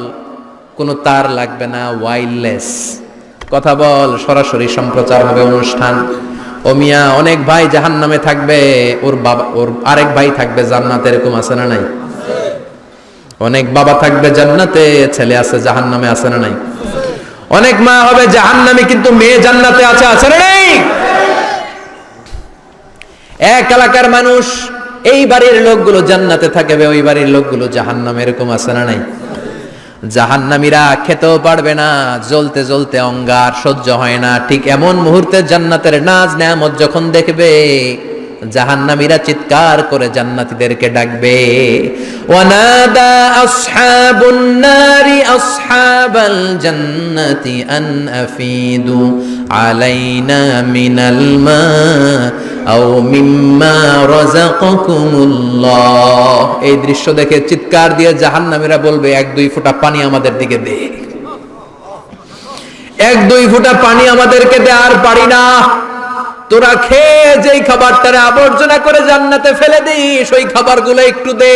কোনো তার লাগবে না, ওয়্যারলেস কথা বল, সরাসরি সম্প্রচার হবে অনুষ্ঠান। ও মিয়া, অনেক ভাই জাহান্নামে থাকবে, ওর বাবা, ওর আরেক ভাই থাকবে জান্নাতে, এরকম আছে না নাই? অনেক বাবা থাকবে জান্নাতে, ছেলে আছে জাহান্নামে, আছে না নাই? অনেক মা হবে জাহান্নামী, কিন্তু মেয়ে জান্নাতে আছে, আছে না নাই? এক এলাকার মানুষ, এই বাড়ির লোকগুলো জান্নাতে থাকবে, ওই বাড়ির লোকগুলো জাহান্নামে, এরকম আছে না নাই? জাহান্নামীরা খেতেও পারবে না, জ্বলতে জ্বলতে অঙ্গার, সহ্য হয় না। ঠিক এমন মুহূর্তে জান্নাতের নাজ নেয়ামত যখন দেখবে, জাহান্নামীরা চিৎকার করে জান্নাতীদেরকে ডাকবে, ওয়ানাদা আসহাবুন নারি আসহাবাল জান্নাতি আন আফিদু আলাইনা মিনাল মা আও মিম্মা রাযাকাকুমুল্লাহ। এই দৃশ্য দেখে চিৎকার দিয়ে জাহান্নামীরা বলবে, 1-2 ফোঁটা পানি আমাদের দিকে দে, 1-2 ফোঁটা পানি আমাদেরকে দে, আর পারি না। তোরা খেয়ে যেই খাবারটারে আবর্জনা করে জান্নাতে ফেলে দিস, ওই খাবারগুলো একটু দে,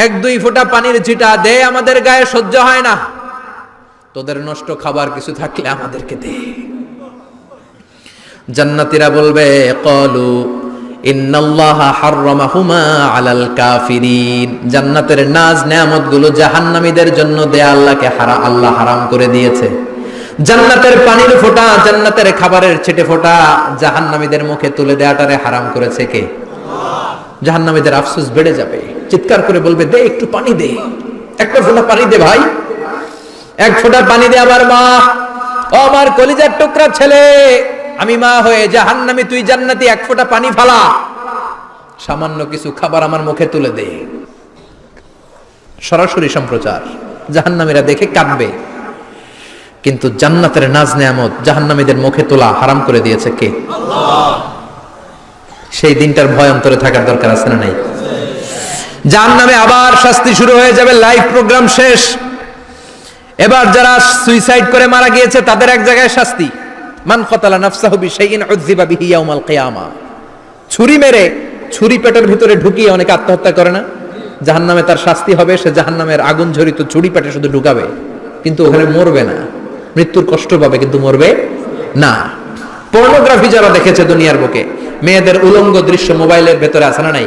1-2 ফোঁটা পানির ছিটা দে, আমাদের গায়ে সহ্য হয় না। তোদের নষ্ট খাবার কিছু থাকলে আমাদেরকে দে। জান্নাতীরা বলবে, ক্বালু ইন্নাল্লাহা হাররামাহুমা আলাল কাফিরিন। জান্নাতের নাজ নেয়ামতগুলো জাহান্নামীদের জন্য দেয়া আল্লাহকে আল্লাহ হারাম করে দিয়েছে। জান্নাতের পানির ফোঁটা, জান্নাতের খাবারের ছিটে ফোঁটা জাহান্নামীদের মুখে তুলে দেয়াটারে হারাম করেছে কে? জাহান্নামীদের আফসোস বেড়ে যাবে, চিৎকার করে বলবে, দে একটু পানি দে, একটা ফোঁটা পানি দে ভাই, 1 ফোঁটা পানি দে আমার মা, ও আমার কলিজার টুকরা ছেলে, আমি মা হয়ে জাহান্নামী, তুই জান্নাতি, 1 ফোঁটা পানি ফালা, সামান্য কিছু খাবার আমার মুখে তুলে দে। সরাসরি সম্প্রচার, জাহান্নামীরা দেখে কাঁদবে। কিন্তু জান্নাতের নাজ নেয়ামত জাহান্নামীদের মুখে তোলা হারাম করে দিয়েছে কে? আল্লাহ। সেই দিনটার ভয় অন্তরে থাকার দরকার আছে না নাই? জাহান্নামে আবার শাস্তি শুরু হয়ে যাবে, লাইভ প্রোগ্রাম শেষ। এবার যারা সুইসাইড করে মারা গিয়েছে তাদের এক জায়গায় শাস্তি। মান কতালা নাফসাহু বিশাইইন উযযিবা বিহি ইয়াউমাল কিয়ামা। ছুরি মেরে ছুরি পেটের ভিতরে ঢুকিয়ে অনেকে আত্মহত্যা করে না? জাহান্নামে তার শাস্তি হবে, সে জাহান্নামের আগুন ঝরিত ছুরি পেটে শুধু ঢুকাবে, কিন্তু ওখানে মরবে না, মৃত্যুর কষ্ট পাবে কিন্তু মরবে না। পর্নোগ্রাফি যারা দেখেছে দুনিয়ার বুকে, মেয়েদের উলঙ্গ দৃশ্য মোবাইলের ভেতরে আছে না নাই?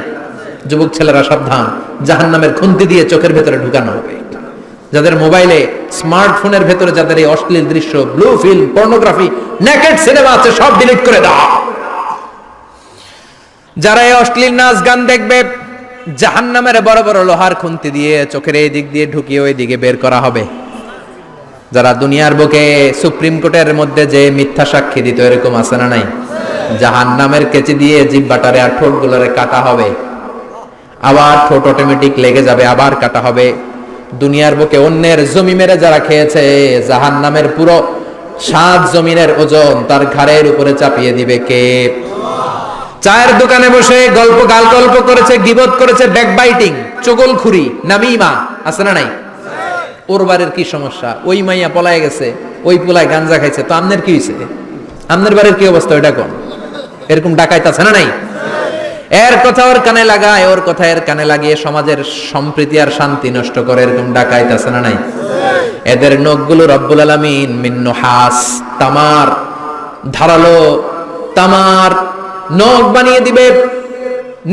যুবক ছেলেরা সাবধান, জাহান্নামের খুন্তি দিয়ে চোখের ভেতরে ঢুকানো হবে। যাদের মোবাইলে স্মার্টফোনের ভেতরে যাদের এই অশ্লীল দৃশ্য, blue film, pornography, naked cinema আছে সব ডিলিট করে দাও। যারা এই অশ্লীল নাচ গান দেখবে, জাহান্নামের বড় বড় লোহার খুন্তি দিয়ে চোখের এই দিক দিয়ে ঢুকিয়ে ওই দিকে বের করা হবে। যারা দুনিয়ার বুকে সুপ্রিম কোর্টের মধ্যে যে মিথ্যা সাক্ষী দিত, এরকম আছে না নাই? জাহান্নামের কেচি দিয়ে জিহ্বাটারে আর ঠোঁটগুলোরে কাটা হবে, আবার ঠোঁট অটোমেটিক লেগে যাবে, আবার কাটা হবে। দুনিয়ার বুকে অন্যের জমি মেরে যারা খেয়েছে, জাহান্নামের পুরো 7 জমিনের ওজন তার ঘাড়ের উপরে চাপিয়ে দিবে কে? চায়ের দোকানে বসে গল্প করেছে, গীবত করেছে, ব্যাকবাইটিং, চগলখুরি, নামিমা, আছে না নাই? ওর বাড়ির কি সমস্যা, ওই মাইয়া পলায় গেছে, ওই পোলায় গাঞ্জা খাইছে, তো আমনের কি হইছে? আমনের বাড়ির কি অবস্থা ওইটা কোন? এরকম ডাকাইত আছে না নাই? এর কথা ওর কানে লাগায়, ওর কথা এর কানে লাগিয়ে সমাজের সম্প্রীতি আর শান্তি নষ্ট করে, এরকম ডাকাইত আছে না নাই? এদের নখগুলো রব্বুল আলামিন মিন নুহাস, তামার, ধারালো তামার নখ বানিয়ে দিবে।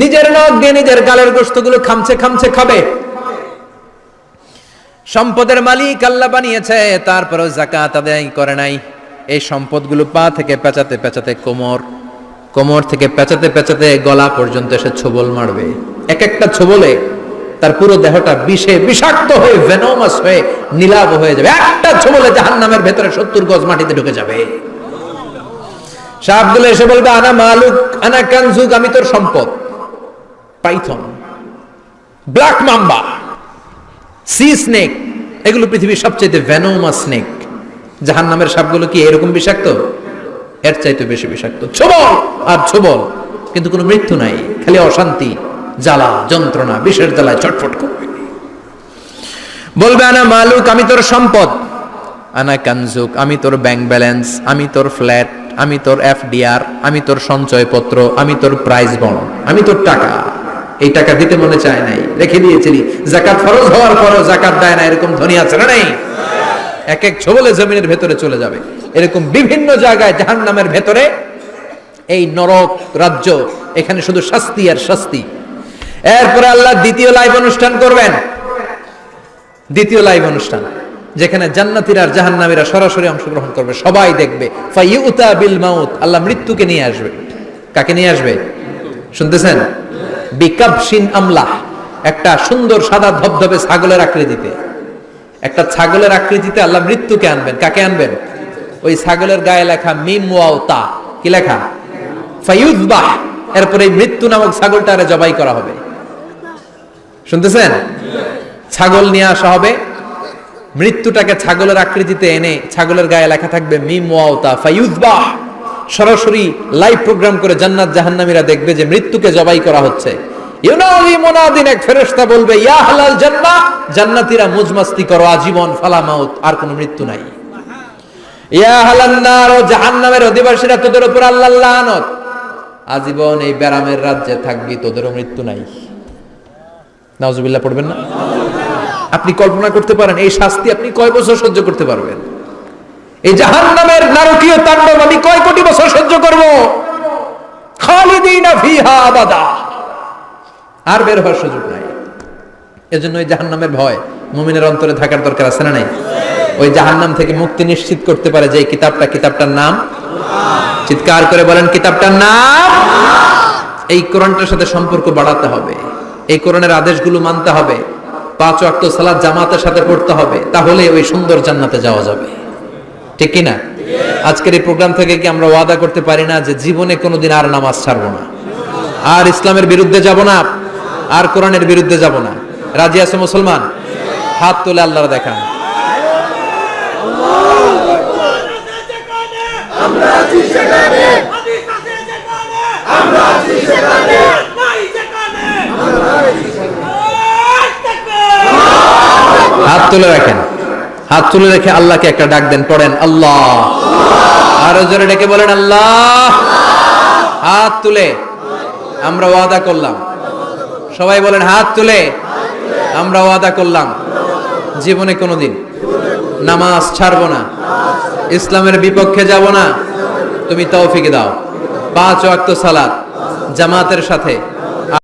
নিজের নখ দিয়ে নিজের গালের গোশতগুলো খামছে খামছে খাবে। সম্পদের মালিক আল্লাহ বানিয়েছে, তারপরেও যাকাত আদায় করে নাই। এই সম্পদগুলো পা থেকে পেঁচাতে পেঁচাতে কোমর থেকে পেঁচাতে পেঁচাতে গলা পর্যন্ত এসে ছোবল মারবে। এক একটা ছোবলে তার পুরো দেহটা বিষে বিষাক্ত হয়ে ভেনোমাস হয়ে নীলাভ হয়ে যাবে। একটা ছোবলে জাহান্নামের ভেতরে 70 গজ মাটিতে ঢুকে যাবে। সাপগুলো এসে বলবে আনা মালুক আনা কানজুক, আমি তোর সম্পদ। Python, black mamba, C snake, এগুলো পৃথিবীর সবচেয়ে ভেনোমাস স্নেক। জাহান্নামের সাপগুলো কি এরকম বিষাক্ত? এর চাইতে বেশি বিষাক্ত। ছোবল আর ছোবল, কিন্তু কোনো মৃত্যু নাই, খালি অশান্তি, জ্বালা যন্ত্রণা, বিষের জ্বালায় ছটফট করবে। বলবে আনা মালুক, আমি তোর সম্পদ। আনা কানজুক, আমি তোর ব্যাংক ব্যালেন্স, আমি তোর ফ্ল্যাট, আমি তোর এফডিআর, আমি তোর সঞ্চয়পত্র, আমি তোর প্রাইজ বন্ড, আমি তোর টাকা। এই টাকা দিতে মনে চায় নাই, রেখে দিয়েছিলি। যাকাত ফরজ হওয়ার পরও যাকাত দেয় না, এরকম ধনী আছে না নাই? এক এক ছোবলে জমিনের ভেতরে চলে যাবে। এরকম বিভিন্ন জায়গায় জাহান্নামের ভেতরে এই নরক রাজ্য, এখানে শুধু শাস্তি আর শাস্তি। এরপরে আল্লাহ দ্বিতীয় লাইভ অনুষ্ঠান করবেন। দ্বিতীয় লাইভ অনুষ্ঠান, যেখানে জান্নাতীরা আর জাহান্নামীরা সরাসরি অংশগ্রহণ করবে, সবাই দেখবে। ফাইউতা বিল মাউত, আল্লাহ মৃত্যুকে নিয়ে আসবে। কাকে নিয়ে আসবে শুনতেছেন? বিকাবশিন আমলাহ, একটা সুন্দর সাদা ধবধবে ছাগলের আকৃতিতে, একটা ছাগলের আকৃতিতে আল্লাহ মৃত্যুকে আনবেন। কাকে আনবেন? ওই ছাগলের গায়ে লেখা মিম ওয়াও তা, কি লেখা? ফায়ুযবাহ। এরপরে মৃত্যু নামক ছাগলটারে জবাই করা হবে। শুনতেছেন? ছাগল নিয়ে আসা হবে, মৃত্যুটাকে ছাগলের আকৃতিতে এনে ছাগলের গায়ে লেখা থাকবে মিম ওয়াও তা ফায়ুযবাহ। সরাসরি লাইভ প্রোগ্রাম করে জান্নাত জাহান্নামীরা দেখবে যে মৃত্যুকে জবাই করা হচ্ছে। ইউনাদি মুনাদিন, এক ফেরেশতা বলবে ইয়া আহলাল জান্নাহ, জান্নাতীরা মুজমাস্তি করো আজীবন, ফালা মাউত, আর কোনো মৃত্যু নাই। ইয়া আহলান নার, জাহান্নামের অধিবাসীরা, তোদের উপর আল্লাহর লানত, আজীবন এই বেরামের রাজ্যে থাকবি, তোদেরও মৃত্যু নাই। নাউজুবিল্লাহ পড়বেন না? আপনি কল্পনা করতে পারেন এই শাস্তি আপনি কয় বছর সহ্য করতে পারবেন? এই জাহান্নামের নারকীয় তাণ্ডব আমি কয় কোটি বছর সহ্য করব? খালিদিনা ফিহা আবাদা, আর বের হওয়ার সুযোগ নাই। এজন্য ওই জাহান্নামের ভয় মুমিনের অন্তরে থাকার দরকার আছে না নাই? ওই জাহান্নাম থেকে মুক্তি নিশ্চিত করতে পারে যে কিতাবটার নাম, চিৎকার করে বলেন কিতাবটার নাম। এই কোরআনটার সাথে সম্পর্ক বাড়াতে হবে, এই কোরআনের আদেশগুলো মানতে হবে, 5 ওয়াক্ত সালাত জামাতের সাথে পড়তে হবে, তাহলে ওই সুন্দর জান্নাতে যাওয়া যাবে। ঠিক কি না? আজকের এই প্রোগ্রাম থেকে কি আমরা ওয়াদা করতে পারি না যে জীবনে কোনোদিন আর নামাজ ছাড়বো না, আর ইসলামের বিরুদ্ধে যাব না, আর কোরআনের বিরুদ্ধে যাব না? রাজি আছে মুসলমান? হাত তুলে আল্লাহর দেখান। আমরা আছি সেখানে হাদিস আছে যেখানে আমরা আছি সেখানে নাই যেখানে আমরা আছি হাত তুলে রাখেন, হাত তুলে রেখে আল্লাহকে একটা ডাক দেন, পড়েন আল্লাহ। আরো জোরে ডেকে বলেন আল্লাহ। হাত তুলে আমরা ওয়াদা করলাম, সবাই বলেন হাত তুলে আমরা ওয়াদা করলাম জীবনে কোনোদিন নামাজ ছাড়বো না, ইসলামের বিপক্ষে যাব না। তুমি তৌফিক দাও, 5 ওয়াক্ত সালাত জামাতের সাথে